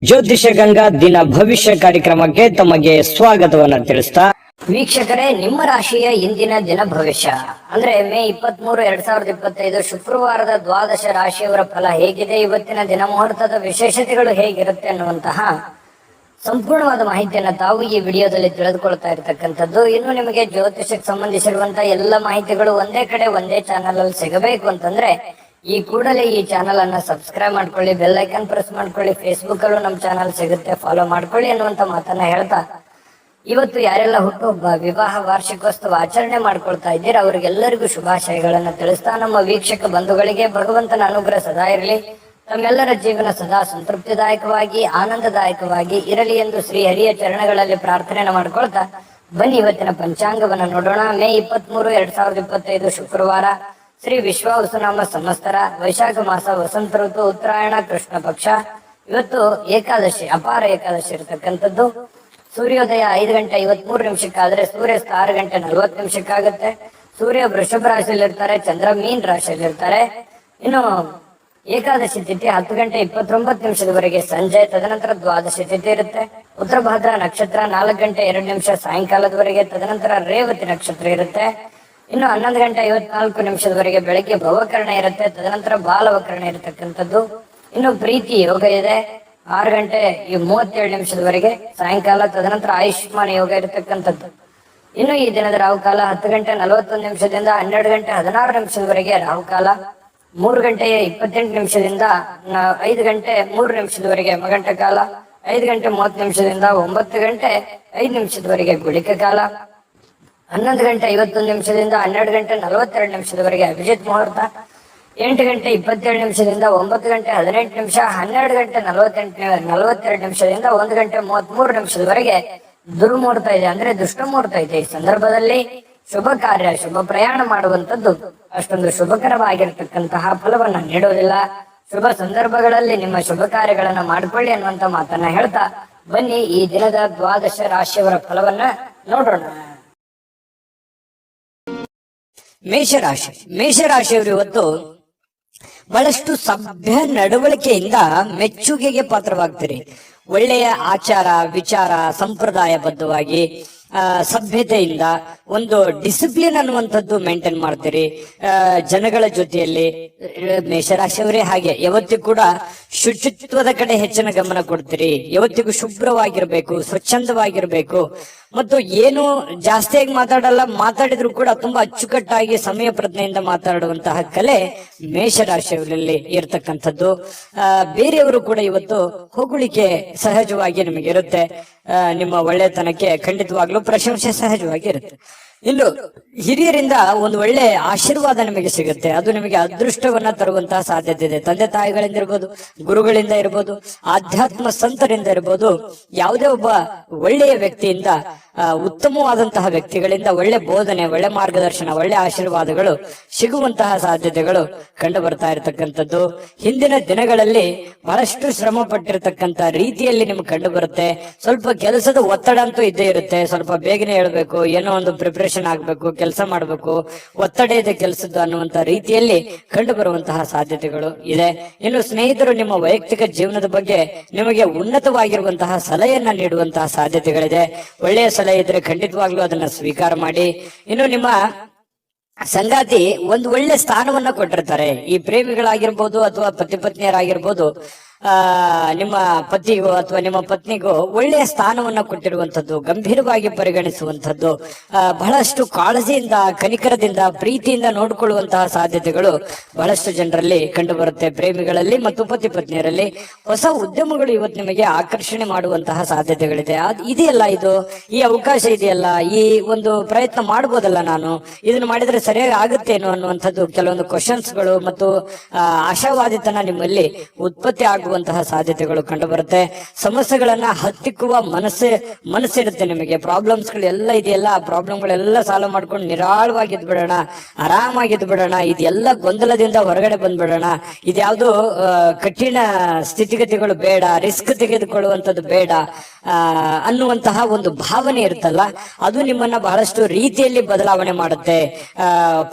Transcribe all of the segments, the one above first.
ಜ್ಯೋತಿಷ ಗಂಗಾ ದಿನ ಭವಿಷ್ಯ ಕಾರ್ಯಕ್ರಮಕ್ಕೆ ತಮಗೆ ಸ್ವಾಗತವನ್ನ ತಿಳಿಸ್ತಾ ವೀಕ್ಷಕರೇ, ನಿಮ್ಮ ರಾಶಿಯ ಇಂದಿನ ದಿನ ಭವಿಷ್ಯ ಅಂದ್ರೆ ಮೇ 23, 2025 ಶುಕ್ರವಾರದ ದ್ವಾದಶ ರಾಶಿಯವರ ಫಲ ಹೇಗಿದೆ, ಇವತ್ತಿನ ದಿನ ಮುಹೂರ್ತದ ವಿಶೇಷತೆಗಳು ಹೇಗಿರುತ್ತೆ ಅನ್ನುವಂತಹ ಸಂಪೂರ್ಣವಾದ ಮಾಹಿತಿಯನ್ನ ತಾವು ಈ ವಿಡಿಯೋದಲ್ಲಿ ತಿಳಿದುಕೊಳ್ತಾ ಇರತಕ್ಕಂಥದ್ದು. ಇನ್ನು ನಿಮಗೆ ಜ್ಯೋತಿಷಕ್ಕೆ ಸಂಬಂಧಿಸಿರುವಂತಹ ಎಲ್ಲ ಮಾಹಿತಿಗಳು ಒಂದೇ ಕಡೆ ಒಂದೇ ಚಾನಲ್ ಅಲ್ಲಿ ಸಿಗಬೇಕು ಅಂತಂದ್ರೆ ಈ ಕೂಡಲೇ ಈ ಚಾನಲ್ ಅನ್ನ ಸಬ್ಸ್ಕ್ರೈಬ್ ಮಾಡ್ಕೊಳ್ಳಿ, ಬೆಲ್ ಐಕನ್ ಪ್ರೆಸ್ ಮಾಡ್ಕೊಳ್ಳಿ, ಫೇಸ್ಬುಕ್ ಅಲ್ಲೂ ನಮ್ಮ ಚಾನಲ್ ಸಿಗುತ್ತೆ, ಫಾಲೋ ಮಾಡ್ಕೊಳ್ಳಿ ಅನ್ನುವಂತ ಮಾತನ್ನ ಹೇಳ್ತಾ, ಇವತ್ತು ಯಾರೆಲ್ಲ ಹುಟ್ಟುಹಬ್ಬ, ವಿವಾಹ, ವಾರ್ಷಿಕೋತ್ಸವ ಆಚರಣೆ ಮಾಡ್ಕೊಳ್ತಾ ಇದ್ದೀರಾ ಅವರಿಗೆಲ್ಲರಿಗೂ ಶುಭಾಶಯಗಳನ್ನ ತಿಳಿಸ್ತಾ, ನಮ್ಮ ವೀಕ್ಷಕ ಬಂಧುಗಳಿಗೆ ಭಗವಂತನ ಅನುಗ್ರಹ ಸದಾ ಇರಲಿ, ತಮ್ಮೆಲ್ಲರ ಜೀವನ ಸದಾ ಸಂತೃಪ್ತಿದಾಯಕವಾಗಿ ಆನಂದದಾಯಕವಾಗಿ ಇರಲಿ ಎಂದು ಶ್ರೀ ಹರಿಯ ಚರಣಗಳಲ್ಲಿ ಪ್ರಾರ್ಥನೆಯನ್ನು ಮಾಡ್ಕೊಳ್ತಾ ಬನ್ನಿ ಇವತ್ತಿನ ಪಂಚಾಂಗವನ್ನ ನೋಡೋಣ. ಮೇ 23, 2025 ಶುಕ್ರವಾರ, ಶ್ರೀ ವಿಶ್ವಾವಸುನಾಮ ಸಂವತ್ಸರ, ವೈಶಾಖ ಮಾಸ, ವಸಂತ ಋತು, ಉತ್ತರಾಯಣ, ಕೃಷ್ಣ ಪಕ್ಷ. ಇವತ್ತು ಏಕಾದಶಿ, ಅಪಾರ ಏಕಾದಶಿ ಇರತಕ್ಕಂಥದ್ದು. ಸೂರ್ಯೋದಯ 5:53 ಆದ್ರೆ ಸೂರ್ಯಾಸ್ತ 6:40 ಸೂರ್ಯ ವೃಷಭ ರಾಶಿಯಲ್ಲಿ ಇರ್ತಾರೆ, ಚಂದ್ರ ಮೀನ್ ರಾಶಿಯಲ್ಲಿ ಇರ್ತಾರೆ. ಇನ್ನು ಏಕಾದಶಿ ತಿಥಿ 10:29 ಸಂಜೆ, ತದನಂತರ ದ್ವಾದಶಿ ತಿಥಿ ಇರುತ್ತೆ. ಉತ್ತರ ಭಾದ್ರ ನಕ್ಷತ್ರ 4:02 ಸಾಯಂಕಾಲದವರೆಗೆ, ತದನಂತರ ರೇವತಿ ನಕ್ಷತ್ರ ಇರುತ್ತೆ. ಇನ್ನು 11:54 ಬೆಳಗ್ಗೆ ಭವಕರಣ ಇರುತ್ತೆ, ತದನಂತರ ಬಾಲವಕರಣ ಇರತಕ್ಕಂಥದ್ದು. ಇನ್ನು ಪ್ರೀತಿ ಯೋಗ ಇದೆ 6:37 ಸಾಯಂಕಾಲ, ತದನಂತರ ಆಯುಷ್ಮಾನ್ ಯೋಗ ಇರತಕ್ಕಂಥದ್ದು. ಇನ್ನು ಈ ದಿನದ ರಾಹುಕಾಲ 10:41 12:16 ರಾಹುಕಾಲ, 3:28 5:03 ಮಗಂಟ ಕಾಲ, 5:30 9:05 ಗುಳಿಕ ಕಾಲ, 11:51 12:42 ಅಭಿಜಿತ್ ಮುಹೂರ್ತ, 8:27 9:18 12:42 1:33 ದುರ್ಮುಹೂರ್ತ ಇದೆ, ಅಂದ್ರೆ ದುಷ್ಟ ಮುಹೂರ್ತ ಇದೆ. ಈ ಸಂದರ್ಭದಲ್ಲಿ ಶುಭ ಕಾರ್ಯ, ಶುಭ ಪ್ರಯಾಣ ಮಾಡುವಂತದ್ದು ಅಷ್ಟೊಂದು ಶುಭಕರವಾಗಿರ್ತಕ್ಕಂತಹ ಫಲವನ್ನ ನೀಡೋದಿಲ್ಲ. ಶುಭ ಸಂದರ್ಭಗಳಲ್ಲಿ ನಿಮ್ಮ ಶುಭ ಕಾರ್ಯಗಳನ್ನ ಮಾಡ್ಕೊಳ್ಳಿ ಅನ್ನುವಂತ ಮಾತನ್ನ ಹೇಳ್ತಾ ಬನ್ನಿ ಈ ದಿನದ ದ್ವಾದಶ ರಾಶಿಯವರ ಫಲವನ್ನ ನೋಡೋಣ. ಮೇಷರಾಶಿಯವರು ಇವತ್ತು ಬಹಳಷ್ಟು ಸಭ್ಯ ನಡವಳಿಕೆಯಿಂದ ಮೆಚ್ಚುಗೆಗೆ ಪಾತ್ರವಾಗ್ತೀರಿ. ಒಳ್ಳೆಯ ಆಚಾರ ವಿಚಾರ ಸಂಪ್ರದಾಯಬದ್ಧವಾಗಿ ಸಭ್ಯತೆಯಿಂದ ಒಂದು ಡಿಸಿಪ್ಲಿನ್ ಅನ್ನುವಂಥದ್ದು ಮೇಂಟೈನ್ ಮಾಡ್ತೀರಿ. ಜನಗಳ ಜೊತೆಯಲ್ಲಿ ಮೇಷರಾಶಿಯವರೇ ಹಾಗೆ ಯಾವತ್ತಿಗೂ ಕೂಡ ಶುಚಿತ್ವದ ಕಡೆ ಹೆಚ್ಚಿನ ಗಮನ ಕೊಡ್ತೀರಿ. ಯಾವತ್ತಿಗೂ ಶುಭ್ರವಾಗಿರ್ಬೇಕು, ಸ್ವಚ್ಛಂದವಾಗಿರ್ಬೇಕು, ಮತ್ತು ಏನು ಜಾಸ್ತಿಯಾಗಿ ಮಾತಾಡಲ್ಲ, ಮಾತಾಡಿದ್ರು ಕೂಡ ತುಂಬಾ ಅಚ್ಚುಕಟ್ಟಾಗಿ ಸಮಯ ಪ್ರಜ್ಞೆಯಿಂದ ಮಾತಾಡುವಂತಹ ಕಲೆ ಮೇಷರಾಶಿಯವರಲ್ಲಿ ಇರ್ತಕ್ಕಂಥದ್ದು. ಬೇರೆಯವರು ಕೂಡ ಇವತ್ತು ಹೊಗಳಿಕೆ ಸಹಜವಾಗಿ ನಿಮಗೆ ಇರುತ್ತೆ. ನಿಮ್ಮ ಒಳ್ಳೆತನಕ್ಕೆ ಖಂಡಿತವಾಗ್ಲೂ ಪ್ರಶಂಸೆ ಸಹಜವಾಗಿ ಇರುತ್ತೆ. ಇನ್ನು ಹಿರಿಯರಿಂದ ಒಂದು ಒಳ್ಳೆ ಆಶೀರ್ವಾದ ನಿಮಗೆ ಸಿಗುತ್ತೆ, ಅದು ನಿಮಗೆ ಅದೃಷ್ಟವನ್ನ ತರುವಂತಹ ಸಾಧ್ಯತೆ ಇದೆ. ತಂದೆ ತಾಯಿಗಳಿಂದ ಇರ್ಬೋದು, ಗುರುಗಳಿಂದ ಇರ್ಬೋದು, ಆಧ್ಯಾತ್ಮ ಸಂತರಿಂದ ಇರ್ಬೋದು, ಯಾವುದೇ ಒಬ್ಬ ಒಳ್ಳೆಯ ವ್ಯಕ್ತಿಯಿಂದ, ಉತ್ತಮವಾದಂತಹ ವ್ಯಕ್ತಿಗಳಿಂದ ಒಳ್ಳೆ ಬೋಧನೆ, ಒಳ್ಳೆ ಮಾರ್ಗದರ್ಶನ, ಒಳ್ಳೆ ಆಶೀರ್ವಾದಗಳು ಸಿಗುವಂತಹ ಸಾಧ್ಯತೆಗಳು ಕಂಡು ಬರ್ತಾ ಇರತಕ್ಕಂಥದ್ದು. ಹಿಂದಿನ ದಿನಗಳಲ್ಲಿ ಬಹಳಷ್ಟು ಶ್ರಮ ಪಟ್ಟಿರ್ತಕ್ಕಂಥ ರೀತಿಯಲ್ಲಿ ನಿಮ್ಗೆ ಕಂಡು ಬರುತ್ತೆ. ಸ್ವಲ್ಪ ಕೆಲಸದ ಒತ್ತಡ ಅಂತೂ ಇದ್ದೇ ಇರುತ್ತೆ. ಸ್ವಲ್ಪ ಬೇಗನೆ ಹೇಳ್ಬೇಕು, ಏನೋ ಒಂದು ಪ್ರಿಪರೇಷನ್ ಆಗ್ಬೇಕು, ಕೆಲಸ ಮಾಡ್ಬೇಕು, ಒತ್ತಡ ಇದೆ ಕೆಲಸದ್ದು ಅನ್ನುವಂತ ರೀತಿಯಲ್ಲಿ ಕಂಡು ಬರುವಂತಹ ಸಾಧ್ಯತೆಗಳು ಇದೆ. ಇನ್ನು ಸ್ನೇಹಿತರು ನಿಮ್ಮ ವೈಯಕ್ತಿಕ ಜೀವನದ ಬಗ್ಗೆ ನಿಮಗೆ ಉನ್ನತವಾಗಿರುವಂತಹ ಸಲಹೆಯನ್ನ ನೀಡುವಂತಹ ಸಾಧ್ಯತೆಗಳಿದೆ. ಒಳ್ಳೆಯ ಸಲಹೆ ಇದ್ರೆ ಖಂಡಿತವಾಗ್ಲೂ ಅದನ್ನ ಸ್ವೀಕಾರ ಮಾಡಿ. ಇನ್ನು ನಿಮ್ಮ ಸಂಗಾತಿ ಒಂದು ಒಳ್ಳೆ ಸ್ಥಾನವನ್ನ ಕೊಟ್ಟಿರ್ತಾರೆ. ಈ ಪ್ರೇಮಿಗಳಾಗಿರ್ಬೋದು ಅಥವಾ ಪತಿ ಪತ್ನಿಯರಾಗಿರ್ಬೋದು, ನಿಮ್ಮ ಪತಿಗೋ ಅಥವಾ ನಿಮ್ಮ ಪತ್ನಿಗೋ ಒಳ್ಳೆಯ ಸ್ಥಾನವನ್ನ ಕೊಟ್ಟಿರುವಂತದ್ದು, ಗಂಭೀರವಾಗಿ ಪರಿಗಣಿಸುವಂತದ್ದು, ಬಹಳಷ್ಟು ಕಾಳಜಿಯಿಂದ, ಕನಿಕರದಿಂದ, ಪ್ರೀತಿಯಿಂದ ನೋಡಿಕೊಳ್ಳುವಂತಹ ಸಾಧ್ಯತೆಗಳು ಬಹಳಷ್ಟು ಜನರಲ್ಲಿ ಕಂಡು ಬರುತ್ತೆ. ಪ್ರೇಮಿಗಳಲ್ಲಿ ಮತ್ತು ಪತಿ ಪತ್ನಿಯರಲ್ಲಿ ಹೊಸ ಉದ್ಯಮಗಳು ಇವತ್ತು ನಿಮಗೆ ಆಕರ್ಷಣೆ ಮಾಡುವಂತಹ ಸಾಧ್ಯತೆಗಳಿದೆ. ಇದೆಯಲ್ಲ, ಇದು ಈ ಅವಕಾಶ ಇದೆಯಲ್ಲ, ಈ ಒಂದು ಪ್ರಯತ್ನ ಮಾಡಬಹುದಲ್ಲ, ನಾನು ಇದನ್ನು ಮಾಡಿದ್ರೆ ಸರಿಯಾಗಿ ಆಗುತ್ತೇನೋ ಅನ್ನುವಂಥದ್ದು ಕೆಲವೊಂದು ಕ್ವಶನ್ಸ್ಗಳು ಮತ್ತು ಆಶಾವಾದಿತನ ನಿಮ್ಮಲ್ಲಿ ಉತ್ಪತ್ತಿ ಆಗುವಂತಹ ಸಾಧ್ಯತೆಗಳು ಕಂಡು ಬರುತ್ತೆ. ಸಮಸ್ಯೆಗಳನ್ನ ಹತ್ತಿಕ್ಕುವ ಮನಸ್ಸಿರುತ್ತೆ ನಿಮಗೆ. ಪ್ರಾಬ್ಲಮ್ಸ್ ಗಳೆಲ್ಲ ಇದೆಯಲ್ಲ, ಆ ಪ್ರಾಬ್ಲಮ್ಗಳೆಲ್ಲ ಸಾಲ್ವ್ ಮಾಡ್ಕೊಂಡು ನಿರಾಳವಾಗಿದ್ದು ಬಿಡೋಣ, ಆರಾಮಾಗಿದ್ದು ಬಿಡೋಣ, ಇದೆಲ್ಲ ಗೊಂದಲದಿಂದ ಹೊರಗಡೆ ಬಂದ್ಬಿಡೋಣ, ಇದ್ಯಾವುದು ಕಠಿಣ ಸ್ಥಿತಿಗತಿಗಳು ಬೇಡ, ರಿಸ್ಕ್ ತೆಗೆದುಕೊಳ್ಳುವಂಥದ್ದು ಬೇಡ ಅನ್ನುವಂತಹ ಒಂದು ಭಾವನೆ ಇರುತ್ತಲ್ಲ, ಅದು ನಿಮ್ಮನ್ನ ಬಹಳಷ್ಟು ರೀತಿಯಲ್ಲಿ ಬದಲಾವಣೆ ಮಾಡುತ್ತೆ,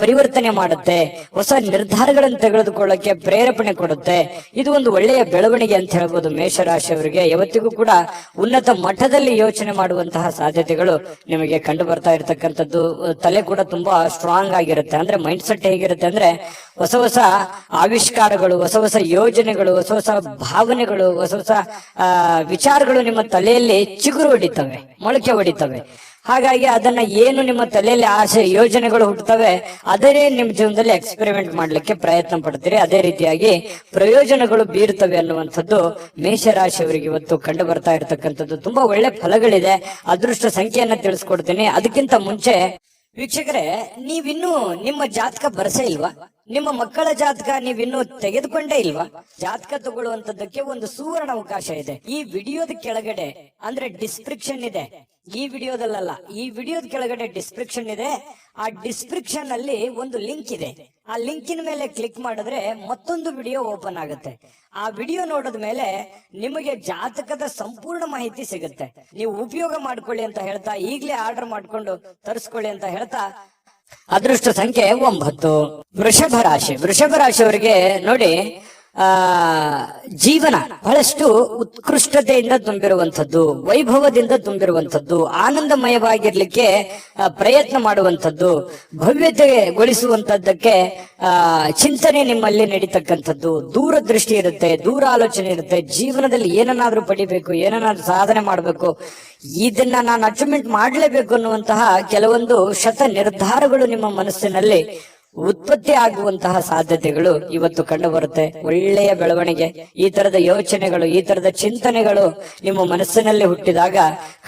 ಪರಿವರ್ತನೆ ಮಾಡುತ್ತೆ, ಹೊಸ ನಿರ್ಧಾರಗಳನ್ನು ತೆಗೆದುಕೊಳ್ಳಕ್ಕೆ ಪ್ರೇರೇಪಣೆ ಕೊಡುತ್ತೆ. ಇದು ಒಂದು ಒಳ್ಳೆಯ ಬೆಳವಣಿಗೆ ಅಂತ ಹೇಳ್ಬೋದು. ಮೇಷರಾಶಿಯವರಿಗೆ ಯಾವತ್ತಿಗೂ ಕೂಡ ಉನ್ನತ ಮಟ್ಟದಲ್ಲಿ ಯೋಚನೆ ಮಾಡುವಂತಹ ಸಾಧ್ಯತೆಗಳು ನಿಮಗೆ ಕಂಡು ಬರ್ತಾ ಇರತಕ್ಕಂಥದ್ದು. ತಲೆ ಕೂಡ ತುಂಬಾ ಸ್ಟ್ರಾಂಗ್ ಆಗಿರುತ್ತೆ. ಅಂದ್ರೆ ಮೈಂಡ್ ಸೆಟ್ ಹೇಗಿರುತ್ತೆ ಅಂದ್ರೆ ಹೊಸ ಹೊಸ ಆವಿಷ್ಕಾರಗಳು, ಹೊಸ ಹೊಸ ಯೋಜನೆಗಳು, ಹೊಸ ಹೊಸ ಭಾವನೆಗಳು, ಹೊಸ ಹೊಸ ವಿಚಾರಗಳು ನಿಮ್ಮ ತಲೆಯಲ್ಲಿ ಚಿಗುರು ಹೊಡಿತವೆ, ಮೊಳಕೆ ಹೊಡಿತವೆ. ಹಾಗಾಗಿ ಅದನ್ನ ಏನು ನಿಮ್ಮ ತಲೆಯಲ್ಲಿ ಆಸೆ ಯೋಜನೆಗಳು ಹುಟ್ಟುತ್ತವೆ ಅದೇ ನಿಮ್ಮ ಜೀವನದಲ್ಲಿ ಎಕ್ಸ್ಪೆರಿಮೆಂಟ್ ಮಾಡ್ಲಿಕ್ಕೆ ಪ್ರಯತ್ನ ಪಡ್ತೀರಿ. ಅದೇ ರೀತಿಯಾಗಿ ಪ್ರಯೋಜನಗಳು ಬೀರುತ್ತವೆ ಅನ್ನುವಂಥದ್ದು ಮೇಷರಾಶಿಯವರಿಗೆ ಇವತ್ತು ಕಂಡು ಬರ್ತಾ ಇರತಕ್ಕಂಥದ್ದು. ತುಂಬಾ ಒಳ್ಳೆ ಫಲಗಳಿದೆ. ಅದೃಷ್ಟ ಸಂಖ್ಯೆಯನ್ನ ತಿಳಿಸ್ಕೊಡ್ತೀನಿ. ಅದಕ್ಕಿಂತ ಮುಂಚೆ ವೀಕ್ಷಕರೇ, ನೀವಿನ್ನೂ ನಿಮ್ಮ ಜಾತಕ ಬರಸೇ ಇಲ್ವಾ? ನಿಮ್ಮ ಮಕ್ಕಳ ಜಾತಕ ನೀವಿನ್ನೂ ತೆಗೆದುಕೊಂಡೇ ಇಲ್ವಾ? ಜಾತಕ ತಗೊಳ್ಳುವಂತದ್ದಕ್ಕೆ ಒಂದು ಸುವರ್ಣ ಅವಕಾಶ ಇದೆ. ಈ ವಿಡಿಯೋದ ಕೆಳಗಡೆ ಅಂದ್ರೆ ಡಿಸ್ಕ್ರಿಪ್ಷನ್ ಇದೆ. ಈ ವಿಡಿಯೋದಲ್ಲ, ಈ ವಿಡಿಯೋದ ಕೆಳಗಡೆ ಡಿಸ್ಕ್ರಿಪ್ಷನ್ ಇದೆ. ಆ ಡಿಸ್ಕ್ರಿಪ್ಷನ್ ಅಲ್ಲಿ ಒಂದು ಲಿಂಕ್ ಇದೆ. ಆ ಲಿಂಕಿನ ಮೇಲೆ ಕ್ಲಿಕ್ ಮಾಡಿದ್ರೆ ಮತ್ತೊಂದು ವಿಡಿಯೋ ಓಪನ್ ಆಗುತ್ತೆ. ಆ ವಿಡಿಯೋ ನೋಡಿದ ಮೇಲೆ ನಿಮಗೆ ಜಾತಕದ ಸಂಪೂರ್ಣ ಮಾಹಿತಿ ಸಿಗುತ್ತೆ. ನೀವು ಉಪಯೋಗ ಮಾಡ್ಕೊಳ್ಳಿ ಅಂತ ಹೇಳ್ತಾ, ಈಗಲೇ ಆರ್ಡರ್ ಮಾಡ್ಕೊಂಡು ತರಿಸ್ಕೊಳ್ಳಿ ಅಂತ ಹೇಳ್ತಾ, ಅದೃಷ್ಟ ಸಂಖ್ಯೆ 9. ವೃಷಭ ರಾಶಿ. ವೃಷಭ ರಾಶಿಯವರಿಗೆ ನೋಡಿ, ಜೀವನ ಬಹಳಷ್ಟು ಉತ್ಕೃಷ್ಟತೆಯಿಂದ ತುಂಬಿರುವಂಥದ್ದು, ವೈಭವದಿಂದ ತುಂಬಿರುವಂಥದ್ದು, ಆನಂದಮಯವಾಗಿರ್ಲಿಕ್ಕೆ ಪ್ರಯತ್ನ ಮಾಡುವಂಥದ್ದು, ಭವ್ಯತೆಗೊಳಿಸುವಂತದ್ದಕ್ಕೆ ಚಿಂತನೆ ನಿಮ್ಮಲ್ಲಿ ನಡೀತಕ್ಕಂಥದ್ದು, ದೂರದೃಷ್ಟಿ ಇರುತ್ತೆ, ದೂರ ಆಲೋಚನೆ ಇರುತ್ತೆ. ಜೀವನದಲ್ಲಿ ಏನನ್ನಾದ್ರೂ ಪಡಿಬೇಕು, ಏನನ್ನಾದ್ರೂ ಸಾಧನೆ ಮಾಡಬೇಕು, ಇದನ್ನ ನಾನು ಅಚೀವ್ಮೆಂಟ್ ಮಾಡಲೇಬೇಕು ಅನ್ನುವಂತಹ ಕೆಲವೊಂದು ಶತ ನಿರ್ಧಾರಗಳು ನಿಮ್ಮ ಮನಸ್ಸಿನಲ್ಲಿ ಉತ್ಪತ್ತಿ ಆಗುವಂತಹ ಸಾಧ್ಯತೆಗಳು ಇವತ್ತು ಕಂಡು ಬರುತ್ತೆ. ಒಳ್ಳೆಯ ಬೆಳವಣಿಗೆ, ಈ ತರದ ಯೋಚನೆಗಳು, ಈ ತರದ ಚಿಂತನೆಗಳು ನಿಮ್ಮ ಮನಸ್ಸಿನಲ್ಲಿ ಹುಟ್ಟಿದಾಗ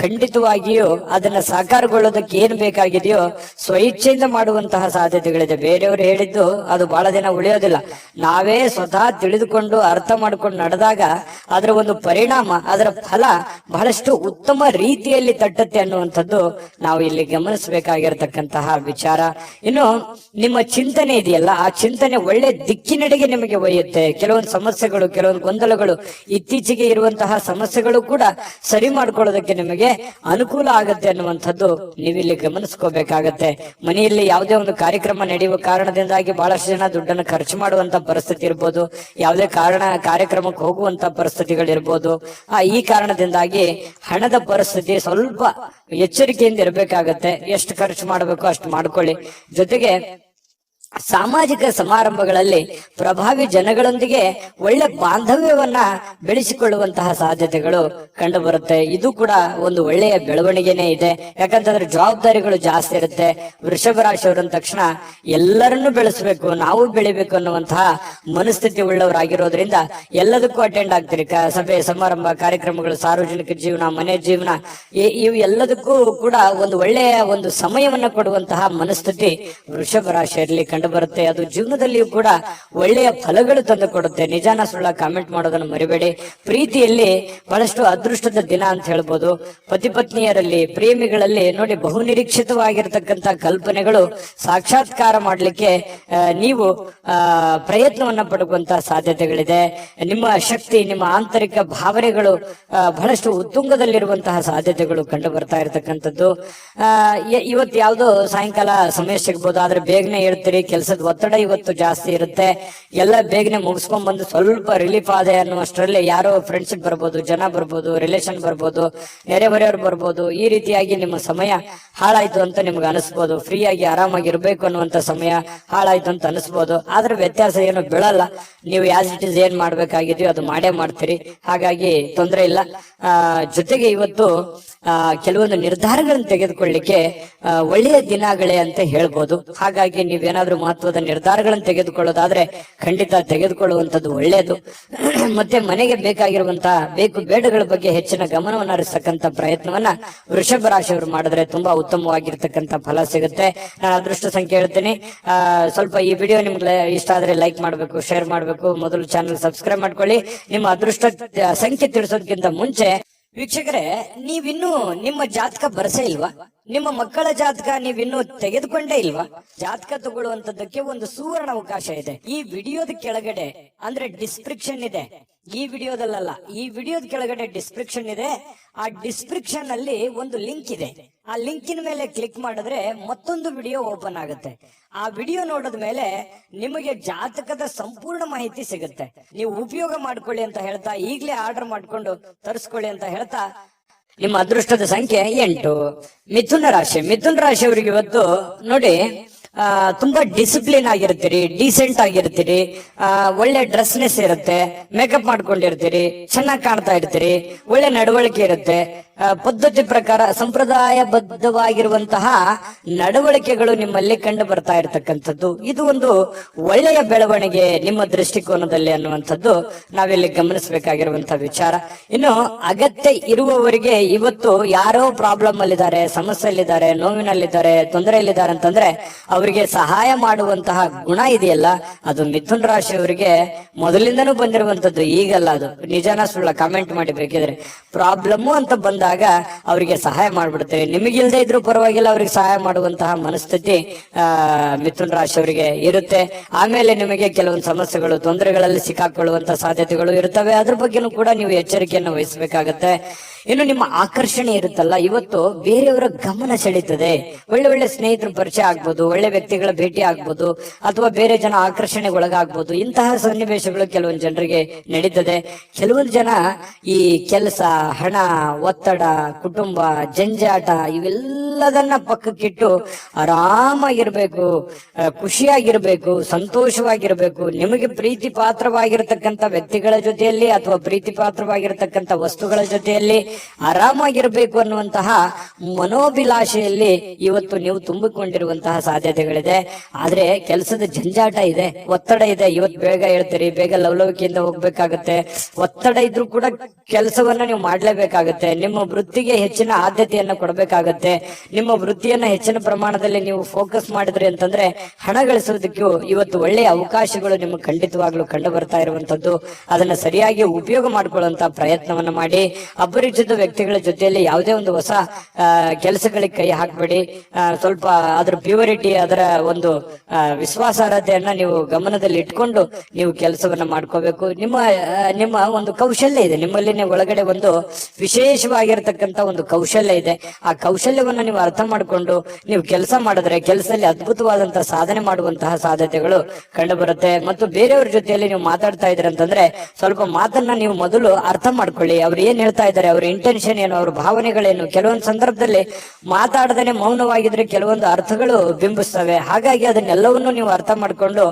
ಖಂಡಿತವಾಗಿಯೂ ಅದನ್ನ ಸಾಕಾರಗೊಳ್ಳೋದಕ್ಕೆ ಏನ್ ಬೇಕಾಗಿದೆಯೋ ಸ್ವಇಚ್ಛೆಯಿಂದ ಮಾಡುವಂತಹ ಸಾಧ್ಯತೆಗಳಿದೆ. ಬೇರೆಯವರು ಹೇಳಿದ್ದು ಅದು ಬಹಳ ದಿನ ಉಳಿಯೋದಿಲ್ಲ. ನಾವೇ ಸ್ವತಃ ತಿಳಿದುಕೊಂಡು ಅರ್ಥ ಮಾಡ್ಕೊಂಡು ನಡೆದಾಗ ಅದರ ಒಂದು ಪರಿಣಾಮ, ಅದರ ಫಲ ಬಹಳಷ್ಟು ಉತ್ತಮ ರೀತಿಯಲ್ಲಿ ತಟ್ಟುತ್ತೆ ಅನ್ನುವಂಥದ್ದು ನಾವು ಇಲ್ಲಿ ಗಮನಿಸಬೇಕಾಗಿರತಕ್ಕಂತಹ ವಿಚಾರ. ಇನ್ನು ನಿಮ್ಮ ಚಿಂತನೆ ಇದೆಯಲ್ಲ, ಆ ಚಿಂತನೆ ಒಳ್ಳೆ ದಿಕ್ಕಿನೆಡೆಗೆ ನಿಮಗೆ ಒಯ್ಯುತ್ತೆ. ಕೆಲವೊಂದು ಸಮಸ್ಯೆಗಳು, ಕೆಲವೊಂದು ಗೊಂದಲಗಳು, ಇತ್ತೀಚೆಗೆ ಇರುವಂತಹ ಸಮಸ್ಯೆಗಳು ಕೂಡ ಸರಿ ಮಾಡ್ಕೊಳ್ಳೋದಕ್ಕೆ ನಿಮಗೆ ಅನುಕೂಲ ಆಗುತ್ತೆ ಅನ್ನುವಂಥದ್ದು ನೀವಿಲ್ಲಿ ಗಮನಿಸ್ಕೋಬೇಕಾಗತ್ತೆ. ಮನೆಯಲ್ಲಿ ಯಾವುದೇ ಒಂದು ಕಾರ್ಯಕ್ರಮ ನಡೆಯುವ ಕಾರಣದಿಂದಾಗಿ ಬಹಳಷ್ಟು ಜನ ದುಡ್ಡನ್ನು ಖರ್ಚು ಮಾಡುವಂತ ಪರಿಸ್ಥಿತಿ ಇರ್ಬೋದು, ಯಾವುದೇ ಕಾರ್ಯಕ್ರಮಕ್ಕೆ ಹೋಗುವಂತ ಪರಿಸ್ಥಿತಿಗಳಿರ್ಬೋದು. ಈ ಕಾರಣದಿಂದಾಗಿ ಹಣದ ಪರಿಸ್ಥಿತಿ ಸ್ವಲ್ಪ ಎಚ್ಚರಿಕೆಯಿಂದ ಇರಬೇಕಾಗತ್ತೆ. ಎಷ್ಟು ಖರ್ಚು ಮಾಡಬೇಕು ಅಷ್ಟು ಮಾಡ್ಕೊಳ್ಳಿ. ಜೊತೆಗೆ ಸಾಮಾಜಿಕ ಸಮಾರಂಭಗಳಲ್ಲಿ ಪ್ರಭಾವಿ ಜನಗಳೊಂದಿಗೆ ಒಳ್ಳೆ ಬಾಂಧವ್ಯವನ್ನ ಬೆಳೆಸಿಕೊಳ್ಳುವಂತಹ ಸಾಧ್ಯತೆಗಳು ಕಂಡು ಬರುತ್ತೆ. ಇದು ಕೂಡ ಒಂದು ಒಳ್ಳೆಯ ಬೆಳವಣಿಗೆನೇ ಇದೆ. ಯಾಕಂತಂದ್ರೆ ಜವಾಬ್ದಾರಿಗಳು ಜಾಸ್ತಿ ಇರುತ್ತೆ. ವೃಷಭ ರಾಶಿಯವರು ಅಂದ ತಕ್ಷಣ ಎಲ್ಲರನ್ನೂ ಬೆಳೆಸಬೇಕು, ನಾವು ಬೆಳಿಬೇಕು ಅನ್ನುವಂತಹ ಮನಸ್ಥಿತಿ ಉಳ್ಳವರಾಗಿರೋದ್ರಿಂದ ಎಲ್ಲದಕ್ಕೂ ಅಟೆಂಡ್ ಆಗ್ತೀರಿ. ಸಭೆ ಸಮಾರಂಭ, ಕಾರ್ಯಕ್ರಮಗಳು, ಸಾರ್ವಜನಿಕ ಜೀವನ, ಮನೆ ಜೀವನ, ಇವು ಎಲ್ಲದಕ್ಕೂ ಕೂಡ ಒಂದು ಒಳ್ಳೆಯ ಒಂದು ಸಮಯವನ್ನ ಕೊಡುವಂತಹ ಮನಸ್ಥಿತಿ ವೃಷಭ ರಾಶಿಯಲ್ಲಿ ಕಂಡು ಬರುತ್ತೆ. ಅದು ಜೀವನದಲ್ಲಿಯೂ ಕೂಡ ಒಳ್ಳೆಯ ಫಲಗಳು ತಂದು ಕೊಡುತ್ತೆ. ನಿಜಾನ ಸುಳ್ಳ ಕಾಮೆಂಟ್ ಮಾಡೋದನ್ನು ಮರಿಬೇಡಿ. ಪ್ರೀತಿಯಲ್ಲಿ ಬಹಳಷ್ಟು ಅದೃಷ್ಟದ ದಿನ ಅಂತ ಹೇಳ್ಬೋದು. ಪತಿ ಪತ್ನಿಯರಲ್ಲಿ, ಪ್ರೇಮಿಗಳಲ್ಲಿ ನೋಡಿ, ಬಹುನಿರೀಕ್ಷಿತವಾಗಿರ್ತಕ್ಕಂಥ ಕಲ್ಪನೆಗಳು ಸಾಕ್ಷಾತ್ಕಾರ ಮಾಡಲಿಕ್ಕೆ ನೀವು ಪ್ರಯತ್ನವನ್ನ ಪಡುವಂತಹ ಸಾಧ್ಯತೆಗಳಿದೆ. ನಿಮ್ಮ ಶಕ್ತಿ, ನಿಮ್ಮ ಆಂತರಿಕ ಭಾವನೆಗಳು ಬಹಳಷ್ಟು ಉತ್ತುಂಗದಲ್ಲಿರುವಂತಹ ಸಾಧ್ಯತೆಗಳು ಕಂಡು ಬರ್ತಾ ಇರತಕ್ಕಂಥದ್ದು. ಇವತ್ತು ಯಾವುದೋ ಸಾಯಂಕಾಲ ಸಮಯ ಸಿಗ್ಬೋದು, ಆದ್ರೆ ಬೇಗನೆ ಹೇಳ್ತೀರಿ. ಕೆಲಸದ ಒತ್ತಡ ಇವತ್ತು ಜಾಸ್ತಿ ಇರುತ್ತೆ. ಎಲ್ಲ ಬೇಗನೆ ಮುಗಿಸ್ಕೊಂಡ್ ಬಂದು ಸ್ವಲ್ಪ ರಿಲೀಫ್ ಆದೆ ಅನ್ನುವಷ್ಟರಲ್ಲಿ ಯಾರೋ ಫ್ರೆಂಡ್ಶಿಪ್ ಬರ್ಬೋದು, ಜನ ಬರ್ಬೋದು, ರಿಲೇಷನ್ ಬರ್ಬೋದು, ನೆರೆಹೊರೆಯವರು ಬರ್ಬೋದು. ಈ ರೀತಿಯಾಗಿ ನಿಮ್ಮ ಸಮಯ ಹಾಳಾಯ್ತು ಅಂತ ನಿಮ್ಗೆ ಅನಿಸ್ಬೋದು. ಫ್ರೀ ಆಗಿ ಆರಾಮಾಗಿ ಇರ್ಬೇಕು ಅನ್ನುವಂತ ಸಮಯ ಹಾಳಾಯ್ತು ಅಂತ ಅನಿಸ್ಬೋದು. ಆದ್ರೆ ವ್ಯತ್ಯಾಸ ಏನು ಬೀಳಲ್ಲ. ನೀವು ಆಸ್ ಇಟ್ ಇಸ್ ಏನ್ ಮಾಡ್ಬೇಕಾಗಿದೆಯೋ ಅದು ಮಾಡೇ ಮಾಡ್ತೀರಿ. ಹಾಗಾಗಿ ತೊಂದರೆ ಇಲ್ಲ. ಜೊತೆಗೆ ಇವತ್ತು ಕೆಲವೊಂದು ನಿರ್ಧಾರಗಳನ್ನು ತೆಗೆದುಕೊಳ್ಳಿಕ್ಕೆ ಒಳ್ಳೆಯ ದಿನಗಳೇ ಅಂತ ಹೇಳ್ಬೋದು. ಹಾಗಾಗಿ ನೀವೇನಾದ್ರೂ ಮಹತ್ವದ ನಿರ್ಧಾರಗಳನ್ನು ತೆಗೆದುಕೊಳ್ಳೋದಾದ್ರೆ ಖಂಡಿತ ತೆಗೆದುಕೊಳ್ಳುವಂಥದ್ದು ಒಳ್ಳೆಯದು. ಮತ್ತೆ ಮನೆಗೆ ಬೇಕಾಗಿರುವಂತಹ ಬೇಕು ಬೇಡಗಳ ಬಗ್ಗೆ ಹೆಚ್ಚಿನ ಗಮನವನ್ನು ಹರಿಸತಕ್ಕಂತ ಪ್ರಯತ್ನವನ್ನ ವೃಷಭ ರಾಶಿಯವರು ಮಾಡಿದ್ರೆ ತುಂಬಾ ಉತ್ತಮವಾಗಿರ್ತಕ್ಕಂಥ ಫಲ ಸಿಗುತ್ತೆ. ನಾನು ಅದೃಷ್ಟ ಸಂಖ್ಯೆ ಹೇಳ್ತೀನಿ. ಸ್ವಲ್ಪ ಈ ವಿಡಿಯೋ ನಿಮ್ಗೆ ಇಷ್ಟ ಆದ್ರೆ ಲೈಕ್ ಮಾಡಬೇಕು, ಶೇರ್ ಮಾಡಬೇಕು. ಮೊದಲು ಚಾನಲ್ ಸಬ್ಸ್ಕ್ರೈಬ್ ಮಾಡ್ಕೊಳ್ಳಿ. ನಿಮ್ಮ ಅದೃಷ್ಟ ಸಂಖ್ಯೆ ತಿಳಿಸೋದಕ್ಕಿಂತ ಮುಂಚೆ ವೀಕ್ಷಕರೇ, ನೀವಿನ್ನೂ ನಿಮ್ಮ ಜಾತಕ ಬರಸೇ ಇಲ್ವಾ? ನಿಮ್ಮ ಮಕ್ಕಳ ಜಾತಕ ನೀವಿನ್ನೂ ತೆಗೆದುಕೊಂಡೇ ಇಲ್ವಾ? ಜಾತಕ ತಗೊಳ್ಳುವಂತದ್ದಕ್ಕೆ ಒಂದು ಸುವರ್ಣ ಅವಕಾಶ ಇದೆ. ಈ ವಿಡಿಯೋದ ಕೆಳಗಡೆ ಅಂದ್ರೆ ಡಿಸ್ಕ್ರಿಪ್ಷನ್ ಇದೆ, ಈ ವಿಡಿಯೋದಲ್ಲ, ಈ ವಿಡಿಯೋದ ಕೆಳಗಡೆ ಡಿಸ್ಕ್ರಿಪ್ಷನ್ ಇದೆ. ಆ ಡಿಸ್ಕ್ರಿಪ್ಷನ್ ಅಲ್ಲಿ ಒಂದು ಲಿಂಕ್ ಇದೆ. ಆ ಲಿಂಕಿನ ಮೇಲೆ ಕ್ಲಿಕ್ ಮಾಡಿದ್ರೆ ಮತ್ತೊಂದು ವಿಡಿಯೋ ಓಪನ್ ಆಗುತ್ತೆ. ಆ ವಿಡಿಯೋ ನೋಡಿದ ಮೇಲೆ ನಿಮಗೆ ಜಾತಕದ ಸಂಪೂರ್ಣ ಮಾಹಿತಿ ಸಿಗುತ್ತೆ. ನೀವು ಉಪಯೋಗ ಮಾಡ್ಕೊಳ್ಳಿ ಅಂತ ಹೇಳ್ತಾ, ಈಗಲೇ ಆರ್ಡರ್ ಮಾಡ್ಕೊಂಡು ತರಿಸ್ಕೊಳ್ಳಿ ಅಂತ ಹೇಳ್ತಾ, ನಿಮ್ಮ ಅದೃಷ್ಟದ ಸಂಖ್ಯೆ 8. ಮಿಥುನ ರಾಶಿ. ಮಿಥುನ ರಾಶಿಯವರಿಗೆ ಇವತ್ತು ನೋಡಿ, ತುಂಬಾ ಡಿಸಿಪ್ಲಿನ್ ಆಗಿರ್ತೀರಿ, ಡೀಸೆಂಟ್ ಆಗಿರ್ತೀರಿ, ಒಳ್ಳೆ ಡ್ರೆಸ್ನೆಸ್ ಇರುತ್ತೆ, ಮೇಕಪ್ ಮಾಡ್ಕೊಂಡಿರ್ತೀರಿ, ಚೆನ್ನಾಗಿ ಕಾಣ್ತಾ ಇರ್ತೀರಿ, ಒಳ್ಳೆ ನಡವಳಿಕೆ ಇರುತ್ತೆ, ಪದ್ಧತಿ ಪ್ರಕಾರ ಸಂಪ್ರದಾಯಬದ್ಧವಾಗಿರುವಂತಹ ನಡವಳಿಕೆಗಳು ನಿಮ್ಮಲ್ಲಿ ಕಂಡು ಬರ್ತಾ ಇರತಕ್ಕಂಥದ್ದು. ಇದು ಒಂದು ಒಳ್ಳೆಯ ಬೆಳವಣಿಗೆ ನಿಮ್ಮ ದೃಷ್ಟಿಕೋನದಲ್ಲಿ ಅನ್ನುವಂಥದ್ದು ನಾವಿಲ್ಲಿ ಗಮನಿಸಬೇಕಾಗಿರುವಂತಹ ವಿಚಾರ. ಇನ್ನು ಅಗತ್ಯ ಇರುವವರಿಗೆ ಇವತ್ತು ಯಾರೋ ಪ್ರಾಬ್ಲಮ್ ಅಲ್ಲಿದ್ದಾರೆ, ಸಮಸ್ಯೆಯಲ್ಲಿದ್ದಾರೆ, ನೋವಿನಲ್ಲಿದ್ದಾರೆ, ತೊಂದರೆಯಲ್ಲಿದ್ದಾರೆ ಅಂತಂದ್ರೆ ಅವರಿಗೆ ಸಹಾಯ ಮಾಡುವಂತಹ ಗುಣ ಇದೆಯಲ್ಲ, ಅದು ಮಿಥುನ ರಾಶಿಯವರಿಗೆ ಮೊದಲಿಂದನೂ ಬಂದಿರುವಂತದ್ದು, ಈಗಲ್ಲ. ಅದು ನಿಜಾನ ಸುಳ್ಳ ಕಾಮೆಂಟ್ ಮಾಡಿ ಬೇಕಿದ್ರೆ. ಪ್ರಾಬ್ಲಮ್ ಅಂತ ಬಂದಾಗ ಅವರಿಗೆ ಸಹಾಯ ಮಾಡ್ಬಿಡ್ತೇವೆ. ನಿಮಗಿಲ್ದೇ ಇದ್ರೂ ಪರವಾಗಿಲ್ಲ, ಅವ್ರಿಗೆ ಸಹಾಯ ಮಾಡುವಂತಹ ಮನಸ್ಥಿತಿ ಮಿಥುನ ರಾಶಿಯವರಿಗೆ ಇರುತ್ತೆ. ಆಮೇಲೆ ನಿಮಗೆ ಕೆಲವೊಂದು ಸಮಸ್ಯೆಗಳು, ತೊಂದರೆಗಳಲ್ಲಿ ಸಿಕ್ಕಾಕೊಳ್ಳುವಂತಹ ಸಾಧ್ಯತೆಗಳು ಇರ್ತವೆ. ಅದ್ರ ಬಗ್ಗೆನೂ ಕೂಡ ನೀವು ಎಚ್ಚರಿಕೆಯನ್ನು ವಹಿಸಬೇಕಾಗತ್ತೆ. ಇನ್ನು ನಿಮ್ಮ ಆಕರ್ಷಣೆ ಇರುತ್ತಲ್ಲ, ಇವತ್ತು ಬೇರೆಯವರ ಗಮನ ಸೆಳೀತದೆ. ಒಳ್ಳೆ ಒಳ್ಳೆ ಸ್ನೇಹಿತರ ಪರಿಚಯ ಆಗ್ಬೋದು, ಒಳ್ಳೆ ವ್ಯಕ್ತಿಗಳ ಭೇಟಿ ಆಗ್ಬೋದು, ಅಥವಾ ಬೇರೆ ಜನ ಆಕರ್ಷಣೆಗೆ ಒಳಗಾಗ್ಬೋದು. ಇಂತಹ ಸನ್ನಿವೇಶಗಳು ಕೆಲವೊಂದು ಜನರಿಗೆ ನಡೀತದೆ. ಕೆಲವೊಂದು ಜನ ಈ ಕೆಲಸ, ಹಣ, ಒತ್ತಡ, ಕುಟುಂಬ, ಜಂಜಾಟ ಇವೆಲ್ಲದನ್ನ ಪಕ್ಕಕ್ಕಿಟ್ಟು ಆರಾಮಾಗಿರ್ಬೇಕು, ಖುಷಿಯಾಗಿರ್ಬೇಕು, ಸಂತೋಷವಾಗಿರ್ಬೇಕು, ನಿಮಗೆ ಪ್ರೀತಿ ಪಾತ್ರವಾಗಿರ್ತಕ್ಕಂಥ ವ್ಯಕ್ತಿಗಳ ಜೊತೆಯಲ್ಲಿ ಅಥವಾ ಪ್ರೀತಿ ಪಾತ್ರವಾಗಿರ್ತಕ್ಕಂಥ ವಸ್ತುಗಳ ಜೊತೆಯಲ್ಲಿ ಆರಾಮಾಗಿರ್ಬೇಕು ಅನ್ನುವಂತಹ ಮನೋಭಿಲಾಷೆಯಲ್ಲಿ ಇವತ್ತು ನೀವು ತುಂಬಿಕೊಂಡಿರುವಂತಹ ಸಾಧ್ಯತೆಗಳಿದೆ. ಆದ್ರೆ ಕೆಲಸದ ಜಂಜಾಟ ಇದೆ, ಒತ್ತಡ ಇದೆ. ಇವತ್ತು ಬೇಗ ಹೇಳ್ತೀರಿ, ಬೇಗ ಲವಲವಿಕೆಯಿಂದ ಹೋಗ್ಬೇಕಾಗತ್ತೆ. ಒತ್ತಡ ಇದ್ರೂ ಕೂಡ ಕೆಲಸವನ್ನ ನೀವು ಮಾಡ್ಲೇಬೇಕಾಗತ್ತೆ. ನಿಮ್ಮ ವೃತ್ತಿಗೆ ಹೆಚ್ಚಿನ ಆದ್ಯತೆಯನ್ನ ಕೊಡಬೇಕಾಗತ್ತೆ. ನಿಮ್ಮ ವೃತ್ತಿಯನ್ನ ಹೆಚ್ಚಿನ ಪ್ರಮಾಣದಲ್ಲಿ ನೀವು ಫೋಕಸ್ ಮಾಡಿದ್ರಿ ಅಂತಂದ್ರೆ ಹಣ ಗಳಿಸೋದಕ್ಕೂ ಇವತ್ತು ಒಳ್ಳೆಯ ಅವಕಾಶಗಳು ನಿಮಗೆ ಖಂಡಿತವಾಗ್ಲೂ ಕಂಡು ಬರ್ತಾ ಇರುವಂತದ್ದು. ಅದನ್ನ ಸರಿಯಾಗಿ ಉಪಯೋಗ ಮಾಡ್ಕೊಳ್ಳುವಂತ ಪ್ರಯತ್ನವನ್ನ ಮಾಡಿ. ಅಪರಿಚಿತ ವ್ಯಕ್ತಿಗಳ ಜೊತೆಯಲ್ಲಿ ಯಾವುದೇ ಒಂದು ಹೊಸ ಕೆಲಸಗಳಿಗೆ ಕೈ ಹಾಕಬೇಡಿ. ಸ್ವಲ್ಪ ಅದರ ಪ್ಯೂರಿಟಿ, ಅದರ ಒಂದು ವಿಶ್ವಾಸಾರ್ಹತೆಯನ್ನ ನೀವು ಗಮನದಲ್ಲಿ ಇಟ್ಕೊಂಡು ನೀವು ಕೆಲಸವನ್ನ ಮಾಡ್ಕೋಬೇಕು. ನಿಮ್ಮ ಒಂದು ಕೌಶಲ್ಯ ಇದೆ, ನಿಮ್ಮಲ್ಲಿ ಒಳಗಡೆ ಒಂದು ವಿಶೇಷವಾಗಿರ್ತಕ್ಕಂಥ ಒಂದು ಕೌಶಲ್ಯ ಇದೆ. ಆ ಕೌಶಲ್ಯವನ್ನ ನೀವು ಅರ್ಥ ಮಾಡಿಕೊಂಡು ನೀವು ಕೆಲಸ ಮಾಡಿದ್ರೆ ಕೆಲಸದಲ್ಲಿ ಅದ್ಭುತವಾದಂತಹ ಸಾಧನೆ ಮಾಡುವಂತಹ ಸಾಧ್ಯತೆಗಳು ಕಂಡು ಬರುತ್ತೆ. ಮತ್ತು ಬೇರೆಯವ್ರ ಜೊತೆಯಲ್ಲಿ ನೀವು ಮಾತಾಡ್ತಾ ಇದ್ರೆ ಅಂತಂದ್ರೆ ಸ್ವಲ್ಪ ಮಾತನ್ನ ನೀವು ಮೊದಲು ಅರ್ಥ ಮಾಡ್ಕೊಳ್ಳಿ. ಅವ್ರು ಏನ್ ಹೇಳ್ತಾ ಇದ್ದಾರೆ, ಅವ್ರ ಇಂಟೆನ್ಷನ್ ಏನು, ಅವ್ರ ಭಾವನೆಗಳೇನು. ಕೆಲವೊಂದು ಸಂದರ್ಭದಲ್ಲಿ ಮಾತಾಡದೇನೆ ಮೌನವಾಗಿದ್ರೆ ಕೆಲವೊಂದು ಅರ್ಥಗಳು ಬಿಂಬಿಸ್ತವೆ. ಹಾಗಾಗಿ ಅದನ್ನೆಲ್ಲವನ್ನು ನೀವು ಅರ್ಥ ಮಾಡ್ಕೊಂಡು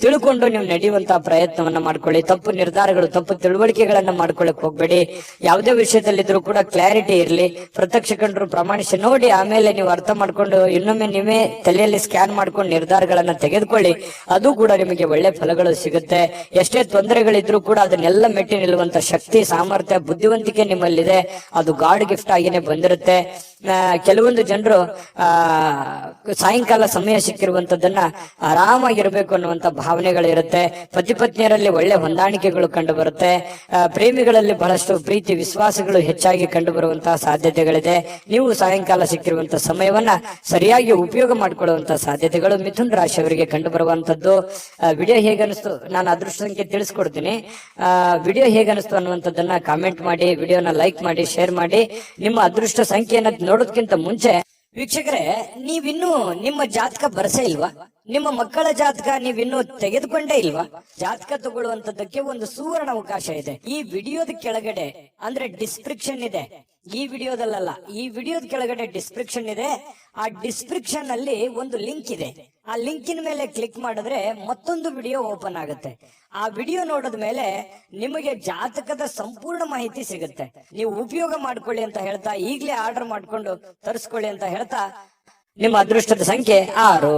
ತಿಳ್ಕೊಂಡು ನೀವು ನಡೆಯುವಂತಹ ಪ್ರಯತ್ನವನ್ನ ಮಾಡ್ಕೊಳ್ಳಿ. ತಪ್ಪು ನಿರ್ಧಾರಗಳು, ತಪ್ಪು ತಿಳುವಳಿಕೆಗಳನ್ನ ಮಾಡ್ಕೊಳ್ಳಕ್ ಹೋಗ್ಬೇಡಿ. ಯಾವುದೇ ವಿಷಯದಲ್ಲಿದ್ರು ಕೂಡ ಕ್ಲಾರಿಟಿ ಇರಲಿ. ಪ್ರತ್ಯಕ್ಷ ಕಂಡ್ರು ಪ್ರಮಾಣಿಸಿ ನೋಡಿ, ಆಮೇಲೆ ನೀವು ಅರ್ಥ ಮಾಡ್ಕೊಂಡು ಇನ್ನೊಮ್ಮೆ ನೀವೇ ತಲೆಯಲ್ಲಿ ಸ್ಕ್ಯಾನ್ ಮಾಡ್ಕೊಂಡು ನಿರ್ಧಾರಗಳನ್ನ ತೆಗೆದುಕೊಳ್ಳಿ. ಅದು ಕೂಡ ನಿಮಗೆ ಒಳ್ಳೆ ಫಲಗಳು ಸಿಗುತ್ತೆ. ಎಷ್ಟೇ ತೊಂದರೆಗಳಿದ್ರು ಕೂಡ ಅದನ್ನೆಲ್ಲ ಮೆಟ್ಟಿ ನಿಲ್ಲುವಂತ ಶಕ್ತಿ, ಸಾಮರ್ಥ್ಯ, ಬುದ್ಧಿವಂತಿಕೆ ನಿಮ್ಮಲ್ಲಿದೆ. ಅದು ಗಾಡ್ ಗಿಫ್ಟ್ ಆಗಿನೇ ಬಂದಿರುತ್ತೆ. ಕೆಲವೊಂದು ಜನರು ಸಾಯಂಕಾಲ ಸಮಯ ಸಿಕ್ಕಿರುವಂತದ್ದನ್ನ ಆರಾಮಾಗಿರ್ಬೇಕು ಅನ್ನುವಂತ ಭಾವನೆಗಳಿರುತ್ತೆ. ಪತಿ ಪತ್ನಿಯರಲ್ಲಿ ಒಳ್ಳೆ ಹೊಂದಾಣಿಕೆಗಳು ಕಂಡು ಬರುತ್ತೆ. ಪ್ರೇಮಿಗಳಲ್ಲಿ ಬಹಳಷ್ಟು ಪ್ರೀತಿ, ವಿಶ್ವಾಸಗಳು ಹೆಚ್ಚಾಗಿ ಕಂಡು ಬರುವಂತಹ ಸಾಧ್ಯತೆಗಳಿದೆ. ನೀವು ಸಾಯಂಕಾಲ ಸಿಕ್ಕಿರುವಂತಹ ಸಮಯವನ್ನ ಸರಿಯಾಗಿ ಉಪಯೋಗ ಮಾಡಿಕೊಳ್ಳುವಂತಹ ಸಾಧ್ಯತೆಗಳು ಮಿಥುನ್ ರಾಶಿಯವರಿಗೆ ಕಂಡು ಬರುವಂತದ್ದು. ವಿಡಿಯೋ ಹೇಗನಿಸ್ತು, ನಾನು ಅದೃಷ್ಟ ಸಂಖ್ಯೆ ತಿಳಿಸ್ಕೊಡ್ತೀನಿ. ವಿಡಿಯೋ ಹೇಗನಿಸ್ತು ಅನ್ನುವಂಥದ್ದನ್ನ ಕಾಮೆಂಟ್ ಮಾಡಿ, ವಿಡಿಯೋನ ಲೈಕ್ ಮಾಡಿ, ಶೇರ್ ಮಾಡಿ. ನಿಮ್ಮ ಅದೃಷ್ಟ ಸಂಖ್ಯೆಯನ್ನ ನೋಡೋದಕ್ಕಿಂತ ಮುಂಚೆ ವೀಕ್ಷಕರೇ, ನೀವಿನ್ನೂ ನಿಮ್ಮ ಜಾತಕ ಬರಸೇ ಇಲ್ವಾ? ನಿಮ್ಮ ಮಕ್ಕಳ ಜಾತಕ ನೀವಿನ್ನೂ ತೆಗೆದುಕೊಂಡೇ ಇಲ್ವಾ? ಜಾತಕ ತಗೊಳ್ಳುವಂತದ್ದಕ್ಕೆ ಒಂದು ಸುವರ್ಣ ಅವಕಾಶ ಇದೆ. ಈ ವಿಡಿಯೋದ ಕೆಳಗಡೆ ಅಂದ್ರೆ ಡಿಸ್ಕ್ರಿಪ್ಷನ್ ಇದೆ, ಈ ವಿಡಿಯೋದಲ್ಲ, ಈ ವಿಡಿಯೋದ ಕೆಳಗಡೆ ಡಿಸ್ಕ್ರಿಪ್ಷನ್ ಇದೆ. ಆ ಡಿಸ್ಕ್ರಿಪ್ಷನ್ ಅಲ್ಲಿ ಒಂದು ಲಿಂಕ್ ಇದೆ. ಆ ಲಿಂಕಿನ ಮೇಲೆ ಕ್ಲಿಕ್ ಮಾಡಿದ್ರೆ ಮತ್ತೊಂದು ವಿಡಿಯೋ ಓಪನ್ ಆಗುತ್ತೆ. ಆ ವಿಡಿಯೋ ನೋಡಿದ ಮೇಲೆ ನಿಮಗೆ ಜಾತಕದ ಸಂಪೂರ್ಣ ಮಾಹಿತಿ ಸಿಗುತ್ತೆ. ನೀವು ಉಪಯೋಗ ಮಾಡ್ಕೊಳ್ಳಿ ಅಂತ ಹೇಳ್ತಾ, ಈಗಲೇ ಆರ್ಡರ್ ಮಾಡ್ಕೊಂಡು ತರಿಸ್ಕೊಳ್ಳಿ ಅಂತ ಹೇಳ್ತಾ, ನಿಮ್ಮ ಅದೃಷ್ಟದ ಸಂಖ್ಯೆ 6.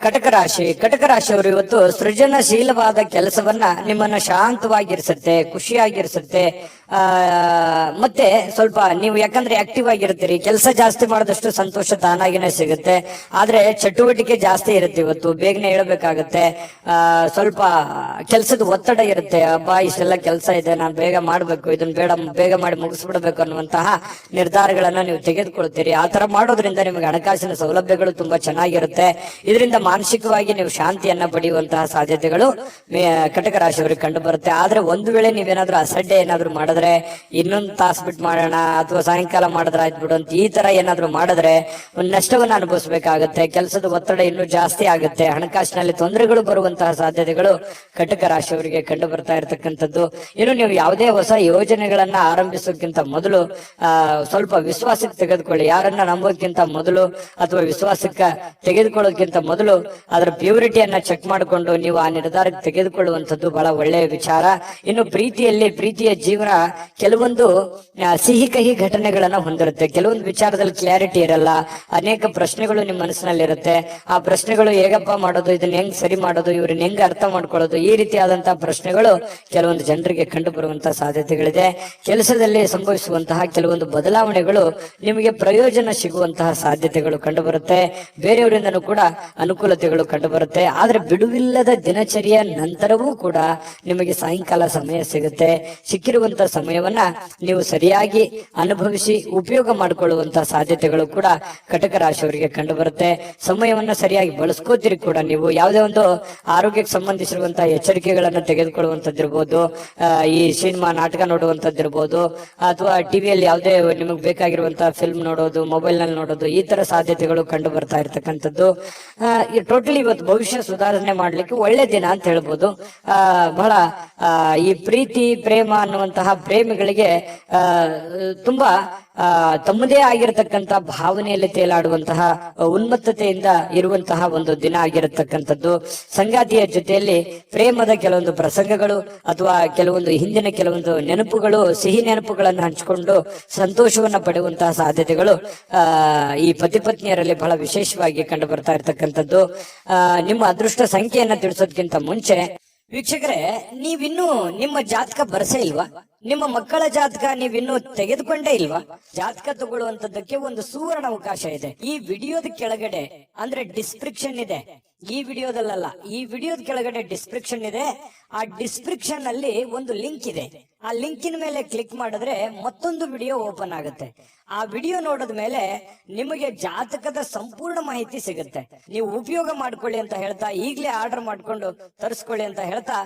ಕಟಕ ರಾಶಿ. ಕಟಕ ರಾಶಿಯವರು ಇವತ್ತು ಸೃಜನಶೀಲವಾದ ಕೆಲಸವನ್ನ ನಿಮ್ಮನ್ನ ಶಾಂತವಾಗಿರಿಸುತ್ತೆ, ಖುಷಿಯಾಗಿರಿಸುತ್ತೆ, ಮತ್ತೆ ಸ್ವಲ್ಪ ನೀವು ಯಾಕಂದ್ರೆ ಆಕ್ಟಿವ್ ಆಗಿರ್ತೀರಿ, ಕೆಲಸ ಜಾಸ್ತಿ ಮಾಡಿದಷ್ಟು ಸಂತೋಷ ತಾನಾಗಿನೇ ಸಿಗುತ್ತೆ. ಆದ್ರೆ ಚಟುವಟಿಕೆ ಜಾಸ್ತಿ ಇರುತ್ತೆ, ಇವತ್ತು ಬೇಗನೆ ಹೇಳ್ಬೇಕಾಗತ್ತೆ. ಸ್ವಲ್ಪ ಕೆಲಸದ ಒತ್ತಡ ಇರುತ್ತೆ. ಅಬ್ಬಾ ಇಷ್ಟೆಲ್ಲ ಕೆಲಸ ಇದೆ, ನಾನು ಬೇಗ ಮಾಡ್ಬೇಕು, ಇದನ್ನ ಬೇಗ ಮಾಡಿ ಮುಗಿಸ್ಬಿಡ್ಬೇಕು ಅನ್ನುವಂತಹ ನಿರ್ಧಾರಗಳನ್ನ ನೀವು ತೆಗೆದುಕೊಳ್ತೀರಿ. ಆ ತರ ಮಾಡೋದ್ರಿಂದ ನಿಮಗೆ ಹಣಕಾಸಿನ ಸೌಲಭ್ಯಗಳು ತುಂಬಾ ಚೆನ್ನಾಗಿರುತ್ತೆ. ಇದರಿಂದ ಮಾನಸಿಕವಾಗಿ ನೀವು ಶಾಂತಿಯನ್ನ ಪಡೆಯುವಂತಹ ಸಾಧ್ಯತೆಗಳು ಕಟಕ ರಾಶಿಯವರಿಗೆ ಕಂಡು ಬರುತ್ತೆ. ಆದ್ರೆ ಒಂದು ವೇಳೆ ನೀವೇನಾದ್ರೂ ಅಸಡ್ಡೆ ಏನಾದ್ರು ಮಾಡಿದ್ರೆ, ಇನ್ನೊಂದು ತಾಸು ಬಿಟ್ಟು ಮಾಡೋಣ ಅಥವಾ ಸಾಯಂಕಾಲ ಮಾಡಿದ್ರೆ ಆಯ್ತು ಬಿಡು ಅಂತ ಈ ತರ ಏನಾದ್ರು ಮಾಡಿದ್ರೆ ಒಂದು ನಷ್ಟವನ್ನ ಅನುಭವಿಸಬೇಕಾಗತ್ತೆ. ಕೆಲಸದ ಒತ್ತಡ ಇನ್ನೂ ಜಾಸ್ತಿ ಆಗುತ್ತೆ. ಹಣಕಾಸಿನಲ್ಲಿ ತೊಂದರೆಗಳು ಬರುವಂತಹ ಸಾಧ್ಯತೆಗಳು ಕಟಕ ರಾಶಿಯವರಿಗೆ ಕಂಡು ಬರ್ತಾ ಇರತಕ್ಕಂಥದ್ದು. ಇನ್ನು ನೀವು ಯಾವುದೇ ಹೊಸ ಯೋಜನೆಗಳನ್ನ ಆರಂಭಿಸೋಕ್ಕಿಂತ ಮೊದಲು ಸ್ವಲ್ಪ ವಿಶ್ವಾಸಕ್ಕೆ ತೆಗೆದುಕೊಳ್ಳಿ. ಯಾರನ್ನ ನಂಬೋಕ್ಕಿಂತ ಮೊದಲು ಅಥವಾ ವಿಶ್ವಾಸಕ್ಕೆ ತೆಗೆದುಕೊಳ್ಳೋಕ್ಕಿಂತ ಮೊದಲು ಅದರ ಪ್ಯೂರಿಟಿಯನ್ನ ಚೆಕ್ ಮಾಡಿಕೊಂಡು ನೀವು ಆ ನಿರ್ಧಾರಕ್ಕೆ ತೆಗೆದುಕೊಳ್ಳುವಂಥದ್ದು ಬಹಳ ಒಳ್ಳೆಯ ವಿಚಾರ. ಇನ್ನು ಪ್ರೀತಿಯ ಜೀವನ ಕೆಲವೊಂದು ಸಿಹಿ ಕಹಿ ಘಟನೆಗಳನ್ನ ಹೊಂದಿರುತ್ತೆ. ಕೆಲವೊಂದು ವಿಚಾರದಲ್ಲಿ ಕ್ಲಾರಿಟಿ ಇರಲ್ಲ, ಅನೇಕ ಪ್ರಶ್ನೆಗಳು ನಿಮ್ಮ ಮನಸ್ಸಿನಲ್ಲಿ ಇರುತ್ತೆ. ಆ ಪ್ರಶ್ನೆಗಳು ಹೇಗಪ್ಪ ಮಾಡೋದು, ಇದನ್ನ ಹೆಂಗ್ ಸರಿ ಮಾಡೋದು, ಇವ್ರನ್ನ ಹೆಂಗ್ ಅರ್ಥ ಮಾಡ್ಕೊಳ್ಳೋದು, ಈ ರೀತಿಯಾದಂತಹ ಪ್ರಶ್ನೆಗಳು ಕೆಲವೊಂದು ಜನರಿಗೆ ಕಂಡು ಬರುವಂತಹ ಸಾಧ್ಯತೆಗಳಿದೆ. ಕೆಲಸದಲ್ಲಿ ಸಂಭವಿಸುವಂತಹ ಕೆಲವೊಂದು ಬದಲಾವಣೆಗಳು ನಿಮಗೆ ಪ್ರಯೋಜನ ಸಿಗುವಂತಹ ಸಾಧ್ಯತೆಗಳು ಕಂಡು ಬರುತ್ತೆ. ಬೇರೆಯವರಿಂದನೂ ಕೂಡ ಅನುಕೂಲತೆಗಳು ಕಂಡು ಬರುತ್ತೆ. ಆದ್ರೆ ಬಿಡುವಿಲ್ಲದ ದಿನಚರಿಯ ನಂತರವೂ ಕೂಡ ನಿಮಗೆ ಸಾಯಂಕಾಲ ಸಮಯ ಸಿಗುತ್ತೆ. ಸಿಕ್ಕಿರುವಂತಹ ಸಮಯವನ್ನ ನೀವು ಸರಿಯಾಗಿ ಅನುಭವಿಸಿ ಉಪಯೋಗ ಮಾಡಿಕೊಳ್ಳುವಂತಹ ಸಾಧ್ಯತೆಗಳು ಕೂಡ ಕಟಕ ರಾಶಿಯವರಿಗೆ ಕಂಡು ಬರುತ್ತೆ. ಸಮಯವನ್ನ ಸರಿಯಾಗಿ ಬಳಸ್ಕೋತೀರಿ ಕೂಡ. ನೀವು ಯಾವುದೇ ಒಂದು ಆರೋಗ್ಯಕ್ಕೆ ಸಂಬಂಧಿಸಿರುವಂತಹ ಎಚ್ಚರಿಕೆಗಳನ್ನ ತೆಗೆದುಕೊಳ್ಳುವಂತದ್ದಿರ್ಬೋದು, ಈ ಸಿನಿಮಾ ನಾಟಕ ನೋಡುವಂತದ್ದಿರ್ಬೋದು, ಅಥವಾ ಟಿವಿಯಲ್ಲಿ ಯಾವುದೇ ನಿಮಗೆ ಬೇಕಾಗಿರುವಂತಹ ಫಿಲ್ಮ್ ನೋಡೋದು, ಮೊಬೈಲ್ ನಲ್ಲಿ ನೋಡೋದು, ಈ ತರ ಸಾಧ್ಯತೆಗಳು ಕಂಡು ಬರ್ತಾ ಇರ್ತಕ್ಕಂಥದ್ದು. ಟೋಟಲಿ ಇವತ್ತು ಭವಿಷ್ಯ ಸುಧಾರಣೆ ಮಾಡ್ಲಿಕ್ಕೆ ಒಳ್ಳೆ ದಿನ ಅಂತ ಹೇಳ್ಬೋದು. ಬಹಳ ಈ ಪ್ರೀತಿ ಪ್ರೇಮ ಅನ್ನುವಂತಹ ಪ್ರೇಮಿಗಳಿಗೆ ತುಂಬಾ ತಮ್ಮದೇ ಆಗಿರತಕ್ಕಂತ ಭಾವನೆಯಲ್ಲಿ ತೇಲಾಡುವಂತಹ ಉನ್ಮತ್ತತೆಯಿಂದ ಇರುವಂತಹ ಒಂದು ದಿನ ಆಗಿರತಕ್ಕಂಥದ್ದು. ಸಂಗಾತಿಯ ಜೊತೆಯಲ್ಲಿ ಪ್ರೇಮದ ಕೆಲವೊಂದು ಪ್ರಸಂಗಗಳು ಅಥವಾ ಕೆಲವೊಂದು ಹಿಂದಿನ ಕೆಲವೊಂದು ನೆನಪುಗಳು, ಸಿಹಿ ನೆನಪುಗಳನ್ನು ಹಂಚಿಕೊಂಡು ಸಂತೋಷವನ್ನ ಪಡೆಯುವಂತಹ ಸಾಧ್ಯತೆಗಳು ಈ ಪತಿ ಪತ್ನಿಯರಲ್ಲಿ ಬಹಳ ವಿಶೇಷವಾಗಿ ಕಂಡು ಬರ್ತಾ ಇರ್ತಕ್ಕಂಥದ್ದು. ನಿಮ್ಮ ಅದೃಷ್ಟ ಸಂಖ್ಯೆಯನ್ನ ತಿಳಿಸೋದಕ್ಕಿಂತ ಮುಂಚೆ ವೀಕ್ಷಕರೇ, ನೀವಿನ್ನೂ ನಿಮ್ಮ ಜಾತಕ ಬರಸೇ ಇಲ್ವಾ? ನಿಮ್ಮ ಮಕ್ಕಳ ಜಾತಕ ನೀವಿನ್ನೂ ತೆಗೆದುಕೊಂಡೇ ಇಲ್ವಾ? ಜಾತಕ ತಗೊಳ್ಳುವಂತದ್ದಕ್ಕೆ ಒಂದು ಸುವರ್ಣ ಅವಕಾಶ ಇದೆ. ಈ ವಿಡಿಯೋದ ಕೆಳಗಡೆ ಅಂದ್ರೆ ಡಿಸ್ಕ್ರಿಪ್ಷನ್ ಇದೆ. ಈ ವಿಡಿಯೋದಲ್ಲ, ಈ ವಿಡಿಯೋದ ಕೆಳಗಡೆ ಡಿಸ್ಕ್ರಿಪ್ಷನ್ ಇದೆ. ಆ ಡಿಸ್ಕ್ರಿಪ್ಷನ್ ಅಲ್ಲಿ ಒಂದು ಲಿಂಕ್ ಇದೆ. ಆ ಲಿಂಕಿನ ಮೇಲೆ ಕ್ಲಿಕ್ ಮಾಡಿದ್ರೆ ಮತ್ತೊಂದು ವಿಡಿಯೋ ಓಪನ್ ಆಗುತ್ತೆ. ಆ ವಿಡಿಯೋ ನೋಡಿದ ಮೇಲೆ ನಿಮಗೆ ಜಾತಕದ ಸಂಪೂರ್ಣ ಮಾಹಿತಿ ಸಿಗುತ್ತೆ. ನೀವು ಉಪಯೋಗ ಮಾಡ್ಕೊಳ್ಳಿ ಅಂತ ಹೇಳ್ತಾ, ಈಗಲೇ ಆರ್ಡರ್ ಮಾಡ್ಕೊಂಡು ತರಿಸ್ಕೊಳ್ಳಿ ಅಂತ ಹೇಳ್ತಾ,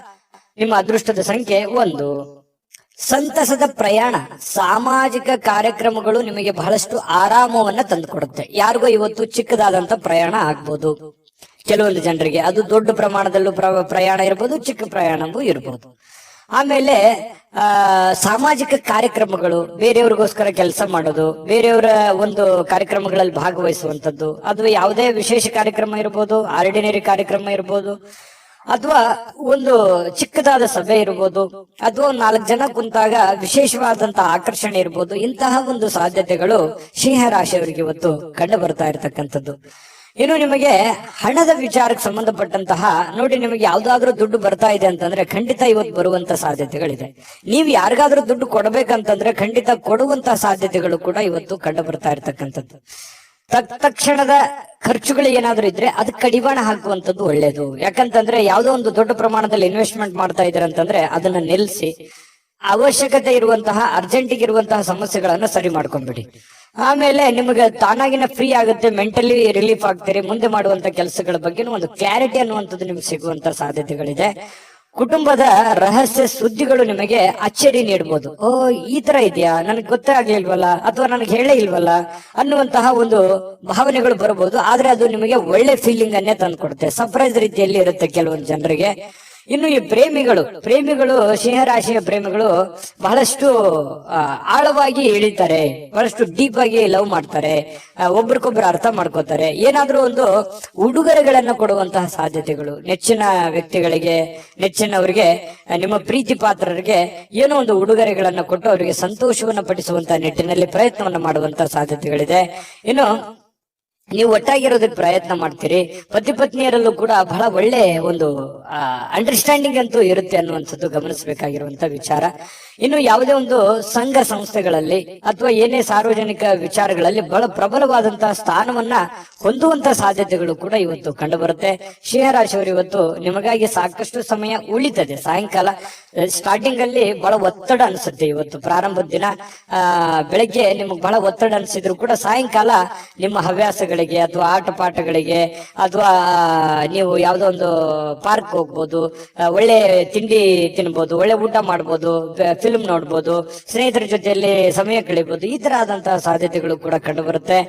ನಿಮ್ಮ ಅದೃಷ್ಟದ ಸಂಖ್ಯೆ 1. ಸಂತಸದ ಪ್ರಯಾಣ, ಸಾಮಾಜಿಕ ಕಾರ್ಯಕ್ರಮಗಳು ನಿಮಗೆ ಬಹಳಷ್ಟು ಆರಾಮವನ್ನ ತಂದುಕೊಡುತ್ತೆ. ಯಾರಿಗೋ ಇವತ್ತು ಚಿಕ್ಕದಾದಂತ ಪ್ರಯಾಣ ಆಗ್ಬೋದು, ಕೆಲವೊಂದು ಜನರಿಗೆ ಅದು ದೊಡ್ಡ ಪ್ರಮಾಣದಲ್ಲೂ ಪ್ರಯಾಣ ಇರ್ಬೋದು, ಚಿಕ್ಕ ಪ್ರಯಾಣವೂ ಇರ್ಬೋದು. ಆಮೇಲೆ ಸಾಮಾಜಿಕ ಕಾರ್ಯಕ್ರಮಗಳು, ಬೇರೆಯವ್ರಿಗೋಸ್ಕರ ಕೆಲಸ ಮಾಡೋದು, ಬೇರೆಯವರ ಒಂದು ಕಾರ್ಯಕ್ರಮಗಳಲ್ಲಿ ಭಾಗವಹಿಸುವಂತದ್ದು, ಅದು ಯಾವುದೇ ವಿಶೇಷ ಕಾರ್ಯಕ್ರಮ ಇರ್ಬೋದು, ಆರ್ಡಿನರಿ ಕಾರ್ಯಕ್ರಮ ಇರ್ಬೋದು, ಅಥವಾ ಒಂದು ಚಿಕ್ಕದಾದ ಸಭೆ ಇರ್ಬೋದು, ಅಥವಾ 4 ಜನ ಕುಂತಾಗ ವಿಶೇಷವಾದಂತಹ ಆಕರ್ಷಣೆ ಇರ್ಬೋದು. ಇಂತಹ ಒಂದು ಸಾಧ್ಯತೆಗಳು ಸಿಂಹ ರಾಶಿಯವರಿಗೆ ಇವತ್ತು ಕಂಡು ಬರ್ತಾ ಇರತಕ್ಕಂಥದ್ದು. ಇನ್ನು ನಿಮಗೆ ಹಣದ ವಿಚಾರಕ್ಕೆ ಸಂಬಂಧಪಟ್ಟಂತಹ ನೋಡಿ, ನಿಮಗೆ ಯಾವ್ದಾದ್ರೂ ದುಡ್ಡು ಬರ್ತಾ ಇದೆ ಅಂತಂದ್ರೆ ಖಂಡಿತ ಇವತ್ತು ಬರುವಂತ ಸಾಧ್ಯತೆಗಳಿದೆ. ನೀವು ಯಾರಿಗಾದ್ರೂ ದುಡ್ಡು ಕೊಡಬೇಕಂತಂದ್ರೆ ಖಂಡಿತ ಕೊಡುವಂತಹ ಸಾಧ್ಯತೆಗಳು ಕೂಡ ಇವತ್ತು ಕಂಡು ಬರ್ತಾ ಇರ್ತಕ್ಕಂಥದ್ದು. ತಕ್ಷಣದ ಖರ್ಚುಗಳು ಏನಾದ್ರೂ ಇದ್ರೆ ಅದಕ್ಕೆ ಕಡಿವಾಣ ಹಾಕುವಂಥದ್ದು ಒಳ್ಳೇದು. ಯಾಕಂತಂದ್ರೆ ಯಾವುದೋ ಒಂದು ದೊಡ್ಡ ಪ್ರಮಾಣದಲ್ಲಿ ಇನ್ವೆಸ್ಟ್ಮೆಂಟ್ ಮಾಡ್ತಾ ಇದ್ದೀರ ಅಂತಂದ್ರೆ ಅದನ್ನ ನಿಲ್ಲಿಸಿ ಅವಶ್ಯಕತೆ ಇರುವಂತಹ ಅರ್ಜೆಂಟಿಗೆ ಇರುವಂತಹ ಸಮಸ್ಯೆಗಳನ್ನ ಸರಿ ಮಾಡ್ಕೊಂಡ್ಬಿಡಿ. ಆಮೇಲೆ ನಿಮಗೆ ತಾನಾಗಿನ ಫ್ರೀ ಆಗುತ್ತೆ, ಮೆಂಟಲಿ ರಿಲೀಫ್ ಆಗ್ತೀರಿ. ಮುಂದೆ ಮಾಡುವಂತ ಕೆಲಸಗಳ ಬಗ್ಗೆ ಒಂದು ಕ್ಲಾರಿಟಿ ಅನ್ನುವಂಥದ್ದು ನಿಮ್ಗೆ ಸಿಗುವಂತ ಸಾಧ್ಯತೆಗಳಿದೆ. ಕುಟುಂಬದ ರಹಸ್ಯ ಸುದ್ದಿಗಳು ನಿಮಗೆ ಅಚ್ಚರಿ ನೀಡಬಹುದು. ಈ ತರ ಇದೆಯಾ, ನನಗೆ ಗೊತ್ತೇ ಆಗ್ಲಿಲ್ವಲ್ಲ, ಅಥವಾ ನನಗೆ ಹೇಳೇ ಇಲ್ವಲ್ಲ ಅನ್ನುವಂತಹ ಒಂದು ಭಾವನೆಗಳು ಬರಬಹುದು. ಆದ್ರೆ ಅದು ನಿಮಗೆ ಒಳ್ಳೆ ಫೀಲಿಂಗ್ ಅನ್ನೇ ತಂದ್ಕೊಡುತ್ತೆ. ಸರ್ಪ್ರೈಸ್ ರೀತಿಯಲ್ಲಿ ಇರುತ್ತೆ ಕೆಲವೊಂದು ಜನರಿಗೆ. ಇನ್ನು ಈ ಪ್ರೇಮಿಗಳು ಸಿಂಹರಾಶಿಯ ಪ್ರೇಮಿಗಳು ಬಹಳಷ್ಟು ಆಳವಾಗಿ ಇಳಿತಾರೆ, ಬಹಳಷ್ಟು ಡೀಪ್ ಆಗಿ ಲವ್ ಮಾಡ್ತಾರೆ, ಒಬ್ರಿಗೊಬ್ರು ಅರ್ಥ ಮಾಡ್ಕೋತಾರೆ. ಏನಾದ್ರೂ ಒಂದು ಉಡುಗೊರೆಗಳನ್ನ ಕೊಡುವಂತಹ ಸಾಧ್ಯತೆಗಳು, ನೆಚ್ಚಿನ ವ್ಯಕ್ತಿಗಳಿಗೆ, ನೆಚ್ಚಿನವರಿಗೆ, ನಿಮ್ಮ ಪ್ರೀತಿ ಪಾತ್ರರಿಗೆ ಏನೋ ಒಂದು ಉಡುಗೊರೆಗಳನ್ನ ಕೊಟ್ಟು ಅವರಿಗೆ ಸಂತೋಷವನ್ನ ಪಡಿಸುವಂತಹ ನಿಟ್ಟಿನಲ್ಲಿ ಪ್ರಯತ್ನವನ್ನ ಮಾಡುವಂತಹ ಸಾಧ್ಯತೆಗಳಿದೆ. ಇನ್ನು ನೀವು ಒಟ್ಟಾಗಿರೋದಕ್ಕೆ ಪ್ರಯತ್ನ ಮಾಡ್ತೀರಿ. ಪತಿ ಪತ್ನಿಯರಲ್ಲೂ ಕೂಡ ಬಹಳ ಒಳ್ಳೆ ಒಂದು ಅಂಡರ್ಸ್ಟ್ಯಾಂಡಿಂಗ್ ಅಂತೂ ಇರುತ್ತೆ ಅನ್ನುವಂಥದ್ದು ಗಮನಿಸಬೇಕಾಗಿರುವಂತ ವಿಚಾರ. ಇನ್ನು ಯಾವುದೇ ಒಂದು ಸಂಘ ಸಂಸ್ಥೆಗಳಲ್ಲಿ ಅಥವಾ ಏನೇ ಸಾರ್ವಜನಿಕ ವಿಚಾರಗಳಲ್ಲಿ ಬಹಳ ಪ್ರಬಲವಾದಂತಹ ಸ್ಥಾನವನ್ನ ಹೊಂದುವಂತ ಸಾಧ್ಯತೆಗಳು ಕೂಡ ಇವತ್ತು ಕಂಡು ಬರುತ್ತೆ. ಸಿಂಹರಾಶಿಯವರು ಇವತ್ತು ನಿಮಗಾಗಿ ಸಾಕಷ್ಟು ಸಮಯ ಉಳಿತದೆ. ಸಾಯಂಕಾಲ ಸ್ಟಾರ್ಟಿಂಗ್ ಅಲ್ಲಿ ಬಹಳ ಒತ್ತಡ ಅನ್ಸುತ್ತೆ. ಇವತ್ತು ಪ್ರಾರಂಭದ ದಿನ ಬೆಳಗ್ಗೆ ನಿಮಗೆ ಬಹಳ ಒತ್ತಡ ಅನ್ಸಿದ್ರು ಕೂಡ ಸಾಯಂಕಾಲ ನಿಮ್ಮ ಹವ್ಯಾಸಗಳಿಗೆ ಅಥವಾ ಆಟ ಪಾಠಗಳಿಗೆ ಅಥವಾ ನೀವು ಯಾವ್ದೋ ಒಂದು ಪಾರ್ಕ್ ಹೋಗ್ಬೋದು, ಒಳ್ಳೆ ತಿಂಡಿ ತಿನ್ಬೋದು, ಒಳ್ಳೆ ಊಟ ಮಾಡ್ಬೋದು, ಫಿಲ್ಮ್ ನೋಡ್ಬೋದು, ಸ್ನೇಹಿತರ ಜೊತೆಯಲ್ಲಿ ಸಮಯ ಕಳಿಬಹುದು. ಈ ತರ ಆದಂತಹ ಸಾಧ್ಯತೆಗಳು ಕೂಡ ಕಂಡು ಬರುತ್ತೆ.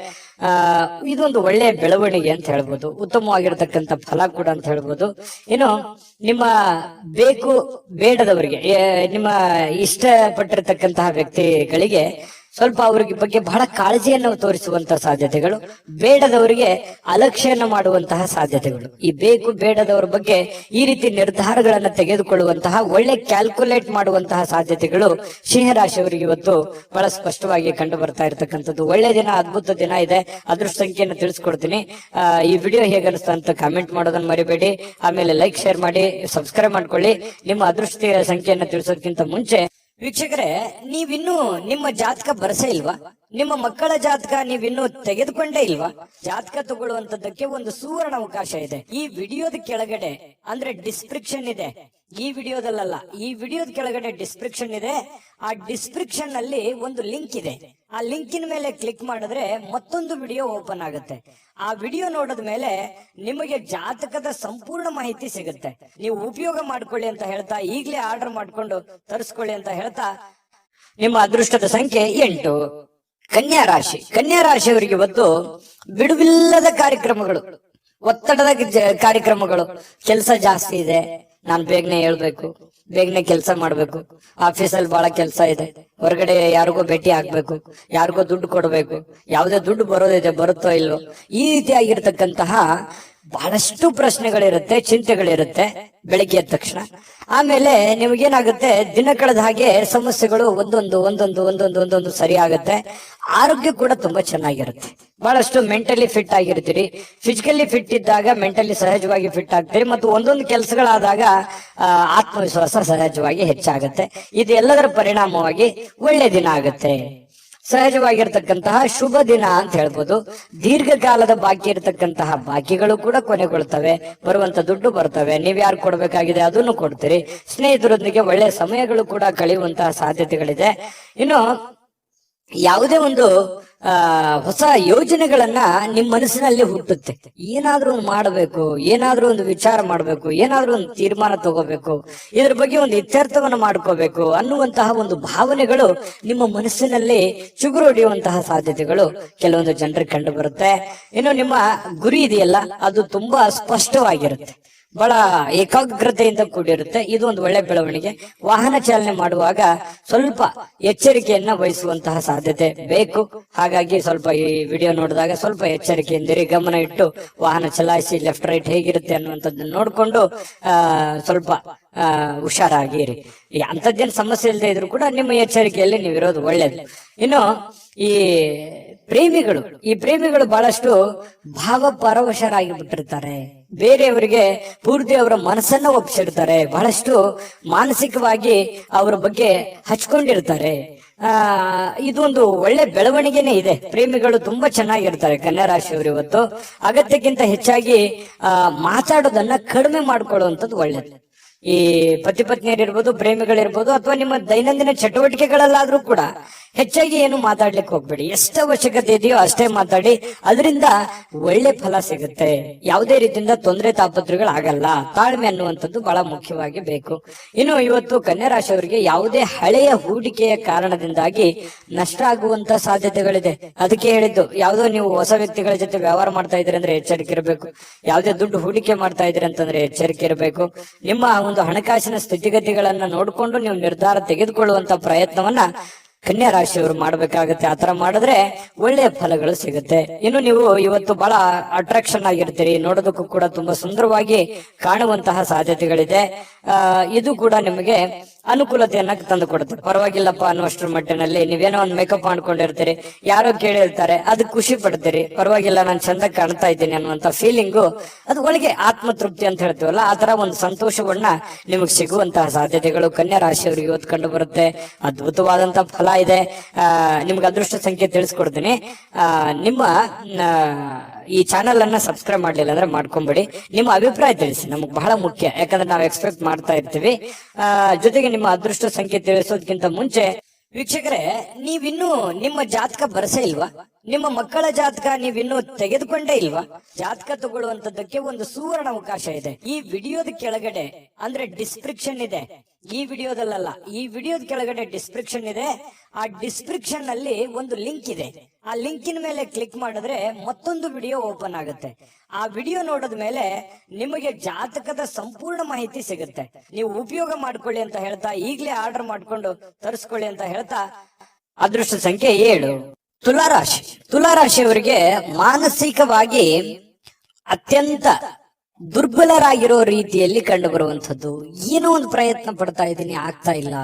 ಇದೊಂದು ಒಳ್ಳೆ ಬೆಳವಣಿಗೆ ಅಂತ ಹೇಳ್ಬೋದು, ಉತ್ತಮವಾಗಿರ್ತಕ್ಕಂಥ ಫಲ ಕೂಡ ಅಂತ ಹೇಳ್ಬೋದು. ಇನ್ನು ನಿಮ್ಮ ಬೇಕು ಬೇಡದವರಿಗೆ, ನಿಮ್ಮ ಇಷ್ಟಪಟ್ಟಿರ್ತಕ್ಕಂತಹ ವ್ಯಕ್ತಿಗಳಿಗೆ ಸ್ವಲ್ಪ ಅವ್ರಿಗೆ ಬಗ್ಗೆ ಬಹಳ ಕಾಳಜಿಯನ್ನು ತೋರಿಸುವಂತಹ ಸಾಧ್ಯತೆಗಳು, ಬೇಡದವರಿಗೆ ಅಲಕ್ಷ್ಯನ ಮಾಡುವಂತಹ ಸಾಧ್ಯತೆಗಳು. ಈ ಬೇಕು ಬೇಡದವರ ಬಗ್ಗೆ ಈ ರೀತಿ ನಿರ್ಧಾರಗಳನ್ನ ತೆಗೆದುಕೊಳ್ಳುವಂತಹ, ಒಳ್ಳೆ ಕ್ಯಾಲ್ಕುಲೇಟ್ ಮಾಡುವಂತಹ ಸಾಧ್ಯತೆಗಳು ಸಿಂಹರಾಶಿಯವರಿಗೆ ಇವತ್ತು ಬಹಳ ಸ್ಪಷ್ಟವಾಗಿ ಕಂಡು ಬರ್ತಾ ಇರತಕ್ಕಂಥದ್ದು. ಒಳ್ಳೆ ದಿನ, ಅದ್ಭುತ ದಿನ ಇದೆ. ಅದೃಷ್ಟ ಸಂಖ್ಯೆಯನ್ನು ತಿಳಿಸ್ಕೊಡ್ತೀನಿ. ಈ ವಿಡಿಯೋ ಹೇಗನ್ನಿಸ್ತಾ ಅಂತ ಕಾಮೆಂಟ್ ಮಾಡೋದನ್ನ ಮರಿಬೇಡಿ. ಆಮೇಲೆ ಲೈಕ್, ಶೇರ್ ಮಾಡಿ, ಸಬ್ಸ್ಕ್ರೈಬ್ ಮಾಡ್ಕೊಳ್ಳಿ. ನಿಮ್ಮ ಅದೃಷ್ಟ ಸಂಖ್ಯೆಯನ್ನು ತಿಳಿಸೋದಕ್ಕಿಂತ ಮುಂಚೆ ವೀಕ್ಷಕರೇ, ನೀವಿನ್ನೂ ನಿಮ್ಮ ಜಾತಕ ಬರಸೇ ಇಲ್ವಾ? ನಿಮ್ಮ ಮಕ್ಕಳ ಜಾತಕ ನೀವಿನ್ನೂ ತೆಗೆದುಕೊಂಡೇ ಇಲ್ವಾ? ಜಾತಕ ತಗೊಳ್ಳುವಂತದ್ದಕ್ಕೆ ಒಂದು ಸುವರ್ಣ ಅವಕಾಶ ಇದೆ. ಈ ವಿಡಿಯೋದ ಕೆಳಗಡೆ ಅಂದ್ರೆ ಡಿಸ್ಕ್ರಿಪ್ಷನ್ ಇದೆ. ಈ ವಿಡಿಯೋದಲ್ಲ, ಈ ವಿಡಿಯೋದ ಕೆಳಗಡೆ ಡಿಸ್ಕ್ರಿಪ್ಷನ್ ಇದೆ. ಆ ಡಿಸ್ಕ್ರಿಪ್ಷನ್ ನಲ್ಲಿ ಒಂದು ಲಿಂಕ್ ಇದೆ. ಆ ಲಿಂಕಿನ ಮೇಲೆ ಕ್ಲಿಕ್ ಮಾಡಿದ್ರೆ ಮತ್ತೊಂದು ವಿಡಿಯೋ ಓಪನ್ ಆಗುತ್ತೆ. ಆ ವಿಡಿಯೋ ನೋಡಿದ ಮೇಲೆ ನಿಮಗೆ ಜಾತಕದ ಸಂಪೂರ್ಣ ಮಾಹಿತಿ ಸಿಗುತ್ತೆ. ನೀವು ಉಪಯೋಗ ಮಾಡ್ಕೊಳ್ಳಿ ಅಂತ ಹೇಳ್ತಾ, ಈಗಲೇ ಆರ್ಡರ್ ಮಾಡ್ಕೊಂಡು ತರಿಸ್ಕೊಳ್ಳಿ ಅಂತ ಹೇಳ್ತಾ, ನಿಮ್ಮ ಅದೃಷ್ಟದ ಸಂಖ್ಯೆ 8. ಕನ್ಯಾ ರಾಶಿ. ಕನ್ಯಾ ರಾಶಿಯವರಿಗೆ ಇವತ್ತು ಬಿಡುವಿಲ್ಲದ ಕಾರ್ಯಕ್ರಮಗಳು, ಒತ್ತಡದ ಕಾರ್ಯಕ್ರಮಗಳು. ಕೆಲಸ ಜಾಸ್ತಿ ಇದೆ, ನಾನು ಬೇಗನೆ ಹೇಳ್ಬೇಕು, ಬೇಗನೆ ಕೆಲಸ ಮಾಡ್ಬೇಕು, ಆಫೀಸಲ್ಲಿ ಬಹಳ ಕೆಲಸ ಇದೆ, ಹೊರಗಡೆ ಯಾರಿಗೋ ಭೇಟಿ ಆಗ್ಬೇಕು, ಯಾರಿಗೋ ದುಡ್ಡು ಕೊಡ್ಬೇಕು, ಯಾವುದೇ ದುಡ್ಡು ಬರೋದಿದೆ, ಬರುತ್ತೋ ಇಲ್ವೋ, ಈ ರೀತಿಯಾಗಿರ್ತಕ್ಕಂತಹ ಬಹಳಷ್ಟು ಪ್ರಶ್ನೆಗಳಿರುತ್ತೆ, ಚಿಂತೆಗಳಿರುತ್ತೆ ಬೆಳಿಗ್ಗೆ ಎದ್ದ ತಕ್ಷಣ. ಆಮೇಲೆ ನಿಮಗೇನಾಗುತ್ತೆ, ದಿನ ಕಳೆದ ಹಾಗೆ ಸಮಸ್ಯೆಗಳು ಒಂದೊಂದು ಸರಿ ಆಗುತ್ತೆ. ಆರೋಗ್ಯ ಕೂಡ ತುಂಬಾ ಚೆನ್ನಾಗಿರುತ್ತೆ. ಬಹಳಷ್ಟು ಮೆಂಟಲಿ ಫಿಟ್ ಆಗಿರ್ತೀರಿ. ಫಿಸಿಕಲಿ ಫಿಟ್ ಇದ್ದಾಗ ಮೆಂಟಲಿ ಸಹಜವಾಗಿ ಫಿಟ್ ಆಗ್ತೀರಿ. ಮತ್ತು ಒಂದೊಂದು ಕೆಲಸಗಳಾದಾಗ ಆತ್ಮವಿಶ್ವಾಸ ಸಹಜವಾಗಿ ಹೆಚ್ಚಾಗುತ್ತೆ. ಇದೆಲ್ಲದರ ಪರಿಣಾಮವಾಗಿ ಒಳ್ಳೆ ದಿನ ಆಗುತ್ತೆ. ಸಹಜವಾಗಿರ್ತಕ್ಕಂತಹ ಶುಭ ದಿನ ಅಂತ ಹೇಳ್ಬೋದು. ದೀರ್ಘಕಾಲದ ಬಾಕಿ ಇರತಕ್ಕಂತಹ ಬಾಕಿಗಳು ಕೂಡ ಕೊನೆಗೊಳ್ತವೆ. ಬರುವಂತ ದುಡ್ಡು ಬರ್ತವೆ. ನೀವ್ ಯಾರು ಕೊಡ್ಬೇಕಾಗಿದೆ ಅದನ್ನು ಕೊಡ್ತೀರಿ. ಸ್ನೇಹಿತರೊಂದಿಗೆ ಒಳ್ಳೆ ಸಮಯಗಳು ಕೂಡ ಕಳೆಯುವಂತಹ ಸಾಧ್ಯತೆಗಳಿದೆ. ಇನ್ನು ಯಾವುದೇ ಒಂದು ಹೊಸ ಯೋಜನೆಗಳನ್ನ ನಿಮ್ ಮನಸ್ಸಿನಲ್ಲಿ ಹುಟ್ಟುತ್ತೆ. ಏನಾದ್ರೂ ಒಂದು ಮಾಡಬೇಕು, ಏನಾದ್ರೂ ಒಂದು ವಿಚಾರ ಮಾಡಬೇಕು, ಏನಾದ್ರೂ ಒಂದು ತೀರ್ಮಾನ ತಗೋಬೇಕು, ಇದ್ರ ಬಗ್ಗೆ ಒಂದು ಇತ್ಯರ್ಥವನ್ನು ಮಾಡ್ಕೋಬೇಕು ಅನ್ನುವಂತಹ ಒಂದು ಭಾವನೆಗಳು ನಿಮ್ಮ ಮನಸ್ಸಿನಲ್ಲಿ ಚಿಗುರು ಹೊಡೆಯುವಂತಹ ಸಾಧ್ಯತೆಗಳು ಕೆಲವೊಂದು ಜನರಿಗೆ ಕಂಡು ಬರುತ್ತೆ. ಇನ್ನು ನಿಮ್ಮ ಗುರಿ ಇದೆಯಲ್ಲ, ಅದು ತುಂಬಾ ಸ್ಪಷ್ಟವಾಗಿರುತ್ತೆ, ಬಹಳ ಏಕಾಗ್ರತೆಯಿಂದ ಕೂಡಿರುತ್ತೆ. ಇದು ಒಂದು ಒಳ್ಳೆ ಬೆಳವಣಿಗೆ. ವಾಹನ ಚಾಲನೆ ಮಾಡುವಾಗ ಸ್ವಲ್ಪ ಎಚ್ಚರಿಕೆಯನ್ನ ವಹಿಸುವಂತಹ ಸಾಧ್ಯತೆ ಬೇಕು. ಹಾಗಾಗಿ ಸ್ವಲ್ಪ ಈ ವಿಡಿಯೋ ನೋಡಿದಾಗ ಸ್ವಲ್ಪ ಎಚ್ಚರಿಕೆಯಿಂದಿರಿ, ಗಮನ ಇಟ್ಟು ವಾಹನ ಚಲಾಯಿಸಿ. ಲೆಫ್ಟ್ ರೈಟ್ ಹೇಗಿರುತ್ತೆ ಅನ್ನುವಂಥದ್ದನ್ನ ನೋಡ್ಕೊಂಡು ಸ್ವಲ್ಪ ಹುಷಾರಾಗಿರಿ. ಅಂತದ್ದೇನು ಸಮಸ್ಯೆ ಇಲ್ಲದೆ ಇದ್ರು ಕೂಡ ನಿಮ್ಮ ಎಚ್ಚರಿಕೆಯಲ್ಲಿ ನೀವಿರೋದು ಒಳ್ಳೇದು. ಇನ್ನು ಈ ಪ್ರೇಮಿಗಳು ಬಹಳಷ್ಟು ಭಾವಪರವಶರಾಗಿ ಬಿಟ್ಟಿರ್ತಾರೆ. ಬೇರೆಯವರಿಗೆ ಪೂರ್ತಿ ಅವರ ಮನಸ್ಸನ್ನ ಒಪ್ಪಿಸಿರ್ತಾರೆ. ಬಹಳಷ್ಟು ಮಾನಸಿಕವಾಗಿ ಅವರ ಬಗ್ಗೆ ಹಚ್ಕೊಂಡಿರ್ತಾರೆ. ಇದೊಂದು ಒಳ್ಳೆ ಬೆಳವಣಿಗೆನೇ ಇದೆ. ಪ್ರೇಮಿಗಳು ತುಂಬಾ ಚೆನ್ನಾಗಿರ್ತಾರೆ ಕನ್ಯಾ ರಾಶಿಯವರು ಇವತ್ತು. ಅಗತ್ಯಕ್ಕಿಂತ ಹೆಚ್ಚಾಗಿ ಮಾತಾಡೋದನ್ನ ಕಡಿಮೆ ಮಾಡ್ಕೊಳ್ಳುವಂಥದ್ದು ಒಳ್ಳೇದು. ಈ ಪತಿ ಪತ್ನಿಯರಿರ್ಬೋದು, ಪ್ರೇಮಿಗಳಿರ್ಬೋದು, ಅಥವಾ ನಿಮ್ಮ ದೈನಂದಿನ ಚಟುವಟಿಕೆಗಳಲ್ಲಾದ್ರೂ ಕೂಡ ಹೆಚ್ಚಾಗಿ ಏನು ಮಾತಾಡ್ಲಿಕ್ಕೆ ಹೋಗ್ಬೇಡಿ. ಎಷ್ಟು ಅವಶ್ಯಕತೆ ಇದೆಯೋ ಅಷ್ಟೇ ಮಾತಾಡಿ. ಅದರಿಂದ ಒಳ್ಳೆ ಫಲ ಸಿಗುತ್ತೆ. ಯಾವುದೇ ರೀತಿಯಿಂದ ತೊಂದರೆ ತಾಪತ್ರಗಳಾಗಲ್ಲ. ತಾಳ್ಮೆ ಅನ್ನುವಂಥದ್ದು ಬಹಳ ಮುಖ್ಯವಾಗಿ ಬೇಕು. ಇನ್ನು ಇವತ್ತು ಕನ್ಯಾ ರಾಶಿಯವರಿಗೆ ಯಾವುದೇ ಹಳೆಯ ಹೂಡಿಕೆಯ ಕಾರಣದಿಂದಾಗಿ ನಷ್ಟ ಆಗುವಂತ ಸಾಧ್ಯತೆಗಳಿದೆ. ಅದಕ್ಕೆ ಹೇಳಿದ್ದು, ಯಾವುದೋ ನೀವು ಹೊಸ ವ್ಯಕ್ತಿಗಳ ಜೊತೆ ವ್ಯವಹಾರ ಮಾಡ್ತಾ ಇದ್ದೀರಿ ಅಂದ್ರೆ ಎಚ್ಚರಿಕೆ ಇರಬೇಕು. ಯಾವುದೇ ದುಡ್ಡು ಹೂಡಿಕೆ ಮಾಡ್ತಾ ಇದ್ದೀರಿ ಅಂತಂದ್ರೆ ಎಚ್ಚರಿಕೆ ಇರಬೇಕು. ನಿಮ್ಮ ಒಂದು ಹಣಕಾಸಿನ ಸ್ಥಿತಿಗತಿಗಳನ್ನ ನೋಡಿಕೊಂಡು ನೀವು ನಿರ್ಧಾರ ತೆಗೆದುಕೊಳ್ಳುವಂತ ಪ್ರಯತ್ನವನ್ನ ಕನ್ಯಾ ರಾಶಿಯವರು ಮಾಡ್ಬೇಕಾಗತ್ತೆ. ಆತರ ಮಾಡಿದ್ರೆ ಒಳ್ಳೆಯ ಫಲಗಳು ಸಿಗುತ್ತೆ. ಇನ್ನು ನೀವು ಇವತ್ತು ಬಹಳ ಅಟ್ರಾಕ್ಷನ್ ಆಗಿರ್ತೀರಿ. ನೋಡೋದಕ್ಕೂ ಕೂಡ ತುಂಬಾ ಸುಂದರವಾಗಿ ಕಾಣುವಂತಹ ಸಾಧ್ಯತೆಗಳಿದೆ. ಇದು ಕೂಡ ನಿಮಗೆ ಅನುಕೂಲತೆಯನ್ನ ತಂದು ಕೊಡುತ್ತೆ. ಪರವಾಗಿಲ್ಲಪ್ಪ ಅನ್ನುವಷ್ಟರ ಮಟ್ಟಿನಲ್ಲಿ ನೀವೇನೋ ಒಂದು ಮೇಕಪ್ ಮಾಡ್ಕೊಂಡಿರ್ತೀರಿ, ಯಾರೋ ಕೇಳಿರ್ತಾರೆ, ಅದು ಖುಷಿ ಪಡ್ತೀರಿ, ಪರವಾಗಿಲ್ಲ ನಾನು ಚಂದ ಕಾಣ್ತಾ ಇದ್ದೀನಿ ಅನ್ನುವಂತ ಫೀಲಿಂಗು, ಅದು ಒಳಗೆ ಆತ್ಮತೃಪ್ತಿ ಅಂತ ಹೇಳ್ತೀವಲ್ಲ, ಆ ತರ ಒಂದು ಸಂತೋಷವನ್ನ ನಿಮಗೆ ಸಿಗುವಂತಹ ಸಾಧ್ಯತೆಗಳು ಕನ್ಯಾ ರಾಶಿಯವರಿಗೆ ಇವತ್ತು ಕಂಡು ಬರುತ್ತೆ. ಅದ್ಭುತವಾದಂತ ಫಲ ಇದೆ. ನಿಮ್ಗೆ ಅದೃಷ್ಟ ಸಂಖ್ಯೆ ತಿಳಿಸ್ಕೊಡ್ತೀನಿ. ನಿಮ್ಮ ಈ ಚಾನೆಲ್ ಅನ್ನ ಸಬ್ಸ್ಕ್ರೈಬ್ ಮಾಡ್ಲಿಲ್ಲ ಅಂದ್ರೆ ಮಾಡ್ಕೊಂಬಿಡಿ. ನಿಮ್ಮ ಅಭಿಪ್ರಾಯ ತಿಳಿಸಿ, ನಮಗ್ ಬಹಳ ಮುಖ್ಯ, ಯಾಕಂದ್ರೆ ನಾವು ಎಕ್ಸ್ಪೆಕ್ಟ್ ಮಾಡ್ತಾ ಇರ್ತೀವಿ. ಜೊತೆಗೆ ನಿಮ್ಮ ಅದೃಷ್ಟ ಸಂಖ್ಯೆ ತಿಳಿಸೋದಕ್ಕಿಂತ ಮುಂಚೆ ವೀಕ್ಷಕರೇ, ನೀವಿನ್ನೂ ನಿಮ್ಮ ಜಾತಕ ಬರಸೇ ಇಲ್ವಾ? ನಿಮ್ಮ ಮಕ್ಕಳ ಜಾತಕ ನೀವಿನ್ನೂ ತೆಗೆದುಕೊಂಡೇ ಇಲ್ವಾ? ಜಾತಕ ತಗೊಳ್ಳುವಂತದ್ದಕ್ಕೆ ಒಂದು ಸುವರ್ಣ ಅವಕಾಶ ಇದೆ. ಈ ವಿಡಿಯೋದ ಕೆಳಗಡೆ ಅಂದ್ರೆ ಡಿಸ್ಕ್ರಿಪ್ಷನ್ ಇದೆ, ಈ ವಿಡಿಯೋದಲ್ಲ, ಈ ವಿಡಿಯೋದ ಕೆಳಗಡೆ ಡಿಸ್ಕ್ರಿಪ್ಷನ್ ಇದೆ. ಆ ಡಿಸ್ಕ್ರಿಪ್ಷನ್ ನಲ್ಲಿ ಒಂದು ಲಿಂಕ್ ಇದೆ. ಆ ಲಿಂಕಿನ ಮೇಲೆ ಕ್ಲಿಕ್ ಮಾಡಿದ್ರೆ ಮತ್ತೊಂದು ವಿಡಿಯೋ ಓಪನ್ ಆಗುತ್ತೆ. ಆ ವಿಡಿಯೋ ನೋಡಿದ ಮೇಲೆ ನಿಮಗೆ ಜಾತಕದ ಸಂಪೂರ್ಣ ಮಾಹಿತಿ ಸಿಗುತ್ತೆ. ನೀವು ಉಪಯೋಗ ಮಾಡ್ಕೊಳ್ಳಿ ಅಂತ ಹೇಳ್ತಾ, ಈಗಲೇ ಆರ್ಡರ್ ಮಾಡ್ಕೊಂಡು ತರಿಸ್ಕೊಳ್ಳಿ ಅಂತ ಹೇಳ್ತಾ, ಅದೃಷ್ಟ ಸಂಖ್ಯೆ 7 ತುಲಾರಾಶಿ. ತುಲಾರಾಶಿಯವರಿಗೆ ಮಾನಸಿಕವಾಗಿ ಅತ್ಯಂತ ದುರ್ಬಲರಾಗಿರೋ ರೀತಿಯಲ್ಲಿ ಕಂಡು ಬರುವಂತದ್ದು. ಏನೋ ಒಂದು ಪ್ರಯತ್ನ ಪಡ್ತಾ ಇದ್ದೀನಿ, ಆಗ್ತಾ ಇಲ್ಲ.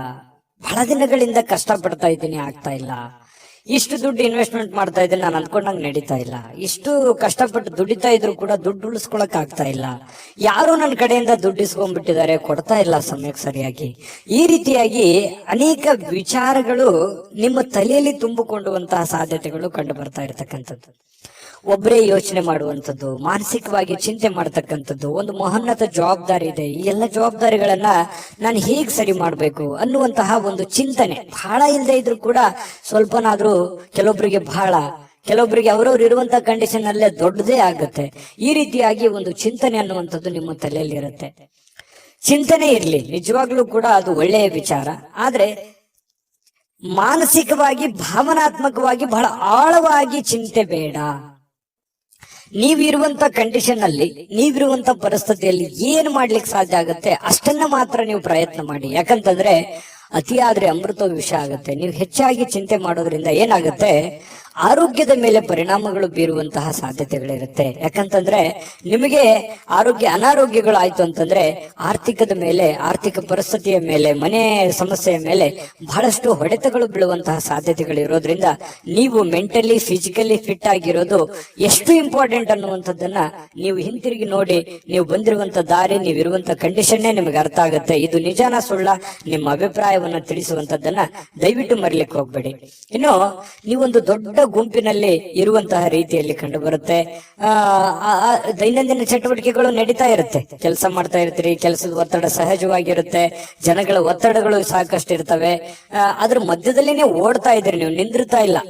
ಬಹಳ ದಿನಗಳಿಂದ ಕಷ್ಟ ಪಡ್ತಾ ಇದ್ದೀನಿ, ಆಗ್ತಾ ಇಲ್ಲ. ಇಷ್ಟು ದುಡ್ಡು ಇನ್ವೆಸ್ಟ್ಮೆಂಟ್ ಮಾಡ್ತಾ ಇದ್ದೀನಿ, ನಾನು ಅನ್ಕೊಂಡಂಗೆ ನಡೀತಾ ಇಲ್ಲ. ಇಷ್ಟು ಕಷ್ಟಪಟ್ಟು ದುಡಿತಾ ಇದ್ರು ಕೂಡ ದುಡ್ಡು ಉಳಿಸ್ಕೊಳಕ್ ಆಗ್ತಾ ಇಲ್ಲ. ಯಾರು ನನ್ನ ಕಡೆಯಿಂದ ದುಡ್ಡು ಇಸ್ಕೊಂಡ್ಬಿಟ್ಟಿದ್ದಾರೆ, ಕೊಡ್ತಾ ಇಲ್ಲ ಸಮಯಕ್ಕೆ ಸರಿಯಾಗಿ. ಈ ರೀತಿಯಾಗಿ ಅನೇಕ ವಿಚಾರಗಳು ನಿಮ್ಮ ತಲೆಯಲ್ಲಿ ತುಂಬಿಕೊಳ್ಳುವಂತಹ ಸಾಧ್ಯತೆಗಳು ಕಂಡು ಬರ್ತಾ ಇರತಕ್ಕಂಥದ್ದು. ಒಬ್ಬರೇ ಯೋಚನೆ ಮಾಡುವಂಥದ್ದು, ಮಾನಸಿಕವಾಗಿ ಚಿಂತೆ ಮಾಡ್ತಕ್ಕಂಥದ್ದು, ಒಂದು ಮಹೋನ್ನತ ಜವಾಬ್ದಾರಿ ಇದೆ, ಈ ಎಲ್ಲ ಜವಾಬ್ದಾರಿಗಳನ್ನ ನಾನು ಹೇಗ್ ಸರಿ ಮಾಡ್ಬೇಕು ಅನ್ನುವಂತಹ ಒಂದು ಚಿಂತನೆ ಬಹಳ ಇಲ್ಲದೆ ಇದ್ರು ಕೂಡ ಸ್ವಲ್ಪನಾದ್ರೂ ಕೆಲವೊಬ್ಬರಿಗೆ ಬಹಳ, ಕೆಲವೊಬ್ಬರಿಗೆ ಅವರವ್ರು ಇರುವಂತಹ ಕಂಡೀಷನ್ ಅಲ್ಲೇ ದೊಡ್ಡದೇ ಆಗುತ್ತೆ. ಈ ರೀತಿಯಾಗಿ ಒಂದು ಚಿಂತನೆ ಅನ್ನುವಂಥದ್ದು ನಿಮ್ಮ ತಲೆಯಲ್ಲಿ ಇರುತ್ತೆ. ಚಿಂತನೆ ಇರ್ಲಿ, ನಿಜವಾಗ್ಲೂ ಕೂಡ ಅದು ಒಳ್ಳೆಯ ವಿಚಾರ. ಆದ್ರೆ ಮಾನಸಿಕವಾಗಿ ಭಾವನಾತ್ಮಕವಾಗಿ ಬಹಳ ಆಳವಾಗಿ ಚಿಂತೆ ಬೇಡ. ನೀವಿರುವಂತ ಕಂಡೀಷನ್ ಅಲ್ಲಿ, ನೀವಿರುವಂತ ಪರಿಸ್ಥಿತಿಯಲ್ಲಿ ಏನ್ ಮಾಡ್ಲಿಕ್ಕೆ ಸಾಧ್ಯ ಆಗುತ್ತೆ ಅಷ್ಟನ್ನ ಮಾತ್ರ ನೀವು ಪ್ರಯತ್ನ ಮಾಡಿ. ಯಾಕಂತಂದ್ರೆ ಅತಿಯಾದ್ರೆ ಅಮೃತ ವಿಷ ಆಗುತ್ತೆ. ನೀವು ಹೆಚ್ಚಾಗಿ ಚಿಂತೆ ಮಾಡೋದ್ರಿಂದ ಏನಾಗುತ್ತೆ, ಆರೋಗ್ಯದ ಮೇಲೆ ಪರಿಣಾಮಗಳು ಬೀರುವಂತಹ ಸಾಧ್ಯತೆಗಳಿರುತ್ತೆ. ಯಾಕಂತಂದ್ರೆ ನಿಮಗೆ ಅನಾರೋಗ್ಯಗಳು ಆಯ್ತು ಅಂತಂದ್ರೆ ಆರ್ಥಿಕದ ಮೇಲೆ, ಆರ್ಥಿಕ ಪರಿಸ್ಥಿತಿಯ ಮೇಲೆ, ಮನೆ ಸಮಸ್ಯೆಯ ಮೇಲೆ ಬಹಳಷ್ಟು ಹೊಡೆತಗಳು ಬೀಳುವಂತಹ ಸಾಧ್ಯತೆಗಳು ಇರೋದ್ರಿಂದ ನೀವು ಮೆಂಟಲಿ ಫಿಸಿಕಲಿ ಫಿಟ್ ಆಗಿರೋದು ಎಷ್ಟು ಇಂಪಾರ್ಟೆಂಟ್ ಅನ್ನುವಂಥದ್ದನ್ನ ನೀವು ಹಿಂತಿರುಗಿ ನೋಡಿ. ನೀವು ಬಂದಿರುವಂತ ದಾರಿ, ನೀವಿರುವಂತ ಕಂಡೀಷನ್ನೇ ನಿಮಗೆ ಅರ್ಥ ಆಗುತ್ತೆ. ಇದು ನಿಜಾನ ಸುಳ್ಳ, ನಿಮ್ಮ ಅಭಿಪ್ರಾಯವನ್ನ ತಿಳಿಸುವಂತದ್ದನ್ನ ದಯವಿಟ್ಟು ಮರಿಲಿಕ್ಕೆ ಹೋಗ್ಬೇಡಿ. ಇನ್ನು ನೀವೊಂದು ದೊಡ್ಡ ಗುಂಪಿನಲ್ಲಿ ಇರುವಂತಹ ರೀತಿಯಲ್ಲಿ ಕಂಡು ಬರುತ್ತೆ. ದೈನಂದಿನ ಚಟುವಟಿಕೆಗಳು ನಡೀತಾ ಇರುತ್ತೆ, ಕೆಲಸ ಮಾಡ್ತಾ ಇರ್ತೀರಿ, ಕೆಲಸದ ಒತ್ತಡ ಸಹಜವಾಗಿರುತ್ತೆ, ಜನಗಳ ಒತ್ತಡಗಳು ಸಾಕಷ್ಟು ಇರ್ತವೆ. ಅದ್ರ ಮಧ್ಯದಲ್ಲಿನೇ ಓಡ್ತಾ ಇದ್ದೀರಿ, ನೀವು ನಿಂದಿರ್ತಾ ಇಲ್ಲ.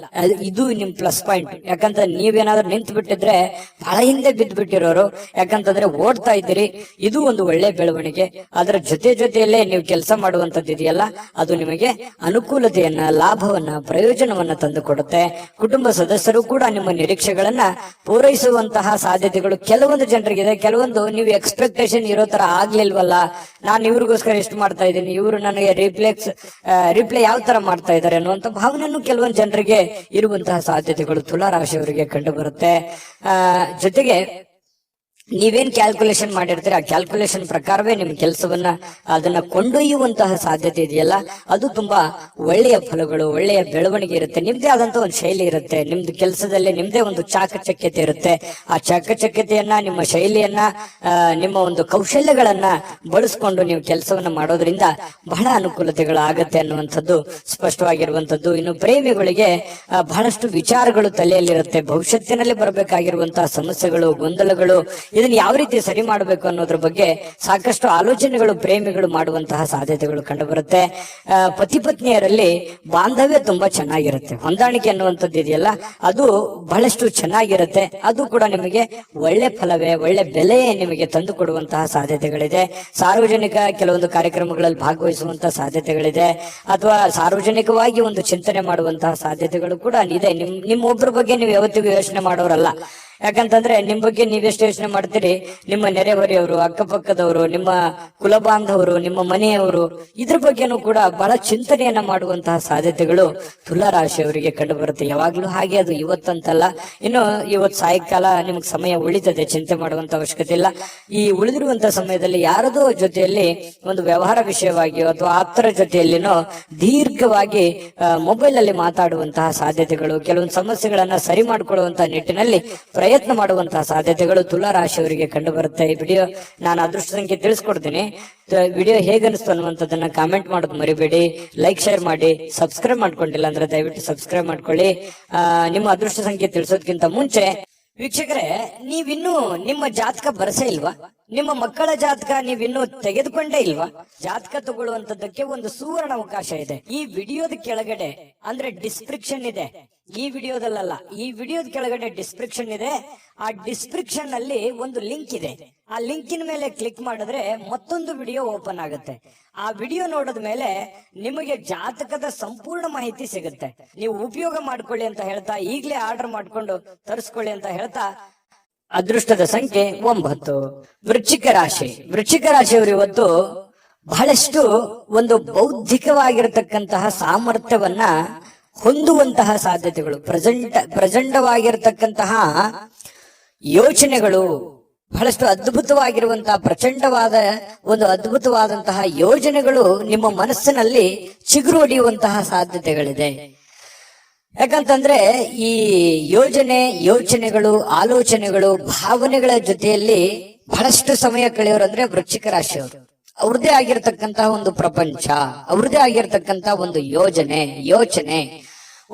ಇದು ನಿಮ್ ಪ್ಲಸ್ ಪಾಯಿಂಟ್. ಯಾಕಂದ್ರೆ ನೀವೇನಾದ್ರೂ ನಿಂತು ಬಿಟ್ಟಿದ್ರೆ ಬಹಳ ಹಿಂದೆ ಬಿದ್ದು ಬಿಟ್ಟಿರೋರು. ಯಾಕಂತಂದ್ರೆ ಓಡ್ತಾ ಇದ್ದೀರಿ, ಇದು ಒಂದು ಒಳ್ಳೆ ಬೆಳವಣಿಗೆ. ಅದರ ಜೊತೆಯಲ್ಲೇ ನೀವು ಕೆಲಸ ಮಾಡುವಂತದ್ದು ಇದೆಯಲ್ಲ, ಅದು ನಿಮಗೆ ಅನುಕೂಲತೆಯನ್ನ, ಲಾಭವನ್ನ, ಪ್ರಯೋಜನವನ್ನ ತಂದು ಕೊಡುತ್ತೆ. ಕುಟುಂಬ ಸದಸ್ಯರು ಕೂಡ ನಿಮ್ಮ ನಿರೀಕ್ಷೆಗಳನ್ನ ಪೂರೈಸುವಂತಹ ಸಾಧ್ಯತೆಗಳು ಕೆಲವೊಂದು ಜನರಿಗಿದೆ. ಕೆಲವೊಂದು ನೀವು ಎಕ್ಸ್ಪೆಕ್ಟೇಷನ್ ಇರೋ ತರ ಆಗ್ಲಿಲ್ವಲ್ಲ, ನಾನು ಇವ್ರಿಗೋಸ್ಕರ ಎಷ್ಟು ಮಾಡ್ತಾ ಇದ್ದೀನಿ, ಇವರು ನನಗೆ ರಿಪ್ಲೈ ಯಾವ ತರ ಮಾಡ್ತಾ ಇದ್ದಾರೆ ಅನ್ನುವಂತ ಭಾವನೆಯನ್ನು ಕೆಲವೊಂದು ಜನರಿಗೆ ಇರುವಂತಹ ಸಾಧ್ಯತೆಗಳು ತುಲಾ ರಾಶಿಯವರಿಗೆ ಕಂಡು ಬರುತ್ತೆ. ಜೊತೆಗೆ ನೀವೇನ್ ಕ್ಯಾಲ್ಕುಲೇಷನ್ ಮಾಡಿರ್ತೀರ ಆ ಕ್ಯಾಲ್ಕುಲೇಷನ್ ಪ್ರಕಾರವೇ ನಿಮ್ ಕೆಲಸವನ್ನ ಅದನ್ನ ಕೊಂಡೊಯ್ಯುವಂತಹ ಸಾಧ್ಯತೆ ಇದೆಯಲ್ಲ, ಅದು ತುಂಬಾ ಒಳ್ಳೆಯ ಫಲಗಳು, ಒಳ್ಳೆಯ ಬೆಳವಣಿಗೆ ಇರುತ್ತೆ. ನಿಮ್ದೇ ಆದಂತ ಒಂದು ಶೈಲಿ ಇರುತ್ತೆ, ನಿಮ್ದು ಕೆಲಸದಲ್ಲಿ ನಿಮ್ದೇ ಒಂದು ಚಾಕಚಕ್ಯತೆ ಇರುತ್ತೆ. ಆ ಚಾಕಚಕ್ಯತೆಯನ್ನ, ನಿಮ್ಮ ಶೈಲಿಯನ್ನ, ನಿಮ್ಮ ಒಂದು ಕೌಶಲ್ಯಗಳನ್ನ ಬಳಸ್ಕೊಂಡು ನೀವು ಕೆಲಸವನ್ನ ಮಾಡೋದ್ರಿಂದ ಬಹಳ ಅನುಕೂಲತೆಗಳು ಆಗತ್ತೆ ಅನ್ನುವಂಥದ್ದು ಸ್ಪಷ್ಟವಾಗಿರುವಂತದ್ದು. ಇನ್ನು ಪ್ರೇಮಿಗಳಿಗೆ ಬಹಳಷ್ಟು ವಿಚಾರಗಳು ತಲೆಯಲ್ಲಿರುತ್ತೆ. ಭವಿಷ್ಯತ್ತಿನಲ್ಲಿ ಬರಬೇಕಾಗಿರುವಂತಹ ಸಮಸ್ಯೆಗಳು, ಗೊಂದಲಗಳು, ಇದನ್ನ ಯಾವ ರೀತಿ ಸರಿ ಮಾಡಬೇಕು ಅನ್ನೋದ್ರ ಬಗ್ಗೆ ಸಾಕಷ್ಟು ಆಲೋಚನೆಗಳು ಪ್ರೇಮಿಗಳು ಮಾಡುವಂತಹ ಸಾಧ್ಯತೆಗಳು ಕಂಡು ಬರುತ್ತೆ. ಪತಿ ಪತ್ನಿಯರಲ್ಲಿ ಬಾಂಧವ್ಯ ತುಂಬಾ ಚೆನ್ನಾಗಿರುತ್ತೆ. ಹೊಂದಾಣಿಕೆ ಅನ್ನುವಂಥದ್ದು ಇದೆಯಲ್ಲ, ಅದು ಬಹಳಷ್ಟು ಚೆನ್ನಾಗಿರುತ್ತೆ. ಅದು ಕೂಡ ನಿಮಗೆ ಒಳ್ಳೆ ಫಲವೇ, ಒಳ್ಳೆ ಬೆಲೆ ನಿಮಗೆ ತಂದು ಕೊಡುವಂತಹ ಸಾಧ್ಯತೆಗಳಿದೆ. ಸಾರ್ವಜನಿಕ ಕೆಲವೊಂದು ಕಾರ್ಯಕ್ರಮಗಳಲ್ಲಿ ಭಾಗವಹಿಸುವಂತಹ ಸಾಧ್ಯತೆಗಳಿದೆ, ಅಥವಾ ಸಾರ್ವಜನಿಕವಾಗಿ ಒಂದು ಚಿಂತನೆ ಮಾಡುವಂತಹ ಸಾಧ್ಯತೆಗಳು ಕೂಡ ಇದೆ. ನಿಮ್ಮೊಬ್ಬರ ಬಗ್ಗೆ ನೀವು ಯಾವತ್ತಿಗೂ ಯೋಚನೆ ಮಾಡೋರಲ್ಲ. ಯಾಕಂತಂದ್ರೆ ನಿಮ್ ಬಗ್ಗೆ ನೀವೆಷ್ಟು ಯೋಚನೆ ಮಾಡ್ತೀರಿ, ನಿಮ್ಮ ನೆರೆಹೊರೆಯವರು, ಅಕ್ಕಪಕ್ಕದವರು, ನಿಮ್ಮ ಕುಲಬಾಂಧವರು, ನಿಮ್ಮ ಮನೆಯವರು, ಇದ್ರ ಬಗ್ಗೆನೂ ಕೂಡ ಬಹಳ ಚಿಂತನೆಯನ್ನ ಮಾಡುವಂತಹ ಸಾಧ್ಯತೆಗಳು ತುಲಾ ರಾಶಿಯವರಿಗೆ ಕಂಡು ಬರುತ್ತೆ. ಯಾವಾಗ್ಲೂ ಹಾಗೆ, ಅದು ಇವತ್ತಂತಲ್ಲ. ಇನ್ನು ಇವತ್ತು ಸಾಯಂಕಾಲ ನಿಮ್ಗೆ ಸಮಯ ಉಳಿತದೆ, ಚಿಂತೆ ಮಾಡುವಂತ ಅವಶ್ಯಕತೆ ಇಲ್ಲ. ಈ ಉಳಿದಿರುವಂತಹ ಸಮಯದಲ್ಲಿ ಯಾರದೋ ಜೊತೆಯಲ್ಲಿ ಒಂದು ವ್ಯವಹಾರ ವಿಷಯವಾಗಿಯೋ ಅಥವಾ ಆಪ್ತರ ಜೊತೆಯಲ್ಲಿನೋ ದೀರ್ಘವಾಗಿ ಮೊಬೈಲ್ ಅಲ್ಲಿ ಮಾತಾಡುವಂತಹ ಸಾಧ್ಯತೆಗಳು, ಕೆಲವೊಂದು ಸಮಸ್ಯೆಗಳನ್ನ ಸರಿ ಮಾಡಿಕೊಳ್ಳುವಂತಹ ನಿಟ್ಟಿನಲ್ಲಿ ಪ್ರಯತ್ನ ಮಾಡುವಂತಹ ಸಾಧ್ಯತೆಗಳು ತುಲಾ ರಾಶಿಯವರಿಗೆ ಕಂಡು ಬರುತ್ತೆ. ಈ ವಿಡಿಯೋ ನಾನು ಅದೃಷ್ಟ ಸಂಖ್ಯೆ ತಿಳಿಸ್ಕೊಡ್ತೀನಿ. ವಿಡಿಯೋ ಹೇಗನ್ನಿಸ್ತು ಅನ್ನುವಂಥದ್ದನ್ನ ಕಾಮೆಂಟ್ ಮಾಡೋದು ಮರಿಬೇಡಿ. ಲೈಕ್ ಶೇರ್ ಮಾಡಿ. ಸಬ್ಸ್ಕ್ರೈಬ್ ಮಾಡ್ಕೊಂಡಿಲ್ಲ ಅಂದ್ರೆ ದಯವಿಟ್ಟು ಸಬ್ಸ್ಕ್ರೈಬ್ ಮಾಡ್ಕೊಳ್ಳಿ. ನಿಮ್ಮ ಅದೃಷ್ಟ ಸಂಖ್ಯೆ ತಿಳಿಸೋದಕ್ಕಿಂತ ಮುಂಚೆ ವೀಕ್ಷಕರೇ, ನೀವಿನ್ನೂ ನಿಮ್ಮ ಜಾತಕ ಬರಸೇ ಇಲ್ವಾ? ನಿಮ್ಮ ಮಕ್ಕಳ ಜಾತಕ ನೀವಿನ್ನೂ ತೆಗೆದುಕೊಂಡೇ ಇಲ್ವಾ? ಜಾತಕ ತಗೊಳ್ಳುವಂತದ್ದಕ್ಕೆ ಒಂದು ಸುವರ್ಣ ಅವಕಾಶ ಇದೆ. ಈ ವಿಡಿಯೋದ ಕೆಳಗಡೆ ಅಂದ್ರೆ ಡಿಸ್ಕ್ರಿಪ್ಷನ್ ಇದೆ. ಈ ವಿಡಿಯೋದಲ್ಲ, ಈ ವಿಡಿಯೋದ ಕೆಳಗಡೆ ಡಿಸ್ಕ್ರಿಪ್ಷನ್ ಇದೆ. ಆ ಡಿಸ್ಕ್ರಿಪ್ಷನ್ ಅಲ್ಲಿ ಒಂದು ಲಿಂಕ್ ಇದೆ. ಆ ಲಿಂಕಿನ ಮೇಲೆ ಕ್ಲಿಕ್ ಮಾಡಿದ್ರೆ ಮತ್ತೊಂದು ವಿಡಿಯೋ ಓಪನ್ ಆಗುತ್ತೆ. ಆ ವಿಡಿಯೋ ನೋಡಿದ ಮೇಲೆ ನಿಮಗೆ ಜಾತಕದ ಸಂಪೂರ್ಣ ಮಾಹಿತಿ ಸಿಗುತ್ತೆ. ನೀವು ಉಪಯೋಗ ಮಾಡ್ಕೊಳ್ಳಿ ಅಂತ ಹೇಳ್ತಾ, ಈಗಲೇ ಆರ್ಡರ್ ಮಾಡ್ಕೊಂಡು ತರಿಸ್ಕೊಳ್ಳಿ ಅಂತ ಹೇಳ್ತಾ, ಅದೃಷ್ಟದ ಸಂಖ್ಯೆ 9. ವೃಶ್ಚಿಕ ರಾಶಿ. ವೃಶ್ಚಿಕ ರಾಶಿಯವರು ಇವತ್ತು ಬಹಳಷ್ಟು ಒಂದು ಬೌದ್ಧಿಕವಾಗಿರತಕ್ಕಂತಹ ಸಾಮರ್ಥ್ಯವನ್ನ ಹೊಂದುವಂತಹ ಸಾಧ್ಯತೆಗಳು, ಪ್ರಚಂಡವಾಗಿರತಕ್ಕಂತಹ ಯೋಚನೆಗಳು, ಬಹಳಷ್ಟು ಅದ್ಭುತವಾಗಿರುವಂತಹ ಪ್ರಚಂಡವಾದ ಒಂದು ಅದ್ಭುತವಾದಂತಹ ಯೋಜನೆಗಳು ನಿಮ್ಮ ಮನಸ್ಸಿನಲ್ಲಿ ಚಿಗುರು ಹೊಡೆಯುವಂತಹ ಸಾಧ್ಯತೆಗಳಿದೆ. ಯಾಕಂತಂದ್ರೆ ಈ ಯೋಚನೆಗಳು, ಆಲೋಚನೆಗಳು, ಭಾವನೆಗಳ ಜೊತೆಯಲ್ಲಿ ಬಹಳಷ್ಟು ಸಮಯ ಕಳೆಯೋರು ಅಂದ್ರೆ ವೃಶ್ಚಿಕ ರಾಶಿಯವರು. ಅವ್ರದೇ ಆಗಿರ್ತಕ್ಕಂತಹ ಒಂದು ಪ್ರಪಂಚ, ಅವ್ರದೇ ಆಗಿರ್ತಕ್ಕಂತಹ ಒಂದು ಯೋಚನೆ,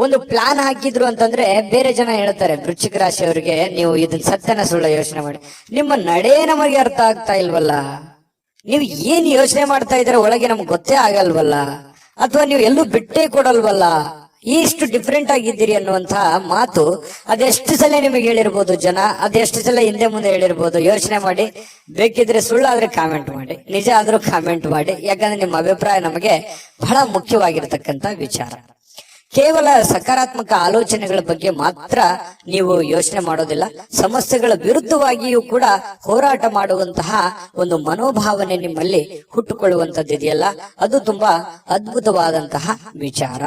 ಒಂದು ಪ್ಲಾನ್ ಹಾಕಿದ್ರು ಅಂತಂದ್ರೆ ಬೇರೆ ಜನ ಹೇಳ್ತಾರೆ ವೃಶ್ಚಿಕ ರಾಶಿಯವರಿಗೆ, ನೀವು ಇದನ್ನ ಸತ್ಯನ ಸುಳ್ಳ ಯೋಚನೆ ಮಾಡಿ, ನಿಮ್ಮ ನಡೆ ನಮಗೆ ಅರ್ಥ ಆಗ್ತಾ ಇಲ್ವಲ್ಲ, ನೀವು ಏನ್ ಯೋಚನೆ ಮಾಡ್ತಾ ಇದ್ರೆ ಒಳಗೆ ನಮ್ಗೆ ಗೊತ್ತೇ ಆಗಲ್ವಲ್ಲ, ಅಥವಾ ನೀವು ಎಲ್ಲೂ ಬಿಟ್ಟೇ ಕೊಡಲ್ವಲ್ಲ, ಎಷ್ಟು ಡಿಫ್ರೆಂಟ್ ಆಗಿದ್ದೀರಿ ಅನ್ನುವಂತ ಮಾತು ಅದೆಷ್ಟು ಸಲ ನಿಮಗೆ ಹೇಳಿರ್ಬೋದು ಜನ, ಅದೆಷ್ಟು ಸಲ ಹಿಂದೆ ಮುಂದೆ ಹೇಳಿರ್ಬೋದು. ಯೋಚನೆ ಮಾಡಿ, ಬೇಕಿದ್ರೆ ಸುಳ್ಳಾದ್ರೆ ಕಾಮೆಂಟ್ ಮಾಡಿ, ನಿಜ ಆದ್ರೂ ಕಾಮೆಂಟ್ ಮಾಡಿ. ಯಾಕಂದ್ರೆ ನಿಮ್ಮ ಅಭಿಪ್ರಾಯ ನಮಗೆ ಬಹಳ ಮುಖ್ಯವಾಗಿರ್ತಕ್ಕಂಥ ವಿಚಾರ. ಕೇವಲ ಸಕಾರಾತ್ಮಕ ಆಲೋಚನೆಗಳ ಬಗ್ಗೆ ಮಾತ್ರ ನೀವು ಯೋಚನೆ ಮಾಡೋದಿಲ್ಲ, ಸಮಸ್ಯೆಗಳ ವಿರುದ್ಧವಾಗಿಯೂ ಕೂಡ ಹೋರಾಟ ಮಾಡುವಂತಹ ಒಂದು ಮನೋಭಾವನೆ ನಿಮ್ಮಲ್ಲಿ ಹುಟ್ಟುಕೊಳ್ಳುವಂತದ್ದಿದೆಯಲ್ಲ, ಅದು ತುಂಬಾ ಅದ್ಭುತವಾದಂತಹ ವಿಚಾರ.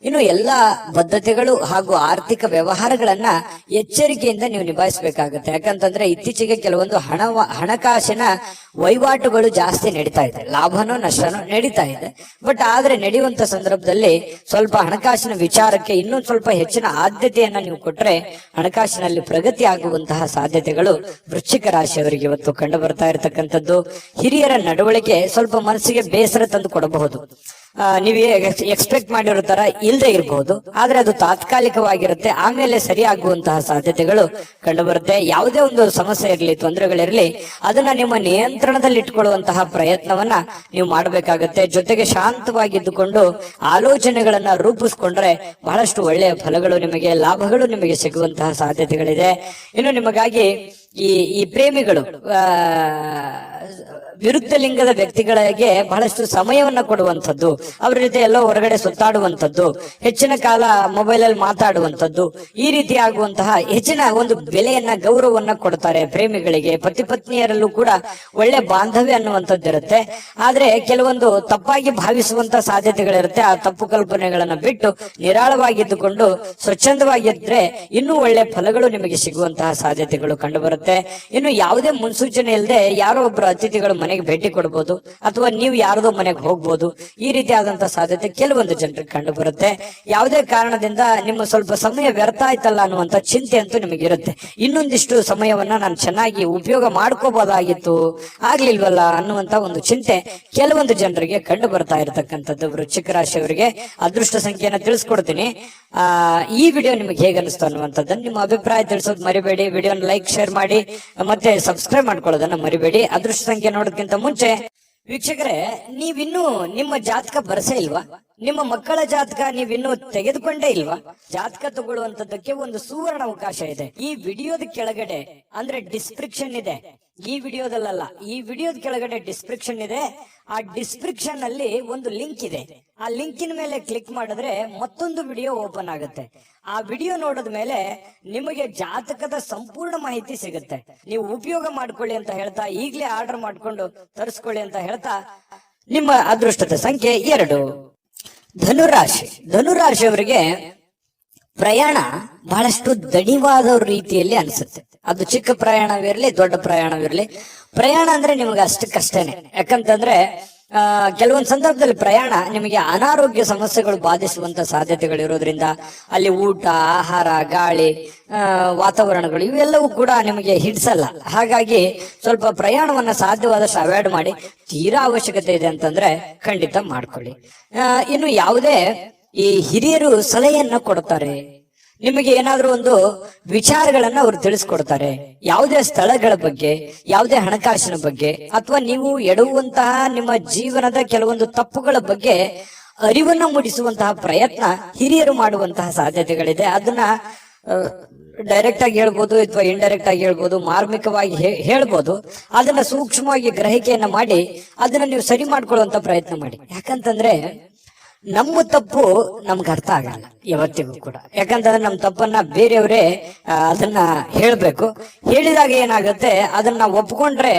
ಇನ್ನು ಎಲ್ಲಾ ಬದ್ಧತೆಗಳು ಹಾಗೂ ಆರ್ಥಿಕ ವ್ಯವಹಾರಗಳನ್ನ ಎಚ್ಚರಿಕೆಯಿಂದ ನೀವು ನಿಭಾಯಿಸಬೇಕಾಗುತ್ತೆ. ಯಾಕಂತಂದ್ರೆ ಇತ್ತೀಚೆಗೆ ಕೆಲವೊಂದು ಹಣಕಾಸಿನ ವಹಿವಾಟುಗಳು ಜಾಸ್ತಿ ನಡೀತಾ ಇದೆ, ಲಾಭನೋ ನಷ್ಟನೋ ನಡೀತಾ ಇದೆ. ಬಟ್ ಆದ್ರೆ ನಡೆಯುವಂತ ಸಂದರ್ಭದಲ್ಲಿ ಸ್ವಲ್ಪ ಹಣಕಾಸಿನ ವಿಚಾರಕ್ಕೆ ಇನ್ನೊಂದು ಸ್ವಲ್ಪ ಹೆಚ್ಚಿನ ಆದ್ಯತೆಯನ್ನ ನೀವು ಕೊಟ್ರೆ ಹಣಕಾಸಿನಲ್ಲಿ ಪ್ರಗತಿ ಆಗುವಂತಹ ಸಾಧ್ಯತೆಗಳು ವೃಶ್ಚಿಕ ರಾಶಿಯವರಿಗೆ ಇವತ್ತು ಕಂಡು ಬರ್ತಾ ಇರತಕ್ಕಂಥದ್ದು. ಹಿರಿಯರ ನಡವಳಿಕೆ ಸ್ವಲ್ಪ ಮನಸ್ಸಿಗೆ ಬೇಸರ ತಂದು ಕೊಡಬಹುದು. ನೀವು ಎಕ್ಸ್ಪೆಕ್ಟ್ ಮಾಡಿರೋ ತರ ಇಲ್ಲದೆ ಇರಬಹುದು, ಆದ್ರೆ ಅದು ತಾತ್ಕಾಲಿಕವಾಗಿರುತ್ತೆ, ಆಮೇಲೆ ಸರಿಯಾಗುವಂತಹ ಸಾಧ್ಯತೆಗಳು ಕಂಡು ಬರುತ್ತೆ. ಯಾವುದೇ ಒಂದು ಸಮಸ್ಯೆ ಇರಲಿ, ತೊಂದರೆಗಳಿರಲಿ, ಅದನ್ನ ನಿಮ್ಮ ನಿಯಂತ್ರಣದಲ್ಲಿ ಇಟ್ಕೊಳ್ಳುವಂತಹ ಪ್ರಯತ್ನವನ್ನ ನೀವು ಮಾಡಬೇಕಾಗತ್ತೆ. ಜೊತೆಗೆ ಶಾಂತವಾಗಿದ್ದುಕೊಂಡು ಆಲೋಚನೆಗಳನ್ನ ರೂಪಿಸ್ಕೊಂಡ್ರೆ ಬಹಳಷ್ಟು ಒಳ್ಳೆಯ ಫಲಗಳು ನಿಮಗೆ, ಲಾಭಗಳು ನಿಮಗೆ ಸಿಗುವಂತಹ ಸಾಧ್ಯತೆಗಳಿದೆ. ಇನ್ನು ನಿಮಗಾಗಿ ಈ ಪ್ರೇಮಿಗಳು ವಿರುದ್ಧ ಲಿಂಗದ ವ್ಯಕ್ತಿಗಳಿಗೆ ಬಹಳಷ್ಟು ಸಮಯವನ್ನ ಕೊಡುವಂಥದ್ದು, ಅವ್ರ ಜೊತೆ ಎಲ್ಲೋ ಹೊರಗಡೆ ಸುತ್ತಾಡುವಂಥದ್ದು, ಹೆಚ್ಚಿನ ಕಾಲ ಮೊಬೈಲ್ ಅಲ್ಲಿ ಮಾತಾಡುವಂಥದ್ದು, ಈ ರೀತಿ ಆಗುವಂತಹ ಹೆಚ್ಚಿನ ಒಂದು ಬೆಲೆಯನ್ನ, ಗೌರವವನ್ನ ಕೊಡ್ತಾರೆ ಪ್ರೇಮಿಗಳಿಗೆ. ಪತಿ ಪತ್ನಿಯರಲ್ಲೂ ಕೂಡ ಒಳ್ಳೆ ಬಾಂಧವ್ಯ ಅನ್ನುವಂಥದ್ದು ಇರುತ್ತೆ. ಆದ್ರೆ ಕೆಲವೊಂದು ತಪ್ಪಾಗಿ ಭಾವಿಸುವಂತ ಸಾಧ್ಯತೆಗಳಿರುತ್ತೆ. ಆ ತಪ್ಪು ಕಲ್ಪನೆಗಳನ್ನ ಬಿಟ್ಟು ನಿರಾಳವಾಗಿದ್ದುಕೊಂಡು ಸ್ವಚ್ಛಂದವಾಗಿದ್ರೆ ಇನ್ನೂ ಒಳ್ಳೆ ಫಲಗಳು ನಿಮಗೆ ಸಿಗುವಂತಹ ಸಾಧ್ಯತೆಗಳು ಕಂಡು ಬರುತ್ತೆ. ಇನ್ನು ಯಾವುದೇ ಮುನ್ಸೂಚನೆ ಇಲ್ಲದೆ ಯಾರೋ ಒಬ್ರು ಅತಿಥಿಗಳು ಮನೆಗೆ ಭೇಟಿ ಕೊಡಬಹುದು, ಅಥವಾ ನೀವು ಯಾರದೋ ಮನೆಗೆ ಹೋಗ್ಬೋದು. ಈ ರೀತಿ ಆದಂತಹ ಸಾಧ್ಯತೆ ಕೆಲವೊಂದು ಜನರಿಗೆ ಕಂಡು ಬರುತ್ತೆ. ಯಾವುದೇ ಕಾರಣದಿಂದ ನಿಮ್ಮ ಸ್ವಲ್ಪ ಸಮಯ ವ್ಯರ್ಥ ಆಯ್ತಲ್ಲ ಅನ್ನುವಂತ ಚಿಂತೆ ಅಂತೂ ನಿಮಗೆ ಇರುತ್ತೆ. ಇನ್ನೊಂದಿಷ್ಟು ಸಮಯವನ್ನ ನಾನು ಚೆನ್ನಾಗಿ ಉಪಯೋಗ ಮಾಡ್ಕೋಬಹುದಾಗಿತ್ತು, ಆಗ್ಲಿಲ್ವಲ್ಲ ಅನ್ನುವಂತ ಒಂದು ಚಿಂತೆ ಕೆಲವೊಂದು ಜನರಿಗೆ ಕಂಡು ಬರ್ತಾ ಇರತಕ್ಕಂಥದ್ದು. ವೃಶ್ಚಿಕ ರಾಶಿಯವರಿಗೆ ಅದೃಷ್ಟ ಸಂಖ್ಯೆಯನ್ನ ತಿಳಿಸ್ಕೊಡ್ತೀನಿ. ಈ ವಿಡಿಯೋ ನಿಮಗೆ ಹೇಗೆ ಅನಿಸ್ತು ಅನ್ನುವಂಥದ್ದನ್ನ ನಿಮ್ಮ ಅಭಿಪ್ರಾಯ ತಿಳಿಸೋದು ಮರಿಬೇಡಿ. ವಿಡಿಯೋನ ಲೈಕ್ ಶೇರ್ ಮಾಡಿ, ಮತ್ತೆ ಸಬ್ಸ್ಕ್ರೈಬ್ ಮಾಡ್ಕೊಳ್ಳೋದನ್ನ ಮರಿಬೇಡಿ. ಅದೃಷ್ಟ ಸಂಖ್ಯೆ ನೋಡೋದಕ್ಕಿಂತ ಮುಂಚೆ ವೀಕ್ಷಕರೇ, ನೀವಿನ್ನೂ ನಿಮ್ಮ ಜಾತಕ ಬರಸೇ ಇಲ್ವಾ? ನಿಮ್ಮ ಮಕ್ಕಳ ಜಾತಕ ನೀವಿನ್ನೂ ತೆಗೆದುಕೊಂಡೇ ಇಲ್ವಾ? ಜಾತಕ ತಗೊಳ್ಳುವಂತದ್ದಕ್ಕೆ ಒಂದು ಸುವರ್ಣ ಅವಕಾಶ ಇದೆ. ಈ ವಿಡಿಯೋದ ಕೆಳಗಡೆ ಅಂದ್ರೆ ಡಿಸ್ಕ್ರಿಪ್ಷನ್ ಇದೆ, ಈ ವಿಡಿಯೋದಲ್ಲ, ಈ ವಿಡಿಯೋದ ಕೆಳಗಡೆ ಡಿಸ್ಕ್ರಿಪ್ಷನ್ ಇದೆ. ಆ ಡಿಸ್ಕ್ರಿಪ್ಷನ್ ಅಲ್ಲಿ ಒಂದು ಲಿಂಕ್ ಇದೆ. ಆ ಲಿಂಕಿನ ಮೇಲೆ ಕ್ಲಿಕ್ ಮಾಡಿದ್ರೆ ಮತ್ತೊಂದು ವಿಡಿಯೋ ಓಪನ್ ಆಗುತ್ತೆ. ಆ ವಿಡಿಯೋ ನೋಡಿದ ಮೇಲೆ ನಿಮಗೆ ಜಾತಕದ ಸಂಪೂರ್ಣ ಮಾಹಿತಿ ಸಿಗುತ್ತೆ. ನೀವು ಉಪಯೋಗ ಮಾಡ್ಕೊಳ್ಳಿ ಅಂತ ಹೇಳ್ತಾ, ಈಗಲೇ ಆರ್ಡರ್ ಮಾಡ್ಕೊಂಡು ತರಿಸ್ಕೊಳ್ಳಿ ಅಂತ ಹೇಳ್ತಾ, ನಿಮ್ಮ ಅದೃಷ್ಟದ ಸಂಖ್ಯೆ 2. ಧನುರಾಶಿ. ಧನುರಾಶಿಯವರಿಗೆ ಪ್ರಯಾಣ ಬಹಳಷ್ಟು ದಣಿವಾದ ರೀತಿಯಲ್ಲಿ ಅನಿಸುತ್ತೆ. ಅದು ಚಿಕ್ಕ ಪ್ರಯಾಣವಿರ್ಲಿ, ದೊಡ್ಡ ಪ್ರಯಾಣವಿರ್ಲಿ, ಪ್ರಯಾಣ ಅಂದ್ರೆ ನಿಮಗೆ ಅಷ್ಟಕ್ಕಷ್ಟೇನೆ. ಯಾಕಂತಂದ್ರೆ ಕೆಲವೊಂದು ಸಂದರ್ಭದಲ್ಲಿ ಪ್ರಯಾಣ ನಿಮಗೆ ಅನಾರೋಗ್ಯ ಸಮಸ್ಯೆಗಳು ಬಾಧಿಸುವಂತ ಸಾಧ್ಯತೆಗಳಿರೋದ್ರಿಂದ ಅಲ್ಲಿ ಊಟ, ಆಹಾರ, ಗಾಳಿ, ವಾತಾವರಣಗಳು ಇವೆಲ್ಲವೂ ಕೂಡ ನಿಮಗೆ ಹಿಡಿಸಲ್ಲ. ಹಾಗಾಗಿ ಸ್ವಲ್ಪ ಪ್ರಯಾಣವನ್ನ ಸಾಧ್ಯವಾದಷ್ಟು ಅವಾಯ್ಡ್ ಮಾಡಿ. ತೀರಾ ಅವಶ್ಯಕತೆ ಇದೆ ಅಂತಂದ್ರೆ ಖಂಡಿತ ಮಾಡ್ಕೊಳ್ಳಿ. ಇನ್ನು ಯಾವುದೇ ಈ ಹಿರಿಯರು ಸಲಹೆಯನ್ನ ಕೊಡ್ತಾರೆ, ನಿಮಗೆ ಏನಾದ್ರೂ ಒಂದು ವಿಚಾರಗಳನ್ನ ಅವರು ತಿಳಿಸ್ಕೊಡ್ತಾರೆ. ಯಾವುದೇ ಸ್ಥಳಗಳ ಬಗ್ಗೆ, ಯಾವುದೇ ಹಣಕಾಸಿನ ಬಗ್ಗೆ, ಅಥವಾ ನೀವು ಎಡುವಂತಹ ನಿಮ್ಮ ಜೀವನದ ಕೆಲವೊಂದು ತಪ್ಪುಗಳ ಬಗ್ಗೆ ಅರಿವನ್ನ ಮೂಡಿಸುವಂತಹ ಪ್ರಯತ್ನ ಹಿರಿಯರು ಮಾಡುವಂತಹ ಸಾಧ್ಯತೆಗಳಿದೆ. ಅದನ್ನ ಡೈರೆಕ್ಟ್ ಆಗಿ ಹೇಳ್ಬೋದು ಅಥವಾ ಇಂಡೈರೆಕ್ಟ್ ಆಗಿ ಹೇಳ್ಬೋದು, ಮಾರ್ಮಿಕವಾಗಿ ಹೇಳ್ಬೋದು. ಅದನ್ನ ಸೂಕ್ಷ್ಮವಾಗಿ ಗ್ರಹಿಕೆಯನ್ನ ಮಾಡಿ ಅದನ್ನ ನೀವು ಸರಿ ಮಾಡ್ಕೊಳ್ಳುವಂತ ಪ್ರಯತ್ನ ಮಾಡಿ. ಯಾಕಂತಂದ್ರೆ ನಮ್ಮ ತಪ್ಪು ನಮ್ಗೆ ಅರ್ಥ ಆಗಲ್ಲ ಯಾವತ್ತಿಗೂ ಕೂಡ. ಯಾಕಂತಂದ್ರೆ ನಮ್ಮ ತಪ್ಪನ್ನ ಬೇರೆಯವರೇ ಅದನ್ನ ಹೇಳ್ಬೇಕು. ಹೇಳಿದಾಗ ಏನಾಗುತ್ತೆ, ಅದನ್ನ ಒಪ್ಕೊಂಡ್ರೆ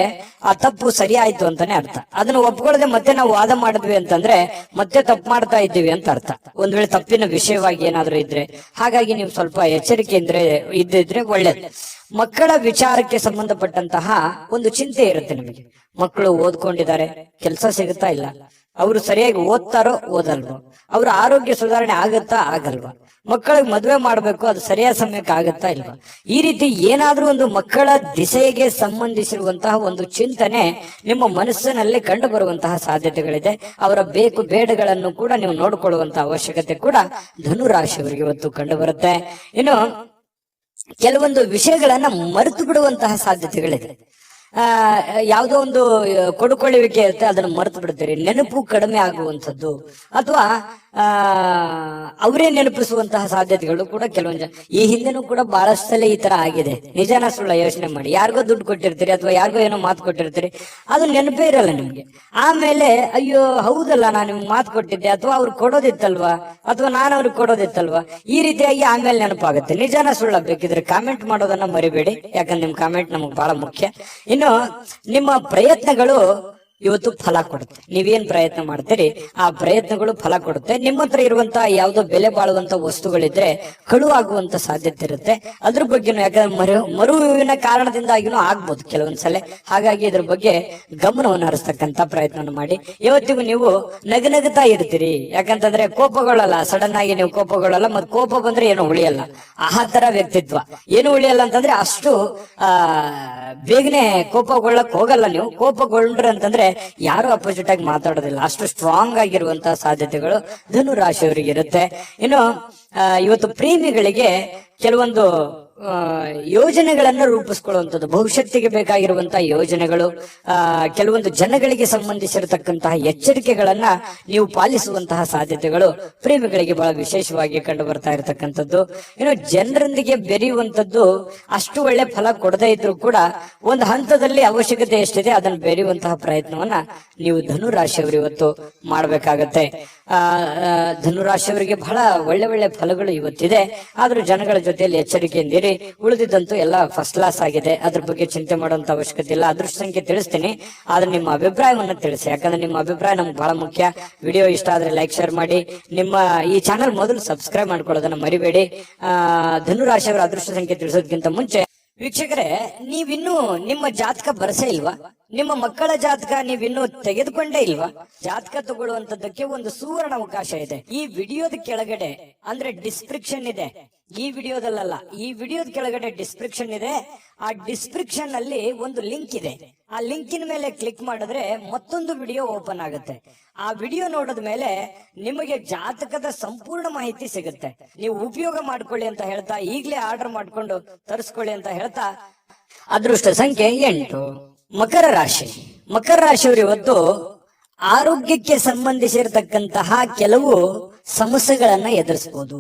ಆ ತಪ್ಪು ಸರಿ ಆಯ್ತು ಅಂತಾನೆ ಅರ್ಥ. ಅದನ್ನ ಒಪ್ಕೊಳ್ಳದೆ ಮತ್ತೆ ನಾವು ವಾದ ಮಾಡಿದ್ವಿ ಅಂತಂದ್ರೆ ಮತ್ತೆ ತಪ್ಪು ಮಾಡ್ತಾ ಇದ್ದೀವಿ ಅಂತ ಅರ್ಥ, ಒಂದ್ ವೇಳೆ ತಪ್ಪಿನ ವಿಷಯವಾಗಿ ಏನಾದ್ರೂ ಇದ್ರೆ. ಹಾಗಾಗಿ ನೀವು ಸ್ವಲ್ಪ ಎಚ್ಚರಿಕೆ ಇದ್ದಿದ್ರೆ ಒಳ್ಳೇದು. ಮಕ್ಕಳ ವಿಚಾರಕ್ಕೆ ಸಂಬಂಧಪಟ್ಟಂತಹ ಒಂದು ಚಿಂತೆ ಇರುತ್ತೆ ನಿಮಗೆ. ಮಕ್ಕಳು ಓದ್ಕೊಂಡಿದ್ದಾರೆ, ಕೆಲಸ ಸಿಗುತ್ತಾ ಇಲ್ಲ, ಅವರು ಸರಿಯಾಗಿ ಓದ್ತಾರೋ ಓದಲ್ವೋ, ಅವ್ರ ಆರೋಗ್ಯ ಸುಧಾರಣೆ ಆಗತ್ತಾ ಆಗಲ್ವಾ, ಮಕ್ಕಳಿಗೆ ಮದುವೆ ಮಾಡ್ಬೇಕು, ಅದು ಸರಿಯಾದ ಸಮಯಕ್ಕೆ ಆಗತ್ತಾ ಇಲ್ವಾ, ಈ ರೀತಿ ಏನಾದ್ರೂ ಒಂದು ಮಕ್ಕಳ ದಿಸೆಗೆ ಸಂಬಂಧಿಸಿರುವಂತಹ ಒಂದು ಚಿಂತನೆ ನಿಮ್ಮ ಮನಸ್ಸಿನಲ್ಲಿ ಕಂಡು ಬರುವಂತಹ ಸಾಧ್ಯತೆಗಳಿದೆ. ಅವರ ಬೇಕು ಬೇಡಗಳನ್ನು ಕೂಡ ನೀವು ನೋಡಿಕೊಳ್ಳುವಂತಹ ಅವಶ್ಯಕತೆ ಕೂಡ ಧನುರಾಶಿಯವರಿಗೆ ಇವತ್ತು ಕಂಡು ಬರುತ್ತೆ. ಇನ್ನು ಕೆಲವೊಂದು ವಿಷಯಗಳನ್ನ ಮರೆತು ಬಿಡುವಂತಹ ಸಾಧ್ಯತೆಗಳಿದೆ. ಯಾವುದೋ ಒಂದು ಕೊಡುಕೊಳ್ಳುವಿಕೆ ಇರುತ್ತೆ, ಅದನ್ನು ಮರೆತು ಬಿಡ್ತೀರಿ. ನೆನಪು ಕಡಿಮೆ ಆಗುವಂಥದ್ದು ಅಥವಾ ಅವರೇ ನೆನಪಿಸುವಂತಹ ಸಾಧ್ಯತೆಗಳು ಕೂಡ ಕೆಲವೊಂದು ಜನ. ಈ ಹಿಂದೆನೂ ಕೂಡ ಬಹಳಷ್ಟು ಸಲ ಈ ತರ ಆಗಿದೆ. ನಿಜಾನ ಸುಳ್ಳ ಯೋಚನೆ ಮಾಡಿ. ಯಾರಿಗೋ ದುಡ್ಡು ಕೊಟ್ಟಿರ್ತೀರಿ ಅಥವಾ ಯಾರಿಗೋ ಏನೋ ಮಾತು ಕೊಟ್ಟಿರ್ತೀರಿ, ಅದು ನೆನಪೇ ಇರಲ್ಲ ನಿಮ್ಗೆ. ಆಮೇಲೆ ಅಯ್ಯೋ ಹೌದಲ್ಲ, ನಾನು ನಿಮ್ಗೆ ಮಾತು ಕೊಟ್ಟಿದ್ದೆ, ಅಥವಾ ಅವ್ರು ಕೊಡೋದಿತ್ತಲ್ವಾ, ಅಥವಾ ನಾನು ಅವ್ರಿಗೆ ಕೊಡೋದಿತ್ತಲ್ವಾ, ಈ ರೀತಿಯಾಗಿ ಆಮೇಲೆ ನೆನಪಾಗುತ್ತೆ. ನಿಜಾನ ಸುಳ್ಳ ಬೇಕಿದ್ರೆ ಕಾಮೆಂಟ್ ಮಾಡೋದನ್ನ ಮರಿಬೇಡಿ, ಯಾಕಂದ್ರೆ ನಿಮ್ ಕಾಮೆಂಟ್ ನಮಗ್ ಬಹಳ ಮುಖ್ಯ. ಇನ್ನು ನಿಮ್ಮ ಪ್ರಯತ್ನಗಳು ಇವತ್ತು ಫಲ ಕೊಡುತ್ತೆ. ನೀವೇನ್ ಪ್ರಯತ್ನ ಮಾಡ್ತೀರಿ ಆ ಪ್ರಯತ್ನಗಳು ಫಲ ಕೊಡುತ್ತೆ. ನಿಮ್ಮ ಹತ್ರ ಇರುವಂತಹ ಯಾವುದೋ ಬೆಲೆ ಬಾಳುವಂತ ವಸ್ತುಗಳಿದ್ರೆ ಕಳುವಾಗುವಂತ ಸಾಧ್ಯತೆ ಇರುತ್ತೆ. ಅದ್ರ ಬಗ್ಗೆನೂ, ಯಾಕಂದ್ರೆ ಮರುವಿನ ಕಾರಣದಿಂದಾಗಿನೂ ಆಗ್ಬೋದು ಕೆಲವೊಂದ್ಸಲ. ಹಾಗಾಗಿ ಇದ್ರ ಬಗ್ಗೆ ಗಮನವನ್ನು ಹರಿಸ್ತಕ್ಕಂತ ಪ್ರಯತ್ನ ಮಾಡಿ. ಇವತ್ತಿಗೂ ನೀವು ನಗನಗುತ್ತಾ ಇರ್ತೀರಿ. ಯಾಕಂತಂದ್ರೆ ಕೋಪಗೊಳ್ಳಲ್ಲ, ಸಡನ್ ಆಗಿ ನೀವು ಕೋಪಗೊಳ್ಳಲ್ಲ. ಮತ್ ಕೋಪ ಬಂದ್ರೆ ಏನು ಉಳಿಯಲ್ಲ, ಆ ತರ ವ್ಯಕ್ತಿತ್ವ. ಏನು ಉಳಿಯಲ್ಲ ಅಂತಂದ್ರೆ ಅಷ್ಟು ಬೇಗನೆ ಕೋಪಗೊಳ್ಳಕ್ ಹೋಗಲ್ಲ ನೀವು. ಕೋಪಗೊಂಡ್ರೆ ಅಂತಂದ್ರೆ ಯಾರು ಅಪೋಸಿಟ್ ಆಗಿ ಮಾತಾಡೋದಿಲ್ಲ, ಅಷ್ಟು ಸ್ಟ್ರಾಂಗ್ ಆಗಿರುವಂತಹ ಸಾಧ್ಯತೆಗಳು ಧನು ರಾಶಿಯವರಿಗೆ ಇರುತ್ತೆ. ಇನ್ನು ಇವತ್ತು ಪ್ರೇಮಿಗಳಿಗೆ ಕೆಲವೊಂದು ಯೋಜನೆಗಳನ್ನು ರೂಪಿಸ್ಕೊಳ್ಳುವಂಥದ್ದು, ಭವಿಷ್ಯತ್ತಿಗೆ ಬೇಕಾಗಿರುವಂತಹ ಯೋಜನೆಗಳು, ಕೆಲವೊಂದು ಜನಗಳಿಗೆ ಸಂಬಂಧಿಸಿರತಕ್ಕಂತಹ ಎಚ್ಚರಿಕೆಗಳನ್ನ ನೀವು ಪಾಲಿಸುವಂತಹ ಸಾಧ್ಯತೆಗಳು ಪ್ರೇಮಿಗಳಿಗೆ ಬಹಳ ವಿಶೇಷವಾಗಿ ಕಂಡು ಬರ್ತಾ ಇರತಕ್ಕಂಥದ್ದು. ಇನ್ನು ಜನರೊಂದಿಗೆ ಬೆರೆಯುವಂಥದ್ದು ಅಷ್ಟು ಒಳ್ಳೆ ಫಲ ಕೊಡದೇ ಇದ್ರು ಕೂಡ ಒಂದು ಹಂತದಲ್ಲಿ ಅವಶ್ಯಕತೆ ಎಷ್ಟಿದೆ ಅದನ್ನು ಬೆರೆಯುವಂತಹ ಪ್ರಯತ್ನವನ್ನ ನೀವು ಧನುರಾಶಿಯವರು ಇವತ್ತು ಮಾಡಬೇಕಾಗತ್ತೆ. ಧನುರಾಶಿಯವರಿಗೆ ಬಹಳ ಒಳ್ಳೆ ಒಳ್ಳೆ ಫಲಗಳು ಇವತ್ತಿದೆ. ಆದ್ರೂ ಜನಗಳ ಜೊತೆಯಲ್ಲಿ ಎಚ್ಚರಿಕೆಯಿಂದಿರಿ. ಉಳಿದಿದ್ದಂತೂ ಎಲ್ಲ ಫಸ್ಟ್ ಕ್ಲಾಸ್ ಆಗಿದೆ, ಅದ್ರ ಬಗ್ಗೆ ಚಿಂತೆ ಮಾಡುವಂತ ಅವಶ್ಯಕತೆ ಇಲ್ಲ. ಅದೃಷ್ಟ ಸಂಖ್ಯೆ ತಿಳಿಸ್ತೀನಿ, ಆದ್ರೆ ನಿಮ್ಮ ಅಭಿಪ್ರಾಯವನ್ನ ತಿಳಿಸಿ. ಯಾಕಂದ್ರೆ ನಿಮ್ಮ ಅಭಿಪ್ರಾಯ ನಮ್ಗೆ ಬಹಳ ಮುಖ್ಯ. ವಿಡಿಯೋ ಇಷ್ಟ ಆದ್ರೆ ಲೈಕ್, ಶೇರ್ ಮಾಡಿ. ನಿಮ್ಮ ಈ ಚಾನಲ್ ಮೊದಲು ಸಬ್ಸ್ಕ್ರೈಬ್ ಮಾಡ್ಕೊಳ್ಳೋದನ್ನ ಮರಿಬೇಡಿ. ಧನುರಾಶಿಯವರ ಅದೃಷ್ಟ ಸಂಖ್ಯೆ ತಿಳಿಸೋದಕ್ಕಿಂತ ಮುಂಚೆ ವೀಕ್ಷಕರೇ, ನೀವಿನ್ನೂ ನಿಮ್ಮ ಜಾತಕ ಬರಸೇ ಇಲ್ವಾ? ನಿಮ್ಮ ಮಕ್ಕಳ ಜಾತಕ ನೀವಿನ್ನೂ ತೆಗೆದುಕೊಂಡೇ ಇಲ್ವಾ? ಜಾತಕ ತಗೊಳ್ಳುವಂತದ್ದಕ್ಕೆ ಒಂದು ಸುವರ್ಣ ಅವಕಾಶ ಇದೆ. ಈ ವಿಡಿಯೋದ ಕೆಳಗಡೆ ಅಂದ್ರೆ ಡಿಸ್ಕ್ರಿಪ್ಷನ್ ಇದೆ, ಈ ವಿಡಿಯೋದಲ್ಲ, ಈ ವಿಡಿಯೋದ ಕೆಳಗಡೆ ಡಿಸ್ಕ್ರಿಪ್ಷನ್ ಇದೆ. ಆ ಡಿಸ್ಕ್ರಿಪ್ಷನ್ ಅಲ್ಲಿ ಒಂದು ಲಿಂಕ್ ಇದೆ. ಆ ಲಿಂಕಿನ ಮೇಲೆ ಕ್ಲಿಕ್ ಮಾಡಿದ್ರೆ ಮತ್ತೊಂದು ವಿಡಿಯೋ ಓಪನ್ ಆಗುತ್ತೆ. ಆ ವಿಡಿಯೋ ನೋಡಿದ ಮೇಲೆ ನಿಮಗೆ ಜಾತಕದ ಸಂಪೂರ್ಣ ಮಾಹಿತಿ ಸಿಗುತ್ತೆ. ನೀವು ಉಪಯೋಗ ಮಾಡ್ಕೊಳ್ಳಿ ಅಂತ ಹೇಳ್ತಾ, ಈಗಲೇ ಆರ್ಡರ್ ಮಾಡ್ಕೊಂಡು ತರಿಸ್ಕೊಳ್ಳಿ ಅಂತ ಹೇಳ್ತಾ, ಅದೃಷ್ಟ ಸಂಖ್ಯೆ 8. ಮಕರ ರಾಶಿ. ಮಕರ ರಾಶಿಯವರು ಇವತ್ತು ಆರೋಗ್ಯಕ್ಕೆ ಸಂಬಂಧಿಸಿರತಕ್ಕಂತಹ ಕೆಲವು ಸಮಸ್ಯೆಗಳನ್ನ ಎದುರಿಸಬಹುದು.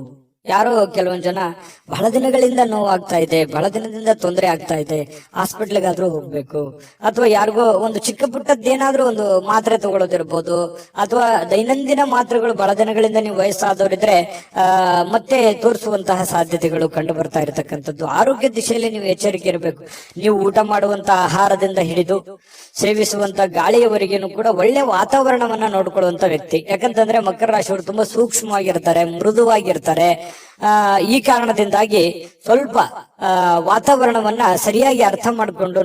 ಯಾರೋ ಕೆಲವೊಂದ್ ಜನ ಬಹಳ ದಿನಗಳಿಂದ ನೋವಾಗ್ತಾ ಇದೆ, ಬಹಳ ದಿನದಿಂದ ತೊಂದರೆ ಆಗ್ತಾ ಇದೆ, ಹಾಸ್ಪಿಟ್ಲಿಗಾದ್ರೂ ಹೋಗ್ಬೇಕು, ಅಥವಾ ಯಾರಿಗೋ ಒಂದು ಚಿಕ್ಕ ಪುಟ್ಟದ್ದೇನಾದ್ರೂ ಒಂದು ಮಾತ್ರೆ ತಗೊಳ್ಳೋದಿರ್ಬೋದು, ಅಥವಾ ದೈನಂದಿನ ಮಾತ್ರೆಗಳು ಬಹಳ ದಿನಗಳಿಂದ ನೀವು ವಯಸ್ಸಾದವರಿದ್ರೆ ಮತ್ತೆ ತೋರಿಸುವಂತಹ ಸಾಧ್ಯತೆಗಳು ಕಂಡು ಬರ್ತಾ ಇರತಕ್ಕಂಥದ್ದು. ಆರೋಗ್ಯ ದಿಶೆಯಲ್ಲಿ ನೀವು ಎಚ್ಚರಿಕೆ ಇರಬೇಕು. ನೀವು ಊಟ ಮಾಡುವಂತಹ ಆಹಾರದಿಂದ ಹಿಡಿದು ಸೇವಿಸುವಂತ ಗಾಳಿಯವರೆಗೇನು ಕೂಡ ಒಳ್ಳೆ ವಾತಾವರಣವನ್ನ ನೋಡ್ಕೊಳ್ಳುವಂತ ವ್ಯಕ್ತಿ. ಯಾಕಂತಂದ್ರೆ ಮಕರ ರಾಶಿಯವರು ತುಂಬಾ ಸೂಕ್ಷ್ಮವಾಗಿರ್ತಾರೆ, ಮೃದುವಾಗಿರ್ತಾರೆ. ಈ ಕಾರಣದಿಂದಾಗಿ ಸ್ವಲ್ಪ ವಾತಾವರಣವನ್ನ ಸರಿಯಾಗಿ ಅರ್ಥ ಮಾಡಿಕೊಂಡು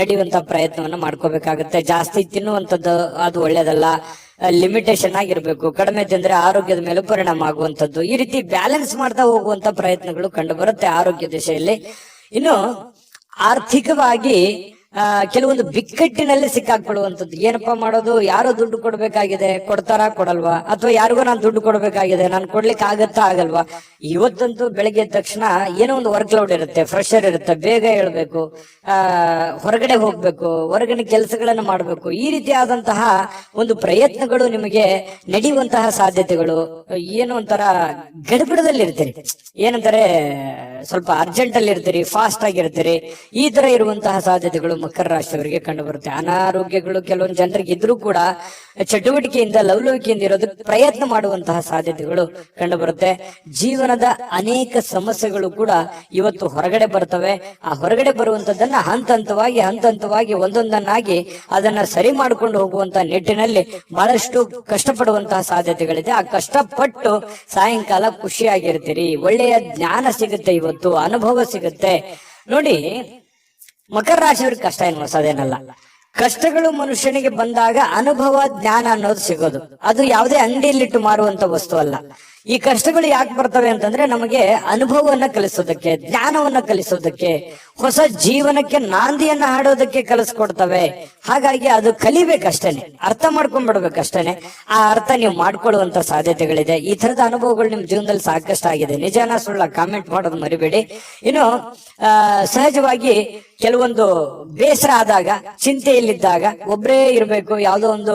ನಡೆಯುವಂತ ಪ್ರಯತ್ನವನ್ನ ಮಾಡ್ಕೋಬೇಕಾಗುತ್ತೆ. ಜಾಸ್ತಿ ತಿನ್ನುವಂಥದ್ದು ಅದು ಒಳ್ಳೇದಲ್ಲ, ಲಿಮಿಟೇಷನ್ ಆಗಿರ್ಬೇಕು. ಕಡಿಮೆ ತಿಂದ್ರೆ ಆರೋಗ್ಯದ ಮೇಲೆ ಪರಿಣಾಮ ಆಗುವಂಥದ್ದು. ಈ ರೀತಿ ಬ್ಯಾಲೆನ್ಸ್ ಮಾಡ್ತಾ ಹೋಗುವಂತ ಪ್ರಯತ್ನಗಳು ಕಂಡು ಬರುತ್ತೆ ಆರೋಗ್ಯ ದಿಶೆಯಲ್ಲಿ. ಇನ್ನು ಆರ್ಥಿಕವಾಗಿ ಕೆಲವೊಂದು ಬಿಕ್ಕಟ್ಟಿನಲ್ಲಿ ಸಿಕ್ಕಾಕೊಳ್ಳುವಂಥದ್ದು. ಏನಪ್ಪಾ ಮಾಡೋದು, ಯಾರೋ ದುಡ್ಡು ಕೊಡ್ಬೇಕಾಗಿದೆ, ಕೊಡ್ತಾರಾ ಕೊಡಲ್ವಾ, ಅಥವಾ ಯಾರಿಗೋ ನಾನು ದುಡ್ಡು ಕೊಡ್ಬೇಕಾಗಿದೆ, ನಾನು ಕೊಡ್ಲಿಕ್ಕೆ ಆಗತ್ತಾ ಆಗಲ್ವಾ. ಇವತ್ತಂತೂ ಬೆಳಗ್ಗೆ ಎದ್ದ ತಕ್ಷಣ ಏನೋ ಒಂದು ವರ್ಕ್ ಲೋಡ್ ಇರುತ್ತೆ, ಪ್ರೆಷರ್ ಇರುತ್ತೆ, ಬೇಗ ಹೇಳ್ಬೇಕು, ಹೊರಗಡೆ ಹೋಗ್ಬೇಕು, ಹೊರಗಡೆ ಕೆಲಸಗಳನ್ನ ಮಾಡ್ಬೇಕು. ಈ ರೀತಿಯಾದಂತಹ ಒಂದು ಪ್ರಯತ್ನಗಳು ನಿಮಗೆ ನಡೆಯುವಂತಹ ಸಾಧ್ಯತೆಗಳು. ಏನು ಒಂಥರ ಗಡಿಬಿಡದಲ್ಲಿ ಇರ್ತೀರಿ, ಏನಂತಾರೆ ಸ್ವಲ್ಪ ಅರ್ಜೆಂಟ್ ಅಲ್ಲಿ ಇರ್ತೀರಿ, ಫಾಸ್ಟ್ ಆಗಿರ್ತೀರಿ. ಈ ತರ ಇರುವಂತಹ ಸಾಧ್ಯತೆಗಳು ಮಕರ ರಾಶಿಯವರಿಗೆ ಕಂಡು ಬರುತ್ತೆ. ಅನಾರೋಗ್ಯಗಳು ಕೆಲವೊಂದು ಜನರಿಗೆ ಇದ್ರೂ ಕೂಡ ಚಟುವಟಿಕೆಯಿಂದ ಲವಲವಿಕೆಯಿಂದ ಇರೋದಕ್ಕೆ ಪ್ರಯತ್ನ ಮಾಡುವಂತಹ ಸಾಧ್ಯತೆಗಳು ಕಂಡು ಬರುತ್ತೆ. ಜೀವನದ ಅನೇಕ ಸಮಸ್ಯೆಗಳು ಕೂಡ ಇವತ್ತು ಹೊರಗಡೆ ಬರ್ತವೆ. ಆ ಹೊರಗಡೆ ಬರುವಂತದ್ದನ್ನ ಹಂತವಾಗಿ ಒಂದೊಂದನ್ನಾಗಿ ಅದನ್ನ ಸರಿ ಮಾಡಿಕೊಂಡು ಹೋಗುವಂತ ನಿಟ್ಟಿನಲ್ಲಿ ಬಹಳಷ್ಟು ಕಷ್ಟಪಡುವಂತಹ ಸಾಧ್ಯತೆಗಳಿದೆ. ಆ ಕಷ್ಟಪಟ್ಟು ಸಾಯಂಕಾಲ ಖುಷಿಯಾಗಿರ್ತೀರಿ, ಒಳ್ಳೆಯ ಜ್ಞಾನ ಸಿಗುತ್ತೆ, ಇವತ್ತು ಅನುಭವ ಸಿಗುತ್ತೆ. ನೋಡಿ, ಮಕರ ರಾಶಿಯವ್ರಿಗೆ ಕಷ್ಟ ಏನು ಹೊಸದೇನಲ್ಲ. ಕಷ್ಟಗಳು ಮನುಷ್ಯನಿಗೆ ಬಂದಾಗ ಅನುಭವ ಜ್ಞಾನ ಅನ್ನೋದು ಸಿಗೋದು. ಅದು ಯಾವುದೇ ಅಂಗಡಿಯಲ್ಲಿಟ್ಟು ಮಾರುವಂತ ವಸ್ತು ಅಲ್ಲ. ಈ ಕಷ್ಟಗಳು ಯಾಕೆ ಬರ್ತವೆ ಅಂತಂದ್ರೆ ನಮಗೆ ಅನುಭವವನ್ನ ಕಲಿಸೋದಕ್ಕೆ, ಜ್ಞಾನವನ್ನ ಕಲಿಸೋದಕ್ಕೆ, ಹೊಸ ಜೀವನಕ್ಕೆ ನಾಂದಿಯನ್ನ ಹಾಡೋದಕ್ಕೆ ಕಲಿಸ್ಕೊಡ್ತವೆ. ಹಾಗಾಗಿ ಅದು ಕಲಿಬೇಕಷ್ಟೇನೆ, ಅರ್ಥ ಮಾಡ್ಕೊಂಡ್ಬಿಡ್ಬೇಕಷ್ಟೇನೆ. ಆ ಅರ್ಥ ನೀವು ಮಾಡ್ಕೊಳ್ಳುವಂತ ಸಾಧ್ಯತೆಗಳಿದೆ. ಈ ತರದ ಅನುಭವಗಳು ನಿಮ್ ಜೀವನದಲ್ಲಿ ಸಾಕಷ್ಟು ಆಗಿದೆ. ನಿಜಾನ ಸುಳ್ಳ ಕಾಮೆಂಟ್ ಮಾಡೋದು ಮರಿಬೇಡಿ. ಇನ್ನು ಸಹಜವಾಗಿ ಕೆಲವೊಂದು ಬೇಸರ ಆದಾಗ, ಚಿಂತೆಯಲ್ಲಿದ್ದಾಗ ಒಬ್ಬರೇ ಇರಬೇಕು, ಯಾವುದೋ ಒಂದು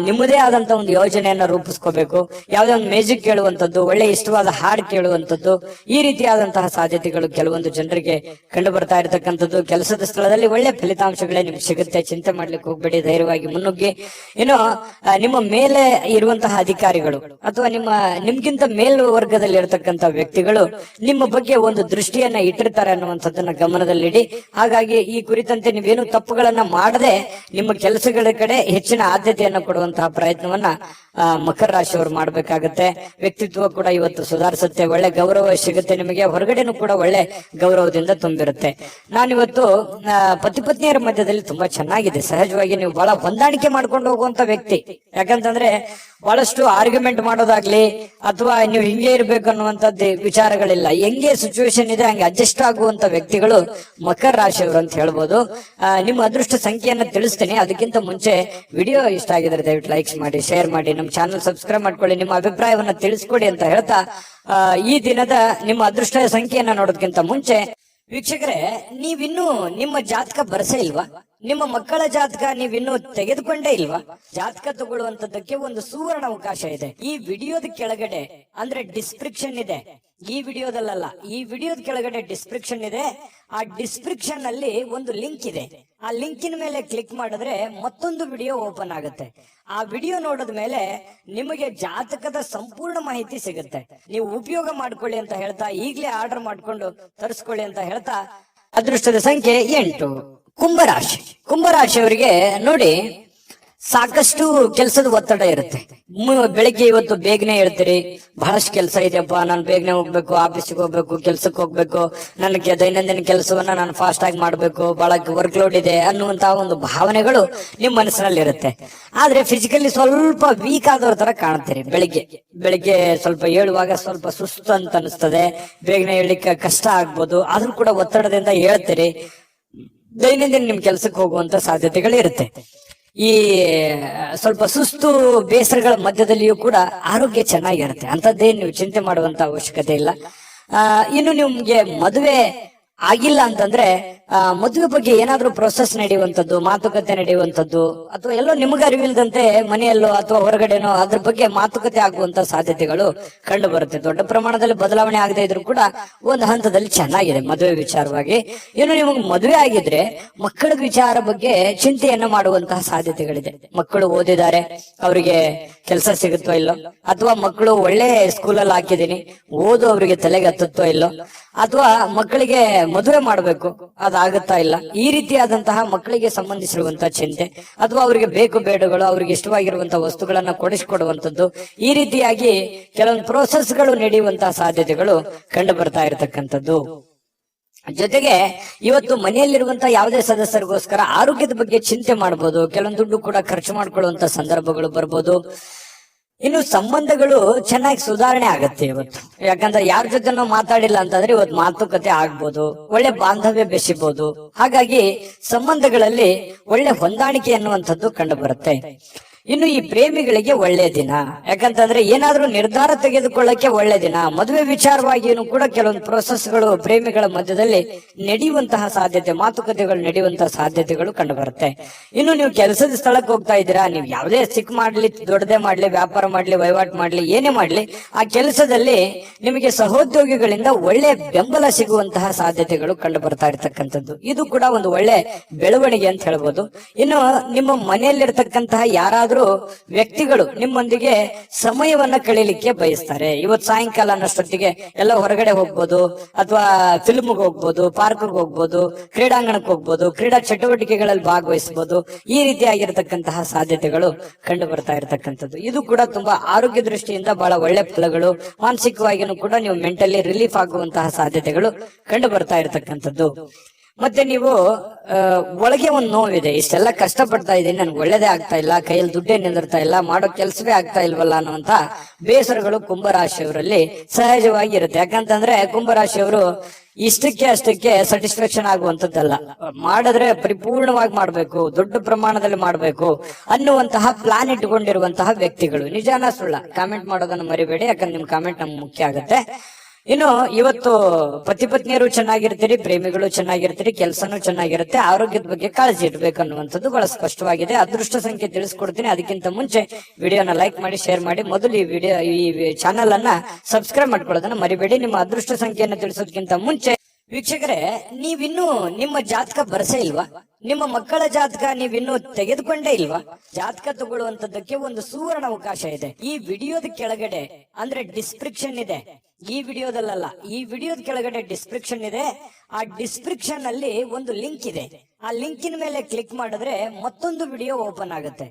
ನಿಮ್ಮದೇ ಆದಂತ ಒಂದು ಯೋಜನೆಯನ್ನ ರೂಪಿಸ್ಕೋಬೇಕು, ಯಾವುದೋ ಒಂದು ಮ್ಯೂಸಿಕ್ ಕೇಳುವಂತದ್ದು, ಒಳ್ಳೆ ಇಷ್ಟವಾದ ಹಾಡು ಕೇಳುವಂತದ್ದು, ಈ ರೀತಿಯಾದಂತಹ ಸಾಧ್ಯತೆಗಳು ಕೆಲವೊಂದು ಜನರಿಗೆ ಕಂಡು ಬರ್ತಾ ಇರತಕ್ಕಂಥದ್ದು. ಕೆಲಸದ ಸ್ಥಳದಲ್ಲಿ ಒಳ್ಳೆ ಫಲಿತಾಂಶಗಳೇ ನಿಮ್ಗೆ ಸಿಗುತ್ತೆ, ಚಿಂತೆ ಮಾಡ್ಲಿಕ್ಕೆ ಹೋಗ್ಬೇಡಿ, ಧೈರ್ಯವಾಗಿ ಮುನ್ನುಗ್ಗಿ. ಇನ್ನು ನಿಮ್ಮ ಮೇಲೆ ಇರುವಂತಹ ಅಧಿಕಾರಿಗಳು ಅಥವಾ ನಿಮ್ಗಿಂತ ಮೇಲ್ವರ್ಗದಲ್ಲಿ ಇರತಕ್ಕಂತ ವ್ಯಕ್ತಿಗಳು ನಿಮ್ಮ ಬಗ್ಗೆ ಒಂದು ದೃಷ್ಟಿಯನ್ನ ಇಟ್ಟಿರ್ತಾರೆ ಅನ್ನುವಂಥದ್ದನ್ನ ಗಮನದಲ್ಲಿಡಿ. ಹಾಗಾಗಿ ಈ ಕುರಿತಂತೆ ನೀವೇನು ತಪ್ಪುಗಳನ್ನ ಮಾಡದೆ ನಿಮ್ಮ ಕೆಲಸಗಳ ಕಡೆ ಹೆಚ್ಚಿನ ಆದ್ಯತೆಯನ್ನು ಕೊಡುವಂತಹ ಪ್ರಯತ್ನವನ್ನ ಮಕರ ರಾಶಿಯವರು ಮಾಡ್ಬೇಕಾಗತ್ತೆ. ವ್ಯಕ್ತಿತ್ವ ಕೂಡ ಇವತ್ತು ಸುಧಾರಿಸುತ್ತೆ, ಒಳ್ಳೆ ಗೌರವ ಸಿಗುತ್ತೆ ನಿಮಗೆ, ಹೊರಗಡೆನೂ ಕೂಡ ಒಳ್ಳೆ ಗೌರವದಿಂದ ತುಂಬಿರುತ್ತೆ. ನಾನಿವತ್ತು ಪತಿ ಪತ್ನಿಯರ ಮಧ್ಯದಲ್ಲಿ ತುಂಬಾ ಚೆನ್ನಾಗಿದೆ. ಸಹಜವಾಗಿ ನೀವು ಬಹಳ ಹೊಂದಾಣಿಕೆ ಮಾಡ್ಕೊಂಡು ಹೋಗುವಂತ ವ್ಯಕ್ತಿ. ಯಾಕಂತಂದ್ರೆ ಬಹಳಷ್ಟು ಆರ್ಗ್ಯುಮೆಂಟ್ ಮಾಡೋದಾಗ್ಲಿ ಅಥವಾ ನೀವು ಹಿಂಗೆ ಇರ್ಬೇಕು ಅನ್ನುವಂಥದ್ದು ವಿಚಾರಗಳಿಲ್ಲ. ಹೆಂಗೆ ಸಿಚುವೇಶನ್ ಇದೆ ಹಂಗೆ ಅಡ್ಜಸ್ಟ್ ಆಗುವಂತ ವ್ಯಕ್ತಿಗಳು ಮಕರ ರಾಶಿಯವರು ಅಂತ ಹೇಳ್ಬೋದು. ನಿಮ್ಮ ಅದೃಷ್ಟ ಸಂಖ್ಯೆಯನ್ನ ತಿಳಿಸ್ತೀನಿ. ಅದಕ್ಕಿಂತ ಮುಂಚೆ ವಿಡಿಯೋ ಇಷ್ಟ ಆಗಿದ್ರೆ ದಯವಿಟ್ಟು ಲೈಕ್ಸ್ ಮಾಡಿ, ಶೇರ್ ಮಾಡಿ, ನಮ್ಮ ಚಾನಲ್ ಸಬ್ಸ್ಕ್ರೈಬ್ ಮಾಡ್ಕೊಳ್ಳಿ, ನಿಮ್ಮ ಅಭಿಪ್ರಾಯವನ್ನ ತಿಳಿಸ್ಕೊಡಿ ಅಂತ ಹೇಳ್ತಾ ಈ ದಿನದ ನಿಮ್ಮ ಅದೃಷ್ಟ ಸಂಖ್ಯೆಯನ್ನ ನೋಡೋದಕ್ಕಿಂತ ಮುಂಚೆ ವೀಕ್ಷಕರೇ, ನೀವಿನ್ನೂ ನಿಮ್ಮ ಜಾತಕ ಬರಸೇ ಇಲ್ವಾ? ನಿಮ್ಮ ಮಕ್ಕಳ ಜಾತಕ ನೀವಿನ್ನೂ ತೆಗೆದುಕೊಂಡೇ ಇಲ್ವಾ? ಜಾತಕ ತಗೊಳ್ಳುವಂತದ್ದಕ್ಕೆ ಒಂದು ಸುವರ್ಣ ಅವಕಾಶ ಇದೆ. ಈ ವಿಡಿಯೋದ ಕೆಳಗಡೆ ಅಂದ್ರೆ ಡಿಸ್ಕ್ರಿಪ್ಷನ್ ಇದೆ, ಈ ವಿಡಿಯೋದಲ್ಲ, ಈ ವಿಡಿಯೋದ ಕೆಳಗಡೆ ಡಿಸ್ಕ್ರಿಪ್ಷನ್ ಇದೆ. ಆ ಡಿಸ್ಕ್ರಿಪ್ಷನ್ ಅಲ್ಲಿ ಒಂದು ಲಿಂಕ್ ಇದೆ. ಆ ಲಿಂಕಿನ ಮೇಲೆ ಕ್ಲಿಕ್ ಮಾಡಿದ್ರೆ ಮತ್ತೊಂದು ವಿಡಿಯೋ ಓಪನ್ ಆಗುತ್ತೆ. ಆ ವಿಡಿಯೋ ನೋಡಿದ ಮೇಲೆ ನಿಮಗೆ ಜಾತಕದ ಸಂಪೂರ್ಣ ಮಾಹಿತಿ ಸಿಗುತ್ತೆ. ನೀವು ಉಪಯೋಗ ಮಾಡ್ಕೊಳ್ಳಿ ಅಂತ ಹೇಳ್ತಾ, ಈಗಲೇ ಆರ್ಡರ್ ಮಾಡ್ಕೊಂಡು ತರಿಸ್ಕೊಳ್ಳಿ ಅಂತ ಹೇಳ್ತಾ, ಅದೃಷ್ಟದ ಸಂಖ್ಯೆ 8. ಕುಂಭರಾಶಿ. ಕುಂಭರಾಶಿಯವರಿಗೆ ನೋಡಿ, ಸಾಕಷ್ಟು ಕೆಲಸದ ಒತ್ತಡ ಇರುತ್ತೆ. ಬೆಳಿಗ್ಗೆ ಇವತ್ತು ಬೇಗನೆ ಹೇಳ್ತೀರಿ, ಬಹಳಷ್ಟು ಕೆಲಸ ಇದೆಯಪ್ಪ, ನಾನು ಬೇಗನೆ ಹೋಗ್ಬೇಕು, ಆಫೀಸಿಗೆ ಹೋಗ್ಬೇಕು, ಕೆಲ್ಸಕ್ಕೆ ಹೋಗ್ಬೇಕು, ನನಗೆ ದೈನಂದಿನ ಕೆಲಸವನ್ನ ನಾನು ಫಾಸ್ಟ್ ಆಗಿ ಮಾಡ್ಬೇಕು, ಬಹಳ ವರ್ಕ್ ಲೋಡ್ ಇದೆ ಅನ್ನುವಂತಹ ಒಂದು ಭಾವನೆಗಳು ನಿಮ್ ಮನಸ್ಸಿನಲ್ಲಿ ಇರುತ್ತೆ. ಆದ್ರೆ ಫಿಸಿಕಲಿ ಸ್ವಲ್ಪ ವೀಕ್ ಆದವ್ರ ತರ ಕಾಣ್ತೀರಿ. ಬೆಳಿಗ್ಗೆ ಸ್ವಲ್ಪ ಹೇಳುವಾಗ ಸ್ವಲ್ಪ ಸುಸ್ತು ಅಂತ ಅನಿಸ್ತದೆ, ಬೇಗನೆ ಹೇಳಲಿಕ್ಕೆ ಕಷ್ಟ ಆಗ್ಬೋದು. ಆದ್ರೂ ಕೂಡ ಒತ್ತಡದಿಂದ ಹೇಳ್ತೀರಿ. ದೈನಂದಿನ ನಿಮ್ ಕೆಲ್ಸಕ್ಕೆ ಹೋಗುವಂತ ಸಾಧ್ಯತೆಗಳು ಇರುತ್ತೆ. ಈ ಸ್ವಲ್ಪ ಸುಸ್ತು ಬೇಸರಗಳ ಮಧ್ಯದಲ್ಲಿಯೂ ಕೂಡ ಆರೋಗ್ಯ ಚೆನ್ನಾಗಿರುತ್ತೆ. ಅಂತದ್ದೇನು ನೀವು ಚಿಂತೆ ಮಾಡುವಂತ ಅವಶ್ಯಕತೆ ಇಲ್ಲ. ಇನ್ನು ನಿಮ್ಗೆ ಮದುವೆ ಆಗಿಲ್ಲ ಅಂತಂದ್ರೆ ಮದುವೆ ಬಗ್ಗೆ ಏನಾದ್ರೂ ಪ್ರೊಸೆಸ್ ನಡೆಯುವಂತದ್ದು, ಮಾತುಕತೆ ನಡೆಯುವಂತದ್ದು, ಅಥವಾ ಎಲ್ಲೋ ನಿಮಗೆ ಅರಿವಿಲ್ಲದಂತೆ ಮನೆಯಲ್ಲೋ ಅಥವಾ ಹೊರಗಡೆನೋ ಅದ್ರ ಬಗ್ಗೆ ಮಾತುಕತೆ ಆಗುವಂತ ಸಾಧ್ಯತೆಗಳು ಕಂಡು ಬರುತ್ತೆ. ದೊಡ್ಡ ಪ್ರಮಾಣದಲ್ಲಿ ಬದಲಾವಣೆ ಆಗದೆ ಇದ್ರೂ ಕೂಡ ಒಂದು ಹಂತದಲ್ಲಿ ಚೆನ್ನಾಗಿದೆ ಮದುವೆ ವಿಚಾರವಾಗಿ. ಇನ್ನು ನಿಮಗೆ ಮದುವೆ ಆಗಿದ್ರೆ ಮಕ್ಕಳ ವಿಚಾರ ಬಗ್ಗೆ ಚಿಂತೆಯನ್ನ ಮಾಡುವಂತಹ ಸಾಧ್ಯತೆಗಳಿದೆ. ಮಕ್ಕಳು ಓದಿದ್ದಾರೆ, ಅವರಿಗೆ ಕೆಲಸ ಸಿಗುತ್ತೋ ಇಲ್ಲೋ, ಅಥವಾ ಮಕ್ಕಳು ಒಳ್ಳೆ ಸ್ಕೂಲಲ್ಲಿ ಹಾಕಿದೀನಿ, ಓದು ಅವರಿಗೆ ತಲೆಗೆ ಹತ್ತುತ್ತೋ ಇಲ್ಲೋ, ಅಥವಾ ಮಕ್ಕಳಿಗೆ ಮದುವೆ ಮಾಡಬೇಕು ಅದಾಗುತ್ತಾ ಇಲ್ಲ, ಈ ರೀತಿಯಾದಂತಹ ಮಕ್ಕಳಿಗೆ ಸಂಬಂಧಿಸಿರುವಂತಹ ಚಿಂತೆ, ಅಥವಾ ಅವರಿಗೆ ಬೇಕು ಬೇಡಗಳು, ಅವ್ರಿಗೆ ಇಷ್ಟವಾಗಿರುವಂತಹ ವಸ್ತುಗಳನ್ನ ಕೊಡಿಸಿಕೊಡುವಂತದ್ದು, ಈ ರೀತಿಯಾಗಿ ಕೆಲವೊಂದು ಪ್ರೋಸೆಸ್ಗಳು ನಡೆಯುವಂತಹ ಸಾಧ್ಯತೆಗಳು ಕಂಡು ಬರ್ತಾ ಇರತಕ್ಕಂಥದ್ದು. ಜೊತೆಗೆ ಇವತ್ತು ಮನೆಯಲ್ಲಿರುವಂತಹ ಯಾವುದೇ ಸದಸ್ಯರಿಗೋಸ್ಕರ ಆರೋಗ್ಯದ ಬಗ್ಗೆ ಚಿಂತೆ ಮಾಡಬಹುದು, ಕೆಲವೊಂದು ದುಡ್ಡು ಕೂಡ ಖರ್ಚು ಮಾಡ್ಕೊಳ್ಳುವಂತ ಸಂದರ್ಭಗಳು ಬರ್ಬೋದು. ಇನ್ನು ಸಂಬಂಧಗಳು ಚೆನ್ನಾಗಿ ಸುಧಾರಣೆ ಆಗತ್ತೆ ಇವತ್ತು. ಯಾಕಂದ್ರೆ ಯಾರ ಜೊತೆ ನಾವು ಮಾತಾಡಿಲ್ಲ ಅಂತಂದ್ರೆ ಇವತ್ತು ಮಾತುಕತೆ ಆಗ್ಬೋದು, ಒಳ್ಳೆ ಬಾಂಧವ್ಯ ಬೆಸಿಬಹುದು. ಹಾಗಾಗಿ ಸಂಬಂಧಗಳಲ್ಲಿ ಒಳ್ಳೆ ಹೊಂದಾಣಿಕೆ ಅನ್ನುವಂಥದ್ದು ಕಂಡು ಬರುತ್ತೆ. ಇನ್ನು ಈ ಪ್ರೇಮಿಗಳಿಗೆ ಒಳ್ಳೆ ದಿನ, ಯಾಕಂತಂದ್ರೆ ಏನಾದ್ರೂ ನಿರ್ಧಾರ ತೆಗೆದುಕೊಳ್ಳಕ್ಕೆ ಒಳ್ಳೆ ದಿನ. ಮದುವೆ ವಿಚಾರವಾಗಿಯೂ ಕೂಡ ಕೆಲವೊಂದು ಪ್ರೋಸೆಸ್ಗಳು ಪ್ರೇಮಿಗಳ ಮಧ್ಯದಲ್ಲಿ ನಡೆಯುವಂತಹ ಸಾಧ್ಯತೆ, ಮಾತುಕತೆಗಳು ನಡೆಯುವಂತಹ ಸಾಧ್ಯತೆಗಳು ಕಂಡು ಬರುತ್ತೆ. ಇನ್ನು ನೀವು ಕೆಲಸದ ಸ್ಥಳಕ್ಕೆ ಹೋಗ್ತಾ ಇದ್ದೀರಾ, ನೀವು ಯಾವುದೇ ಚಿಕ್ಕ ಮಾಡ್ಲಿ, ದೊಡ್ಡದೇ ಮಾಡ್ಲಿ, ವ್ಯಾಪಾರ ಮಾಡ್ಲಿ, ವಹಿವಾಟು ಮಾಡ್ಲಿ, ಏನೇ ಮಾಡ್ಲಿ, ಆ ಕೆಲಸದಲ್ಲಿ ನಿಮಗೆ ಸಹೋದ್ಯೋಗಿಗಳಿಂದ ಒಳ್ಳೆ ಬೆಂಬಲ ಸಿಗುವಂತಹ ಸಾಧ್ಯತೆಗಳು ಕಂಡು ಬರ್ತಾ ಇರ್ತಕ್ಕಂಥದ್ದು. ಇದು ಕೂಡ ಒಂದು ಒಳ್ಳೆ ಬೆಳವಣಿಗೆ ಅಂತ ಹೇಳ್ಬೋದು. ಇನ್ನು ನಿಮ್ಮ ಮನೆಯಲ್ಲಿರ್ತಕ್ಕಂತಹ ಯಾರಾದ್ರೂ ವ್ಯಕ್ತಿಗಳು ನಿಮ್ಮೊಂದಿಗೆ ಸಮಯವನ್ನ ಕಳೀಲಿಕ್ಕೆ ಬಯಸ್ತಾರೆ. ಇವತ್ತು ಸಾಯಂಕಾಲ ಅನ್ನೋಷ್ಟೊತ್ತಿಗೆ ಎಲ್ಲ ಹೊರಗಡೆ ಹೋಗ್ಬೋದು, ಅಥವಾ ಫಿಲ್ಮ್ಗೆ ಹೋಗ್ಬೋದು, ಪಾರ್ಕ್ಗೆ ಹೋಗ್ಬೋದು, ಕ್ರೀಡಾಂಗಣಕ್ಕೆ ಹೋಗ್ಬೋದು, ಕ್ರೀಡಾ ಚಟುವಟಿಕೆಗಳಲ್ಲಿ ಭಾಗವಹಿಸಬಹುದು. ಈ ರೀತಿಯಾಗಿರ್ತಕ್ಕಂತಹ ಸಾಧ್ಯತೆಗಳು ಕಂಡು ಬರ್ತಾ ಇರತಕ್ಕಂಥದ್ದು. ಇದು ಕೂಡ ತುಂಬಾ ಆರೋಗ್ಯ ದೃಷ್ಟಿಯಿಂದ ಬಹಳ ಒಳ್ಳೆ ಫಲಗಳು. ಮಾನಸಿಕವಾಗಿಯೂ ಕೂಡ ನೀವು ಮೆಂಟಲಿ ರಿಲೀಫ್ ಆಗುವಂತಹ ಸಾಧ್ಯತೆಗಳು ಕಂಡು ಬರ್ತಾ ಇರತಕ್ಕಂಥದ್ದು. ಮತ್ತೆ ನೀವು ಒಳಗೆ ಒಂದು ನೋವಿದೆ, ಇಷ್ಟೆಲ್ಲ ಕಷ್ಟಪಡ್ತಾ ಇದ್ದೀನಿ, ನನ್ಗೆ ಒಳ್ಳೇದೇ ಆಗ್ತಾ ಇಲ್ಲ, ಕೈಯಲ್ಲಿ ದುಡ್ಡೇ ನಿಂದಿರ್ತಾ ಇಲ್ಲ, ಮಾಡೋ ಕೆಲಸವೇ ಆಗ್ತಾ ಇಲ್ವಲ್ಲ ಅನ್ನುವಂತ ಬೇಸರಗಳು ಕುಂಭರಾಶಿಯವರಲ್ಲಿ ಸಹಜವಾಗಿ ಇರುತ್ತೆ. ಯಾಕಂತಂದ್ರೆ ಕುಂಭರಾಶಿಯವರು ಇಷ್ಟಕ್ಕೆ ಅಷ್ಟಕ್ಕೆ ಸ್ಯಾಟಿಸ್ಫ್ಯಾಕ್ಷನ್ ಆಗುವಂತದ್ದಲ್ಲ, ಮಾಡಿದ್ರೆ ಪರಿಪೂರ್ಣವಾಗಿ ಮಾಡ್ಬೇಕು, ದೊಡ್ಡ ಪ್ರಮಾಣದಲ್ಲಿ ಮಾಡ್ಬೇಕು ಅನ್ನುವಂತಹ ಪ್ಲಾನ್ ಇಟ್ಟುಕೊಂಡಿರುವಂತಹ ವ್ಯಕ್ತಿಗಳು. ನಿಜಾನ ಸುಳ್ಳ ಕಾಮೆಂಟ್ ಮಾಡೋದನ್ನ ಮರಿಬೇಡಿ, ಯಾಕಂದ್ರೆ ನಿಮ್ ಕಾಮೆಂಟ್ ನಮ್ಗೆ ಮುಖ್ಯ ಆಗುತ್ತೆ. ಇನ್ನು ಇವತ್ತು ಪತಿ ಪತ್ನಿಯರು ಚೆನ್ನಾಗಿರ್ತೀರಿ, ಪ್ರೇಮಿಗಳು ಚೆನ್ನಾಗಿರ್ತೀರಿ, ಕೆಲಸನೂ ಚೆನ್ನಾಗಿರುತ್ತೆ, ಆರೋಗ್ಯದ ಬಗ್ಗೆ ಕಾಳಜಿ ಇಡ್ಬೇಕು ಅನ್ನುವಂಥದ್ದು ಬಹಳ ಸ್ಪಷ್ಟವಾಗಿದೆ. ಅದೃಷ್ಟ ಸಂಖ್ಯೆ ತಿಳಿಸ್ಕೊಡ್ತೀನಿ. ಅದಕ್ಕಿಂತ ಮುಂಚೆ ವಿಡಿಯೋನ ಲೈಕ್ ಮಾಡಿ, ಶೇರ್ ಮಾಡಿ, ಮೊದಲು ಈ ಚಾನೆಲ್ ಅನ್ನ ಸಬ್ಸ್ಕ್ರೈಬ್ ಮಾಡ್ಕೊಳ್ಳೋದನ್ನ ಮರಿಬೇಡಿ. ನಿಮ್ಮ ಅದೃಷ್ಟ ಸಂಖ್ಯೆಯನ್ನು ತಿಳಿಸೋದಕ್ಕಿಂತ ಮುಂಚೆ ವೀಕ್ಷಕರೇ, ನೀವಿನ್ನೂ ನಿಮ್ಮ ಜಾತಕ ಬರ್ಸೇ ಇಲ್ವಾ? ನಿಮ್ಮ ಮಕ್ಕಳ ಜಾತಕ ನೀವಿನ್ನೂ ತೆಗೆದುಕೊಂಡೇ ಇಲ್ವಾ? ಜಾತಕ ತಗೊಳ್ಳುವಂತದ್ದಕ್ಕೆ ಒಂದು ಸುವರ್ಣ ಅವಕಾಶ ಇದೆ. ಈ ವಿಡಿಯೋದ ಕೆಳಗಡೆ ಅಂದ್ರೆ ಡಿಸ್ಕ್ರಿಪ್ಷನ್ ಇದೆ, ಈ ವಿಡಿಯೋದಲ್ಲ, ಈ ವಿಡಿಯೋದ ಕೆಳಗಡೆ ಡಿಸ್ಕ್ರಿಪ್ಷನ್ ಇದೆ. ಆ ಡಿಸ್ಕ್ರಿಪ್ಷನ್ ಅಲ್ಲಿ ಒಂದು ಲಿಂಕ್ ಇದೆ. ಆ ಲಿಂಕಿನ ಮೇಲೆ ಕ್ಲಿಕ್ ಮಾಡಿದ್ರೆ ಮತ್ತೊಂದು ವಿಡಿಯೋ ಓಪನ್ ಆಗುತ್ತೆ.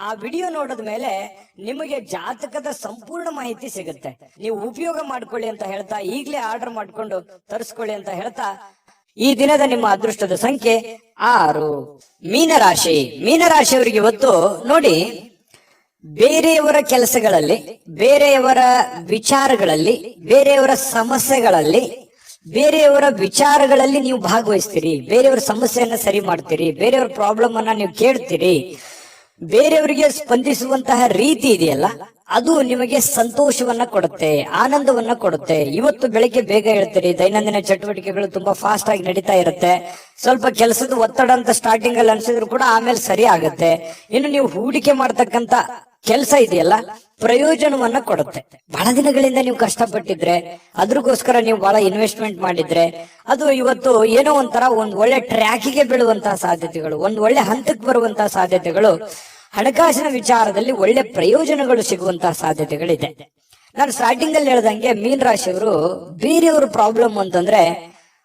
ಆ ವಿಡಿಯೋ ನೋಡಿದ ಮೇಲೆ ನಿಮಗೆ ಜಾತಕದ ಸಂಪೂರ್ಣ ಮಾಹಿತಿ ಸಿಗುತ್ತೆ. ನೀವು ಉಪಯೋಗ ಮಾಡ್ಕೊಳ್ಳಿ ಅಂತ ಹೇಳ್ತಾ, ಈಗಲೇ ಆರ್ಡರ್ ಮಾಡ್ಕೊಂಡು ತರಿಸ್ಕೊಳ್ಳಿ ಅಂತ ಹೇಳ್ತಾ, ಈ ದಿನದ ನಿಮ್ಮ ಅದೃಷ್ಟದ ಸಂಖ್ಯೆ 6. ಮೀನರಾಶಿ. ಮೀನರಾಶಿಯವರಿಗೆ ಇವತ್ತು ನೋಡಿ, ಬೇರೆಯವರ ಕೆಲಸಗಳಲ್ಲಿ, ಬೇರೆಯವರ ವಿಚಾರಗಳಲ್ಲಿ, ಬೇರೆಯವರ ಸಮಸ್ಯೆಗಳಲ್ಲಿ, ಬೇರೆಯವರ ವಿಚಾರಗಳಲ್ಲಿ ನೀವು ಭಾಗವಹಿಸ್ತೀರಿ, ಬೇರೆಯವರ ಸಮಸ್ಯೆಯನ್ನ ಸರಿ ಮಾಡ್ತೀರಿ, ಬೇರೆಯವರ ಪ್ರಾಬ್ಲಮ್ ಅನ್ನ ನೀವು ಕೇಳ್ತೀರಿ. ಬೇರೆಯವರಿಗೆ ಸ್ಪಂದಿಸುವಂತಹ ರೀತಿ ಇದೆಯಲ್ಲ, ಅದು ನಿಮಗೆ ಸಂತೋಷವನ್ನ ಕೊಡುತ್ತೆ, ಆನಂದವನ್ನ ಕೊಡುತ್ತೆ. ಇವತ್ತು ಬೆಳಿಗ್ಗೆ ಬೇಗ ಹೇಳ್ತೀರಿ, ದೈನಂದಿನ ಚಟುವಟಿಕೆಗಳು ತುಂಬಾ ಫಾಸ್ಟ್ ಆಗಿ ನಡೀತಾ ಇರುತ್ತೆ. ಸ್ವಲ್ಪ ಕೆಲಸದ ಒತ್ತಡ ಅಂತ ಸ್ಟಾರ್ಟಿಂಗ್ ಅಲ್ಲಿ ಅನ್ಸಿದ್ರು ಕೂಡ ಆಮೇಲೆ ಸರಿ ಆಗುತ್ತೆ. ಇನ್ನು ನೀವು ಹೂಡಿಕೆ ಮಾಡ್ತಕ್ಕಂತ ಕೆಲಸ ಇದೆಯಲ್ಲ, ಪ್ರಯೋಜನವನ್ನ ಕೊಡುತ್ತೆ. ಬಹಳ ದಿನಗಳಿಂದ ನೀವು ಕಷ್ಟಪಟ್ಟಿದ್ರೆ, ಅದ್ರಗೋಸ್ಕರ ನೀವು ಬಹಳ ಇನ್ವೆಸ್ಟ್ಮೆಂಟ್ ಮಾಡಿದ್ರೆ, ಅದು ಇವತ್ತು ಏನೋ ಒಂಥರ ಒಂದ್ ಒಳ್ಳೆ ಟ್ರ್ಯಾಕಿಗೆ ಬೀಳುವಂತಹ ಸಾಧ್ಯತೆಗಳು, ಒಂದ್ ಒಳ್ಳೆ ಹಂತಕ್ಕೆ ಬರುವಂತಹ ಸಾಧ್ಯತೆಗಳು, ಹಣಕಾಸಿನ ವಿಚಾರದಲ್ಲಿ ಒಳ್ಳೆ ಪ್ರಯೋಜನಗಳು ಸಿಗುವಂತಹ ಸಾಧ್ಯತೆಗಳಿದೆ. ನಾನು ಸ್ಟಾರ್ಟಿಂಗ್ ಅಲ್ಲಿ ಹೇಳ್ದಂಗೆ ಮೀನ್ ರಾಶಿಯವರು ಬೇರೆಯವ್ರ ಪ್ರಾಬ್ಲಮ್ ಅಂತಂದ್ರೆ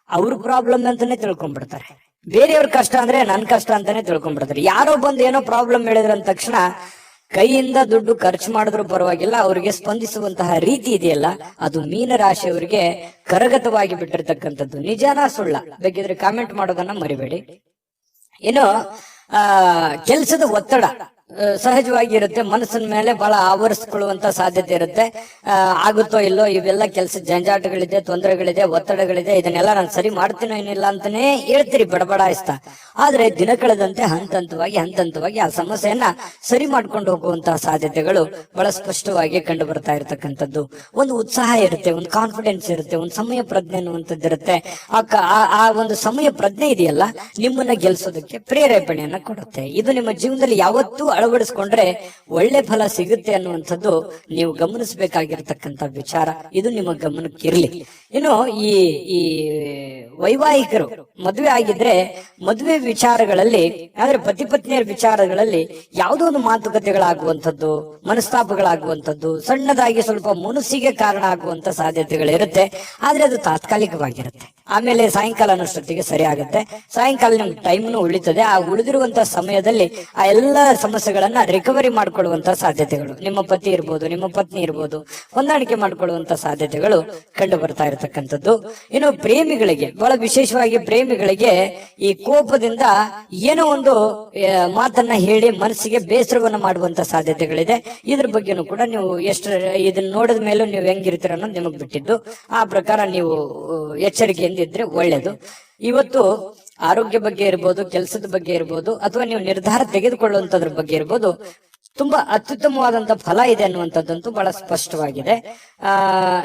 ಅವ್ರ ಪ್ರಾಬ್ಲಮ್ ಅಂತಾನೆ ತಿಳ್ಕೊಂಡ್ಬಿಡ್ತಾರೆ. ಬೇರೆಯವ್ರ ಕಷ್ಟ ಅಂದ್ರೆ ನನ್ ಕಷ್ಟ ಅಂತಾನೆ ತಿಳ್ಕೊಂಡ್ಬಿಡ್ತಾರೆ. ಯಾರೋ ಬಂದು ಏನೋ ಪ್ರಾಬ್ಲಮ್ ಹೇಳಿದ್ರ ಅಂದ ತಕ್ಷಣ ಕೈಯಿಂದ ದುಡ್ಡು ಖರ್ಚು ಮಾಡಿದ್ರು ಪರವಾಗಿಲ್ಲ, ಅವರಿಗೆ ಸ್ಪಂದಿಸುವಂತಹ ರೀತಿ ಇದೆಯಲ್ಲ, ಅದು ಮೀನರಾಶಿಯವರಿಗೆ ಕರಗತವಾಗಿ ಬಿಟ್ಟಿರ್ತಕ್ಕಂಥದ್ದು. ನಿಜಾನ ಸುಳ್ಳ ಬೇಕಿದ್ರೆ ಕಾಮೆಂಟ್ ಮಾಡೋದನ್ನ ಮರಿಬೇಡಿ. ಇನ್ನು ಕೆಲಸದ ಒತ್ತಡ, ಸಹಜವಾಗಿ ಇರುತ್ತೆ. ಮನಸ್ಸಿನ ಮೇಲೆ ಬಹಳ ಆವರಿಸ್ಕೊಳ್ಳುವಂತ ಸಾಧ್ಯತೆ ಇರುತ್ತೆ. ಆಗುತ್ತೋ ಇಲ್ಲೋ, ಇವೆಲ್ಲ ಕೆಲಸ ಜಂಜಾಟಗಳಿದೆ, ತೊಂದರೆಗಳಿದೆ, ಒತ್ತಡಗಳಿದೆ, ಇದನ್ನೆಲ್ಲ ನಾನು ಸರಿ ಮಾಡ್ತೀನೋ ಏನಿಲ್ಲ ಅಂತಾನೆ ಹೇಳ್ತೀರಿ ಬಡಬಡಾಯಿಸ್ತಾ. ಆದ್ರೆ ದಿನ ಕಳೆದಂತೆ ಹಂತವಾಗಿ ಆ ಸಮಸ್ಯೆಯನ್ನ ಸರಿ ಮಾಡ್ಕೊಂಡು ಹೋಗುವಂತಹ ಸಾಧ್ಯತೆಗಳು ಬಹಳ ಸ್ಪಷ್ಟವಾಗಿ ಕಂಡು ಬರ್ತಾ ಇರತಕ್ಕಂಥದ್ದು. ಒಂದು ಉತ್ಸಾಹ ಇರುತ್ತೆ, ಒಂದು ಕಾನ್ಫಿಡೆನ್ಸ್ ಇರುತ್ತೆ, ಒಂದು ಸಮಯ ಪ್ರಜ್ಞೆ ಅನ್ನುವಂಥದ್ದು ಇರುತ್ತೆ. ಆ ಒಂದು ಸಮಯ ಪ್ರಜ್ಞೆ ಇದೆಯಲ್ಲ, ನಿಮ್ಮನ್ನ ಗೆಲ್ಸೋದಕ್ಕೆ ಪ್ರೇರೇಪಣೆಯನ್ನ ಕೊಡುತ್ತೆ. ಇದು ನಿಮ್ಮ ಜೀವನದಲ್ಲಿ ಯಾವತ್ತೂ ಅಳವಡಿಸ್ಕೊಂಡ್ರೆ ಒಳ್ಳೆ ಫಲ ಸಿಗುತ್ತೆ ಅನ್ನುವಂಥದ್ದು ನೀವು ಗಮನಿಸಬೇಕಾಗಿರ್ತಕ್ಕಂಥ ವಿಚಾರ. ಇದು ನಿಮ್ಮ ಗಮನಕ್ಕಿರ್ಲಿ. ಇನ್ನು ಈ ವೈವಾಹಿಕರು ಮದುವೆ ಆಗಿದ್ರೆ ಮದುವೆ ವಿಚಾರಗಳಲ್ಲಿ, ಅಂದ್ರೆ ಪತಿ ಪತ್ನಿಯರ ವಿಚಾರಗಳಲ್ಲಿ ಯಾವುದೋ ಒಂದು ಮಾತುಕತೆಗಳಾಗುವಂಥದ್ದು, ಮನಸ್ತಾಪಗಳಾಗುವಂಥದ್ದು, ಸಣ್ಣದಾಗಿ ಸ್ವಲ್ಪ ಮುನಸ್ಸಿಗೆ ಕಾರಣ ಆಗುವಂತ ಸಾಧ್ಯತೆಗಳಿರುತ್ತೆ. ಆದ್ರೆ ಅದು ತಾತ್ಕಾಲಿಕವಾಗಿರುತ್ತೆ. ಆಮೇಲೆ ಸಾಯಂಕಾಲ ಅನ್ನೋಷ್ಟೊತ್ತಿಗೆ ಸರಿ ಆಗುತ್ತೆ. ಸಾಯಂಕಾಲ ನಿಮ್ಗೆ ಟೈಮ್ನು ಉಳಿತದೆ. ಆ ಉಳಿದಿರುವಂತಹ ಸಮಯದಲ್ಲಿ ಆ ಎಲ್ಲ ಸಮಸ್ಯೆಗಳನ್ನ ರಿಕವರಿ ಮಾಡ್ಕೊಳ್ಳುವಂತ ಸಾಧ್ಯತೆಗಳು, ನಿಮ್ಮ ಪತಿ ಇರ್ಬೋದು, ನಿಮ್ಮ ಪತ್ನಿ ಇರ್ಬೋದು, ಹೊಂದಾಣಿಕೆ ಮಾಡ್ಕೊಳ್ಳುವಂತ ಸಾಧ್ಯತೆಗಳು ಕಂಡು ಬರ್ತಾ ಇರತಕ್ಕಂಥದ್ದು. ಇನ್ನು ಪ್ರೇಮಿಗಳಿಗೆ, ಬಹಳ ವಿಶೇಷವಾಗಿ ಪ್ರೇಮಿಗಳಿಗೆ ಈ ಕೋಪದಿಂದ ಏನೋ ಒಂದು ಮಾತನ್ನ ಹೇಳಿ ಮನಸ್ಸಿಗೆ ಬೇಸರವನ್ನ ಮಾಡುವಂತ ಸಾಧ್ಯತೆಗಳಿದೆ. ಇದ್ರ ಬಗ್ಗೆನೂ ಕೂಡ ನೀವು ಇದನ್ನ ನೋಡಿದ ಮೇಲೂ ನೀವು ಹೆಂಗಿರ್ತೀರ ಅನ್ನೋದು ನಿಮಗ್ ಬಿಟ್ಟಿದ್ದು. ಆ ಪ್ರಕಾರ ನೀವು ಎಚ್ಚರಿಕೆಯಿಂದ ಇದ್ರೆ ಒಳ್ಳೇದು. ಇವತ್ತು ಆರೋಗ್ಯ ಬಗ್ಗೆ ಇರ್ಬೋದು, ಕೆಲಸದ ಬಗ್ಗೆ ಇರ್ಬೋದು, ಅಥವಾ ನೀವು ನಿರ್ಧಾರ ತೆಗೆದುಕೊಳ್ಳುವಂತದ್ರ ಬಗ್ಗೆ ಇರ್ಬೋದು, ತುಂಬಾ ಅತ್ಯುತ್ತಮವಾದಂತ ಫಲ ಇದೆ ಅನ್ನುವಂಥದ್ದಂತೂ ಬಹಳ ಸ್ಪಷ್ಟವಾಗಿದೆ.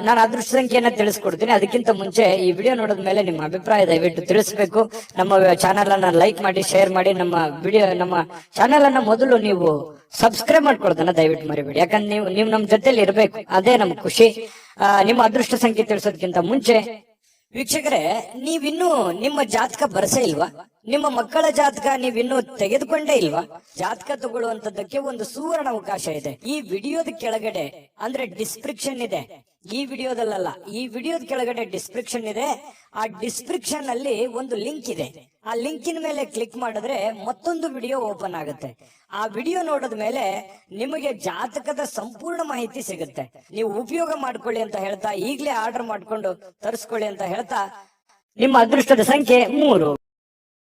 ನಾನು ಅದೃಷ್ಟ ಸಂಖ್ಯೆಯನ್ನ ತಿಳಿಸ್ಕೊಡ್ತೀನಿ. ಅದಕ್ಕಿಂತ ಮುಂಚೆ ಈ ವಿಡಿಯೋ ನೋಡಿದ ಮೇಲೆ ನಿಮ್ಮ ಅಭಿಪ್ರಾಯ ದಯವಿಟ್ಟು ತಿಳಿಸ್ಬೇಕು. ನಮ್ಮ ಚಾನೆಲ್ ಅನ್ನ ಲೈಕ್ ಮಾಡಿ, ಶೇರ್ ಮಾಡಿ. ನಮ್ಮ ಚಾನೆಲ್ ಅನ್ನ ಮೊದಲು ನೀವು ಸಬ್ಸ್ಕ್ರೈಬ್ ಮಾಡ್ಕೊಳ್ಳೋದನ್ನ ದಯವಿಟ್ಟು ಮರಿಬೇಡಿ. ಯಾಕಂದ್ರೆ ನೀವು ನಮ್ಮ ಜೊತೆಲಿ ಇರ್ಬೇಕು, ಅದೇ ನಮ್ ಖುಷಿ. ನಿಮ್ಮ ಅದೃಷ್ಟ ಸಂಖ್ಯೆ ತಿಳಿಸೋದಕ್ಕಿಂತ ಮುಂಚೆ ವೀಕ್ಷಕರೇ, ನೀವಿನ್ನೂ ನಿಮ್ಮ ಜಾತಕ ಬರಸೇ ಇಲ್ವಾ? ನಿಮ್ಮ ಮಕ್ಕಳ ಜಾತಕ ನೀವಿನ್ನೂ ತೆಗೆದುಕೊಂಡೇ ಇಲ್ವಾ? ಜಾತಕ ತಗೊಳ್ಳುವಂತದ್ದಕ್ಕೆ ಒಂದು ಸುವರ್ಣ ಅವಕಾಶ ಇದೆ. ಈ ವಿಡಿಯೋದ ಕೆಳಗಡೆ, ಅಂದ್ರೆ ಡಿಸ್ಕ್ರಿಪ್ಷನ್ ಇದೆ, ಈ ವಿಡಿಯೋದಲ್ಲ, ಈ ವಿಡಿಯೋದ ಕೆಳಗಡೆ ಡಿಸ್ಕ್ರಿಪ್ಷನ್ ಇದೆ. ಆ ಡಿಸ್ಕ್ರಿಪ್ಷನ್ ಅಲ್ಲಿ ಒಂದು ಲಿಂಕ್ ಇದೆ. ಆ ಲಿಂಕಿನ ಮೇಲೆ ಕ್ಲಿಕ್ ಮಾಡಿದ್ರೆ ಮತ್ತೊಂದು ವಿಡಿಯೋ ಓಪನ್ ಆಗುತ್ತೆ. ಆ ವಿಡಿಯೋ ನೋಡಿದ ಮೇಲೆ ನಿಮಗೆ ಜಾತಕದ ಸಂಪೂರ್ಣ ಮಾಹಿತಿ ಸಿಗುತ್ತೆ. ನೀವು ಉಪಯೋಗ ಮಾಡ್ಕೊಳ್ಳಿ ಅಂತ ಹೇಳ್ತಾ, ಈಗಲೇ ಆರ್ಡರ್ ಮಾಡ್ಕೊಂಡು ತರಿಸ್ಕೊಳ್ಳಿ ಅಂತ ಹೇಳ್ತಾ, ನಿಮ್ಮ ಅದೃಷ್ಟದ ಸಂಖ್ಯೆ 3.